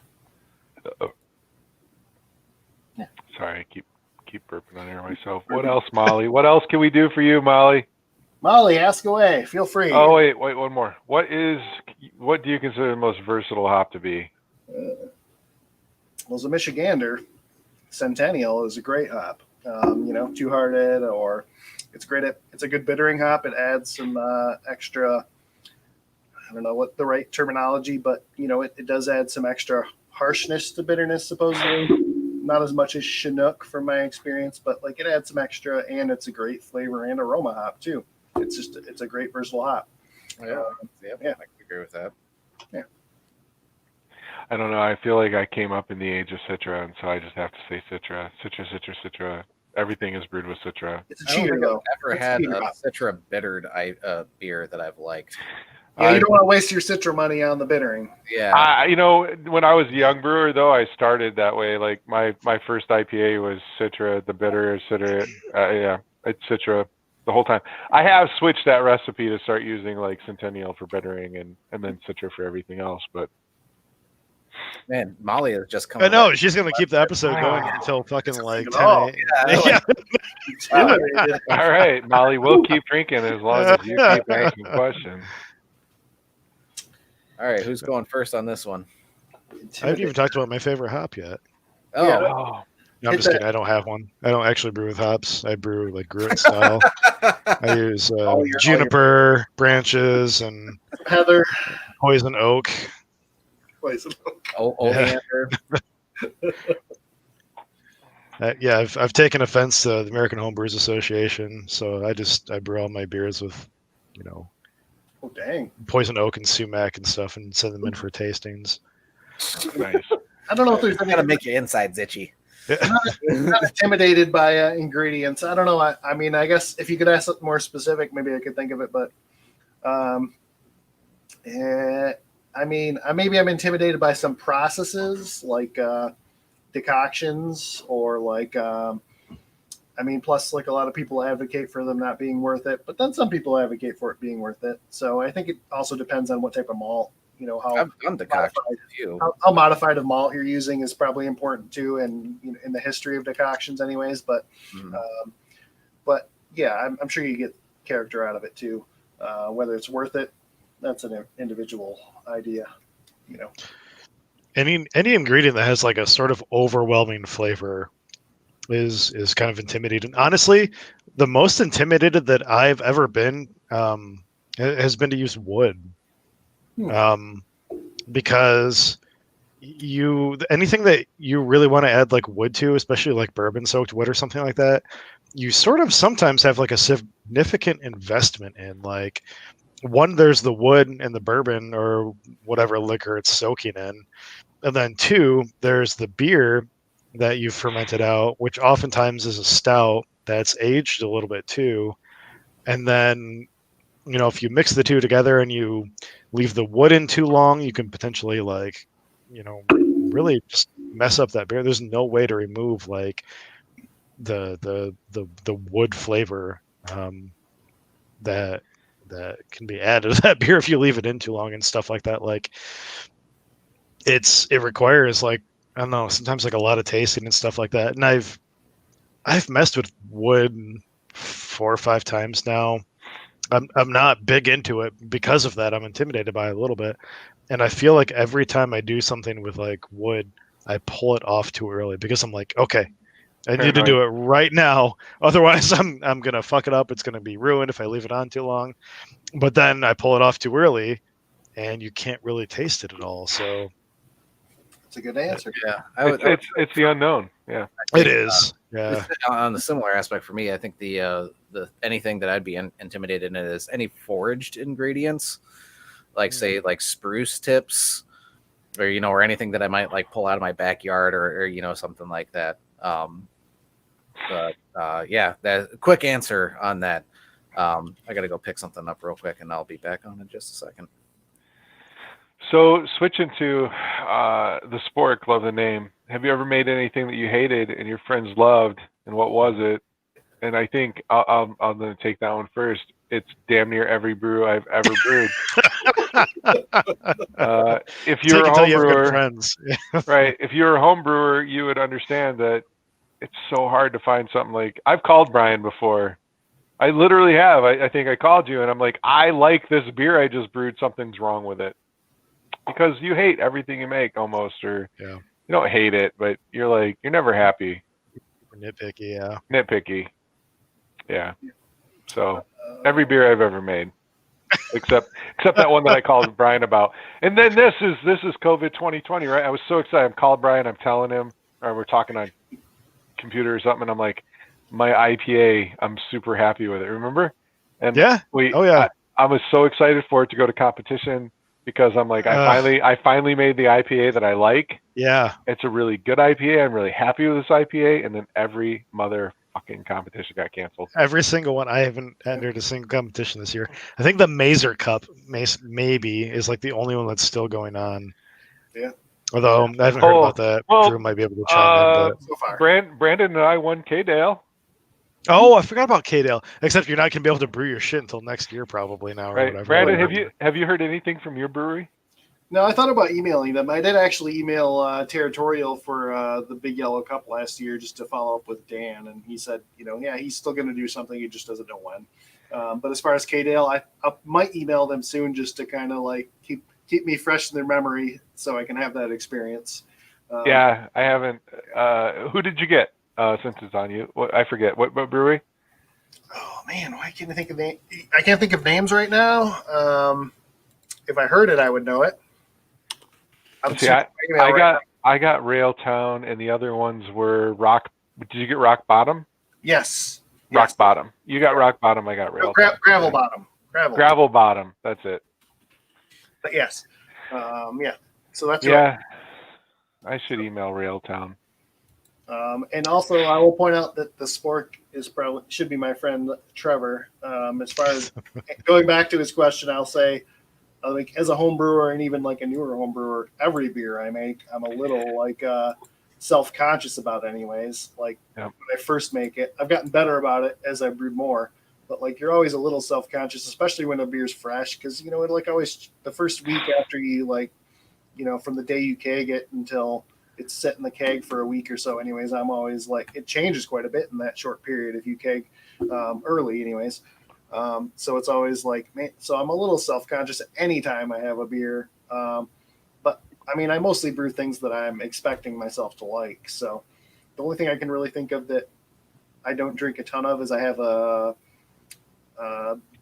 Speaker 4: Yeah.
Speaker 2: Sorry, I keep burping on air myself. What else, Molly? What else can we do for you, Molly?
Speaker 4: Molly, ask away. Feel free.
Speaker 2: Oh, wait, one more. What do you consider the most versatile hop to be?
Speaker 4: Well, as a Michigander, Centennial is a great hop. Two-hearted, or it's great it's a good bittering hop. It adds some extra, I don't know what the right terminology, but it does add some extra harshness to bitterness, supposedly. Not as much as Chinook from my experience, but like it adds some extra, and it's a great flavor and aroma hop too. It's a great versatile hop.
Speaker 1: Yeah, I can agree with that.
Speaker 4: Yeah.
Speaker 2: I don't know. I feel like I came up in the age of Citra, and so I just have to say Citra. Citra. Everything is brewed with Citra.
Speaker 4: It's a
Speaker 1: I don't
Speaker 4: cheater
Speaker 1: think
Speaker 4: though.
Speaker 1: I've ever
Speaker 4: It's a
Speaker 1: had
Speaker 4: cheater
Speaker 1: a
Speaker 4: hop.
Speaker 1: Citra bittered beer that I've liked.
Speaker 4: Yeah, you don't want to waste your Citra money on the bittering.
Speaker 1: Yeah.
Speaker 2: When I was a young brewer, though, I started that way. Like my first IPA was Citra, the bitter Citra. It's Citra the whole time. I have switched that recipe to start using like Centennial for bittering and then Citra for everything else. But
Speaker 1: Man, Molly has just come.
Speaker 3: I know she's gonna keep the episode going until fucking like 10 a.m.
Speaker 1: Yeah,
Speaker 4: Intimidated.
Speaker 2: all right, Molly, we'll keep drinking as long as you keep asking questions.
Speaker 1: All right, who's going first on this one?
Speaker 3: I haven't even talked about my favorite hop yet.
Speaker 1: Oh,
Speaker 4: Yeah.
Speaker 2: Oh,
Speaker 3: No, I'm just kidding. I don't have one. I don't actually brew with hops. I brew like Gruit style. I use juniper branches and
Speaker 4: Heather.
Speaker 3: poison oak.
Speaker 1: Oleander.
Speaker 3: I've taken offense to the American Homebrewers Association, so I brew all my beers with,
Speaker 4: Oh dang!
Speaker 3: poison oak and sumac and stuff, and send them in for tastings.
Speaker 2: nice.
Speaker 4: I don't know if there's
Speaker 1: I'm gonna make your insides itchy.
Speaker 4: I'm not intimidated by ingredients. I don't know. I mean, I guess if you could ask something more specific, maybe I could think of it. But, I'm intimidated by some processes like decoctions or like, plus like a lot of people advocate for them not being worth it, but then some people advocate for it being worth it. So I think it also depends on what type of malt. How
Speaker 1: I've done decoctions too.
Speaker 4: how modified of malt you're using is probably important too, and in the history of decoctions, anyways. But, I'm sure you get character out of it too. Whether it's worth it, that's an individual idea.
Speaker 3: Any ingredient that has like a sort of overwhelming flavor is kind of intimidating. Honestly, the most intimidated that I've ever been has been to use wood. Because anything that you really want to add like wood to, especially like bourbon soaked wood or something like that, you sort of sometimes have like a significant investment in. Like, one, there's the wood and the bourbon or whatever liquor it's soaking in, and then two, there's the beer that you've fermented out, which oftentimes is a stout that's aged a little bit too. And then if you mix the two together and you leave the wood in too long, you can potentially really just mess up that beer. There's no way to remove like the wood flavor that can be added to that beer if you leave it in too long and stuff like that. Like it requires like, I don't know, sometimes like a lot of tasting and stuff like that. And I've messed with wood 4 or 5 times now. I'm not big into it because of that. I'm intimidated by it a little bit. And I feel like every time I do something with like wood, I pull it off too early because I'm like, okay, I need to do it right now. Otherwise, I'm gonna fuck it up. It's gonna be ruined if I leave it on too long. But then I pull it off too early, and you can't really taste it at all. So
Speaker 4: That's a good answer.
Speaker 1: Yeah,
Speaker 2: It's the unknown. Yeah,
Speaker 3: it is. Yeah.
Speaker 1: On the similar aspect for me, I think the anything that I'd be intimidated in is any foraged ingredients, like say like spruce tips, or or anything that I might like pull out of my backyard, or something like that. But yeah, that quick answer on that. I got to go pick something up real quick, and I'll be back on in just a second.
Speaker 2: So switching to the sport, love the name. Have you ever made anything that you hated and your friends loved, and what was it? And I think I'm going to take that one first. It's damn near every brew I've ever brewed. If you're a home brewer, right? If you're a home brewer, you would understand that it's so hard to find something like. I've called Brian before. I literally have. I think I called you, and I'm like, I like this beer I just brewed. Something's wrong with it. Because you hate everything you make almost, or you don't hate it, but you're never happy.
Speaker 3: Nitpicky, yeah.
Speaker 2: Nitpicky, yeah. So every beer I've ever made, except that one that I called Brian about. And then this is COVID 2020, right? I was so excited. I'm called Brian. I'm telling him, or we're talking on computer or something. And I'm like, my IPA, I'm super happy with it. Remember? And I was so excited for it to go to competition. Because I'm like, I finally made the IPA that I like.
Speaker 3: Yeah.
Speaker 2: It's a really good IPA. I'm really happy with this IPA. And then every motherfucking competition got canceled.
Speaker 3: Every single one. I haven't entered a single competition this year. I think the Mazer Cup maybe is like the only one that's still going on.
Speaker 4: Yeah.
Speaker 3: Although I haven't heard about that.
Speaker 2: Well,
Speaker 3: Drew might be able to chime in. But
Speaker 4: so far.
Speaker 2: Brandon and I won K-Dale.
Speaker 3: Oh, I forgot about K-Dale. Except you're not going to be able to brew your shit until next year probably now or whatever.
Speaker 2: Brandon, have you heard anything from your brewery?
Speaker 4: No, I thought about emailing them. I did actually email Territorial for the Big Yellow Cup last year just to follow up with Dan, and he said, he's still going to do something. He just doesn't know when. But as far as K-Dale, I might email them soon just to kind of like keep me fresh in their memory so I can have that experience.
Speaker 2: Yeah, I haven't. Who did you get? Since it's on you, I forget what brewery.
Speaker 4: Oh man, why can't I think of names? I can't think of names right now. If I heard it, I would know it.
Speaker 2: I got Railtown, and the other ones were Rock. Did you get Rock Bottom?
Speaker 4: Yes.
Speaker 2: Rock Bottom. You got Rock Bottom. I got Railtown.
Speaker 4: Gravel Bottom.
Speaker 2: Gravel Bottom. That's it.
Speaker 4: But yes. Yeah. So that's
Speaker 2: right. I should email Railtown.
Speaker 4: And also, I will point out that the spork should be my friend Trevor. As far as going back to his question, I'll say, like as a home brewer and even like a newer home brewer, every beer I make, I'm a little like self-conscious about anyways. Like when I first make it, I've gotten better about it as I brewed more. But like you're always a little self-conscious, especially when a beer's fresh, because like always the first week after you from the day you keg it until it's set in the keg for a week or so anyways, I'm always like, it changes quite a bit in that short period if you keg early anyways. So it's always like, man, so I'm a little self-conscious anytime I have a beer. But I mean, I mostly brew things that I'm expecting myself to like. So the only thing I can really think of that I don't drink a ton of is I have a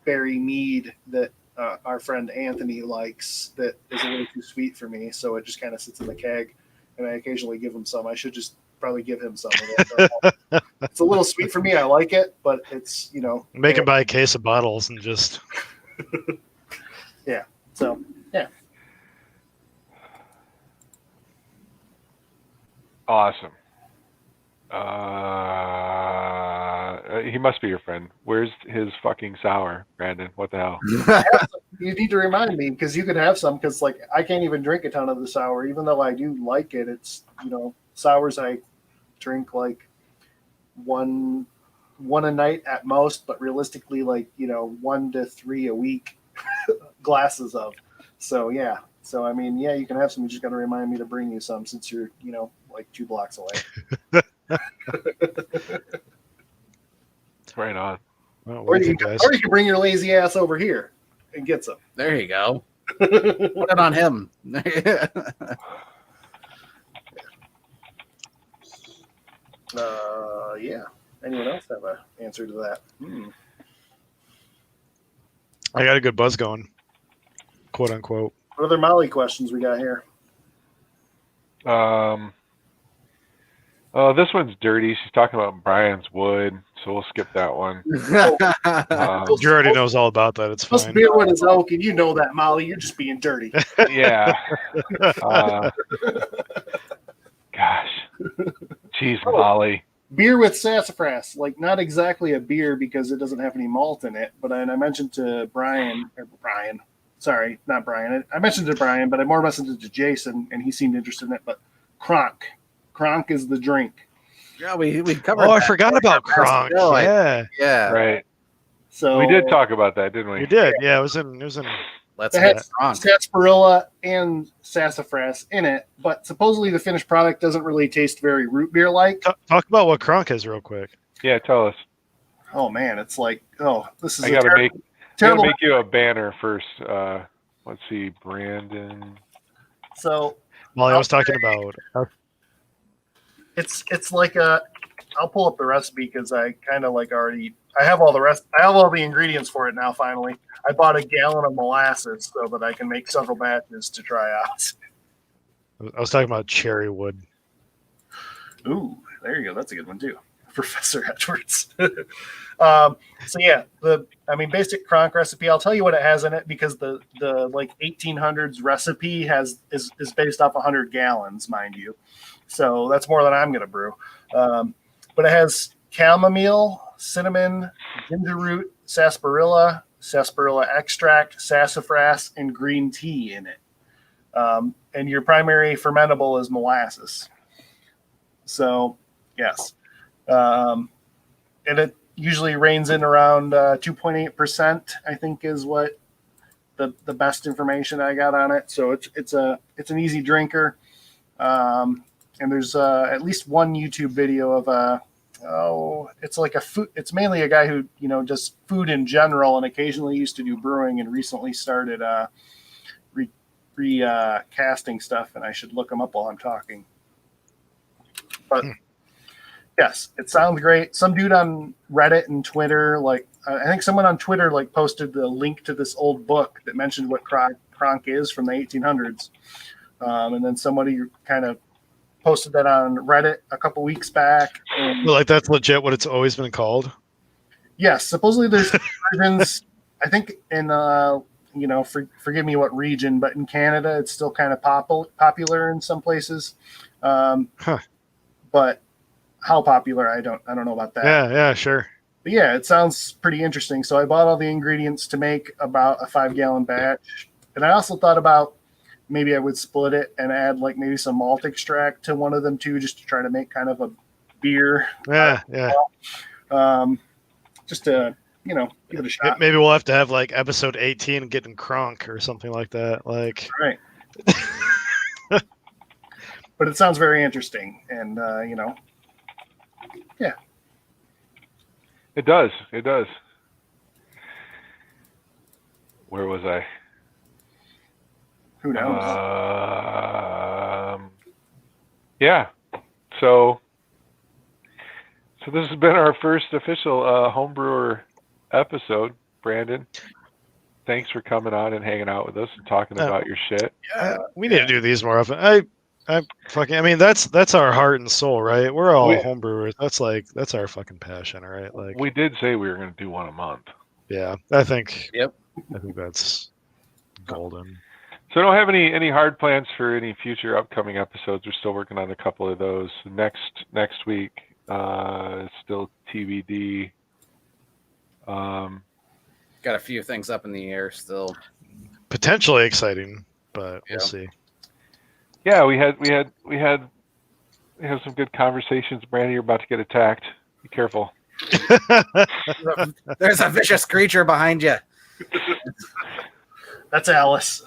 Speaker 4: berry mead that our friend Anthony likes that is a little too sweet for me. So it just kind of sits in the keg. And I occasionally give him some. I should just probably give him some of it. It's a little sweet for me. I like it, but it's,
Speaker 3: Make him buy a case of bottles and just.
Speaker 4: Yeah. So, yeah.
Speaker 2: Awesome. He must be your friend. Where's his fucking sour, Brandon? What the hell?
Speaker 4: You need to remind me because you could have some because like I can't even drink a ton of the sour, even though I do like it. It's sours I drink like one a night at most, but realistically like 1 to 3 a week glasses of. So yeah. So I mean, yeah, you can have some. You just got to remind me to bring you some since you're like 2 blocks away.
Speaker 2: Right on.
Speaker 3: Well,
Speaker 4: or you can bring your lazy ass over here and get some.
Speaker 1: There you go. Put it on him.
Speaker 4: Yeah. Anyone else have an answer to that?
Speaker 3: I got a good buzz going, quote unquote.
Speaker 4: What other Molly questions we got here?
Speaker 2: This one's dirty. She's talking about Brian's wood, so we'll skip that one.
Speaker 3: Drew already knows all about that. It's
Speaker 4: Most
Speaker 3: fine.
Speaker 4: beer wood is oak, and you know that, Molly. You're just being dirty.
Speaker 2: Yeah. Gosh. Jeez, Molly.
Speaker 4: Beer with sassafras, like not exactly a beer because it doesn't have any malt in it. But I mentioned to Brian, sorry, not Brian. I mentioned to Brian, but I more mentioned it to Jason, and he seemed interested in it. But Kronk is the drink.
Speaker 1: Yeah, we covered.
Speaker 3: Oh, I forgot about Kronk.
Speaker 1: Yeah.
Speaker 2: Right.
Speaker 4: So
Speaker 2: we did talk about that, didn't we?
Speaker 3: We did. Yeah, it was in.
Speaker 1: Let's
Speaker 4: it had
Speaker 1: get Kronk.
Speaker 4: sarsaparilla and sassafras in it, but supposedly the finished product doesn't really taste very root beer like.
Speaker 3: Talk about what Kronk is real quick.
Speaker 2: Yeah, tell us.
Speaker 4: Oh man, it's like this is.
Speaker 2: I gotta
Speaker 4: terrible.
Speaker 2: make you a banner first. Let's see, Brandon.
Speaker 4: So
Speaker 3: Molly, I was talking about.
Speaker 4: It's like I'll pull up the recipe because I kind of like already. I have all the ingredients for it now. Finally, I bought a gallon of molasses so that I can make several batches to try out.
Speaker 3: I was talking about cherry wood.
Speaker 4: Ooh, there you go. That's a good one too, Professor Edwards. So yeah, basic Kronk recipe. I'll tell you what it has in it because the like 1800s recipe is based off 100 gallons, mind you. So that's more than I'm going to brew. But it has chamomile, cinnamon, ginger root, sarsaparilla extract, sassafras, and green tea in it. And your primary fermentable is molasses. So, yes. And it usually reigns in around 2.8%, I think is what the best information I got on it. So it's an easy drinker. And there's at least one YouTube video of it's like a food. It's mainly a guy who does food in general and occasionally used to do brewing and recently started recasting stuff. And I should look him up while I'm talking. But yes, it sounds great. Some dude on Reddit and Twitter, like I think someone on Twitter, like posted the link to this old book that mentioned what Kronk is from the 1800s, and then somebody kind of posted that on Reddit a couple weeks back. And
Speaker 3: Well, like that's legit what it's always been called.
Speaker 4: yes, supposedly there's versions. I think in forgive me what region, but in Canada it's still kind of popular in some places. But how popular I don't know about that.
Speaker 3: Yeah, sure.
Speaker 4: But yeah, it sounds pretty interesting. So I bought all the ingredients to make about a 5-gallon batch, and I also thought about maybe I would split it and add like maybe some malt extract to one of them too, just to try to make kind of a beer.
Speaker 3: Yeah.
Speaker 4: Just to give it a shot.
Speaker 3: Maybe we'll have to have like episode 18 getting Kronk or something like that. Like,
Speaker 4: right. But it sounds very interesting, and yeah.
Speaker 2: It does. Where was I?
Speaker 4: Who knows?
Speaker 2: Yeah. So this has been our first official homebrewer episid. Brandon, thanks for coming on and hanging out with us and talking about your shit.
Speaker 3: Yeah, we need to do these more often. That's our heart and soul, right? We're all homebrewers. That's our fucking passion, right? Like
Speaker 2: we did say we were going to do one a month.
Speaker 3: Yeah, I think.
Speaker 1: Yep.
Speaker 3: I think that's golden.
Speaker 2: So I don't have any hard plans for any future upcoming episodes. We're still working on a couple of those. Next week, still TBD.
Speaker 1: Got a few things up in the air still.
Speaker 3: Potentially exciting, but we'll see.
Speaker 2: Yeah, we had some good conversations. Brandon, you're about to get attacked. Be careful.
Speaker 1: There's a vicious creature behind you.
Speaker 4: That's Alice.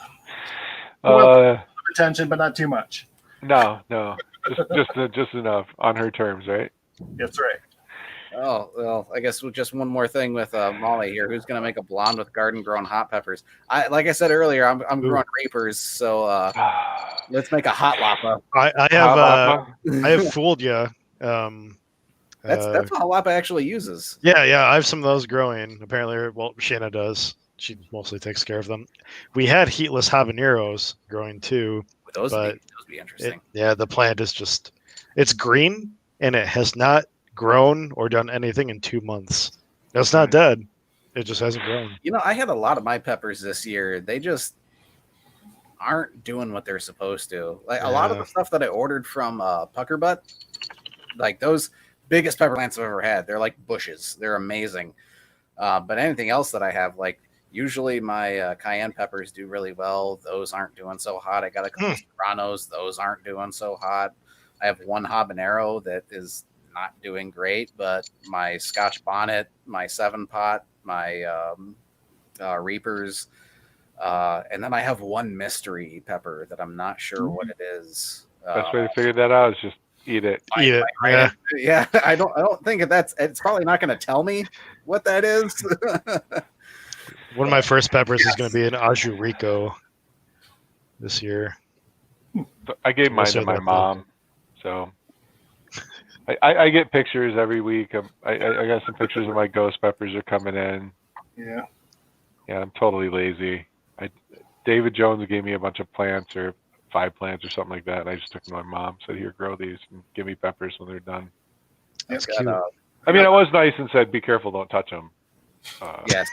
Speaker 4: Attention, but not too much.
Speaker 2: No, just enough on her terms, right?
Speaker 4: That's right.
Speaker 1: Oh, well, I guess with just one more thing with Molly here. Who's going to make a blonde with garden-grown hot peppers? Like I said earlier, I'm growing reapers, so let's make a hot lapa.
Speaker 3: I have fooled you.
Speaker 1: That's what Jalapa actually uses.
Speaker 3: Yeah, I have some of those growing. Apparently, well, Shanna does. She mostly takes care of them. We had heatless habaneros growing too,
Speaker 1: Those
Speaker 3: but
Speaker 1: would be interesting.
Speaker 3: the plant is it's green and it has not grown or done anything in 2 months. It's not dead. It just hasn't grown.
Speaker 1: I had a lot of my peppers this year. They just aren't doing what they're supposed to. Like a lot of the stuff that I ordered from Pucker Butt, like those biggest pepper plants I've ever had. They're like bushes. They're amazing. But anything else that I have, like usually my cayenne peppers do really well. Those aren't doing so hot. I got a couple serranos. Those aren't doing so hot. I have one habanero that is not doing great, but my Scotch bonnet, my 7-pot, my reapers, and then I have one mystery pepper that I'm not sure what it is.
Speaker 2: Best way to figure that out is just eat it.
Speaker 3: Eat it. Yeah.
Speaker 1: Yeah, I don't think it's probably not going to tell me what that is.
Speaker 3: One of my first peppers is going to be an Aju Rico this year.
Speaker 2: I gave mine to my mom, so I get pictures every week. I got some pictures of my ghost peppers are coming in.
Speaker 4: Yeah.
Speaker 2: Yeah, I'm totally lazy. David Jones gave me a bunch of plants, or 5 plants or something like that, and I just took them to my mom, said, here, grow these and give me peppers when they're done.
Speaker 3: That's cute.
Speaker 2: I mean, I was nice and said, be careful, don't touch them.
Speaker 1: Yes.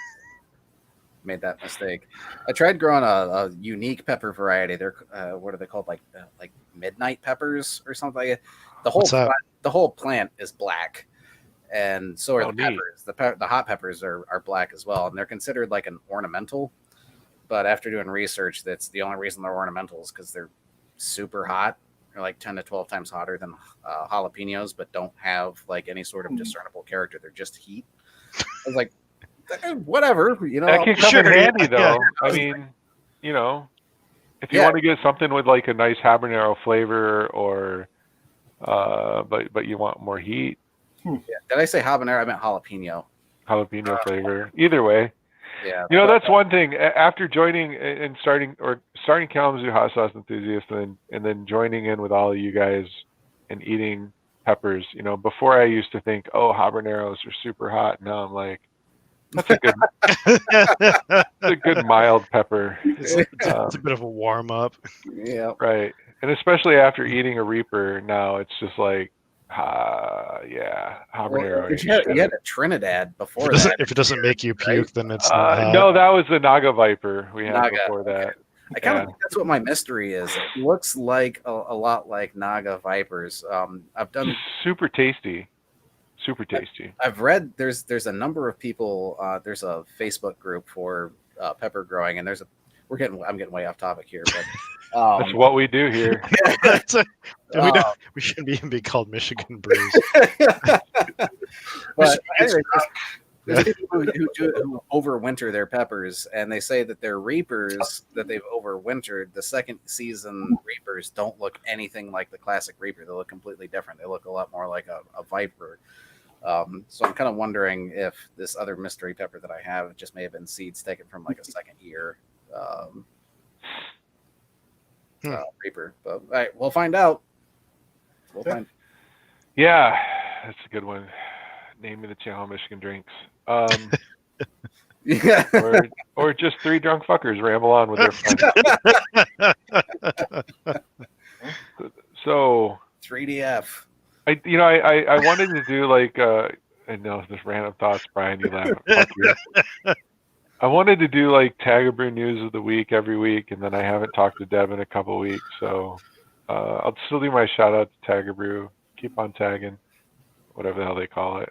Speaker 1: Made that mistake. I tried growing a unique pepper variety. They're what are they called? Like midnight peppers or something like that. The whole plant is black, and so are the peppers. The hot peppers are black as well, and they're considered like an ornamental. But after doing research, that's the only reason they're ornamental is because they're super hot. They're like 10 to 12 times hotter than jalapenos, but don't have like any sort of discernible character. They're just heat. I was like, whatever,
Speaker 2: That can come in handy, though. I mean, if you want to get something with like a nice habanero flavor, or but you want more heat.
Speaker 1: Yeah. Did I say habanero? I meant jalapeno.
Speaker 2: Jalapeno flavor. Either way.
Speaker 1: Yeah.
Speaker 2: That's one thing. After joining and starting Kalamazoo Hot Sauce Enthusiast, and then joining in with all of you guys and eating peppers. Before I used to think, oh, habaneros are super hot. Now I'm like, that's a good mild pepper.
Speaker 3: It's a bit of a warm up.
Speaker 1: Yeah.
Speaker 2: Right. And especially after eating a Reaper, now it's just like, habanero.
Speaker 1: Well, you had a Trinidad before
Speaker 3: if
Speaker 1: that.
Speaker 3: If it doesn't make you puke,
Speaker 1: right?
Speaker 3: then it's not
Speaker 2: no, that was the Naga Viper we had before that.
Speaker 1: Okay. I kind of think that's what my mystery is. It looks like a lot like Naga Vipers. I've done
Speaker 2: super tasty.
Speaker 1: I've read there's a number of people. There's a Facebook group for pepper growing, and I'm getting way off topic here, but
Speaker 2: that's what we do here.
Speaker 3: We shouldn't even be called Michigan Brews.
Speaker 1: But anyway, there's people who overwinter their peppers, and they say that their Reapers that they've overwintered, the second season Reapers don't look anything like the classic Reaper. They look completely different. They look a lot more like a Viper. So I'm kind of wondering if this other mystery pepper that I have just may have been seeds taken from like a second year Reaper. But all right, we'll find out.
Speaker 2: Yeah, that's a good one. Name of the channel, Michigan Drinks.
Speaker 1: Yeah.
Speaker 2: or just 3 drunk fuckers ramble on with their friends. So
Speaker 1: 3DF.
Speaker 2: I wanted to do like I know this random thoughts, Brian. You laugh. Fuck you. I wanted to do like Tagabrew news of the week every week, and then I haven't talked to Deb in a couple weeks, so I'll still do my shout out to Tagabrew. Keep on tagging, whatever the hell they call it.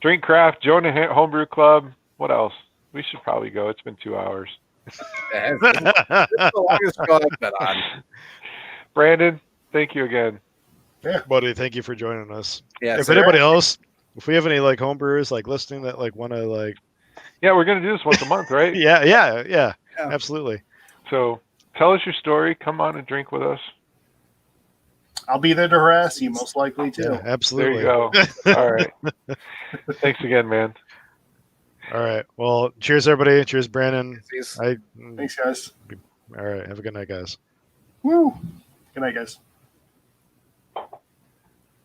Speaker 2: Drink Craft, join the Homebrew Club. What else? We should probably go. It's been 2 hours.
Speaker 1: It's the longest show I've been on.
Speaker 2: Brandon, thank you again.
Speaker 4: Yeah,
Speaker 3: buddy, thank you for joining us.
Speaker 1: Yeah.
Speaker 3: If anybody else, if we have any like homebrewers like listening that like want to like,
Speaker 2: yeah, we're gonna do this once a month, right?
Speaker 3: yeah, absolutely.
Speaker 2: So tell us your story. Come on and drink with us.
Speaker 4: I'll be there to harass you, most likely too.
Speaker 3: Yeah, absolutely.
Speaker 2: There you go. All right. Thanks again, man.
Speaker 3: All right. Well, cheers, everybody. Cheers, Brandon.
Speaker 1: Cheers.
Speaker 4: Thanks, guys.
Speaker 3: All right. Have a good night, guys.
Speaker 4: Woo. Good night, guys.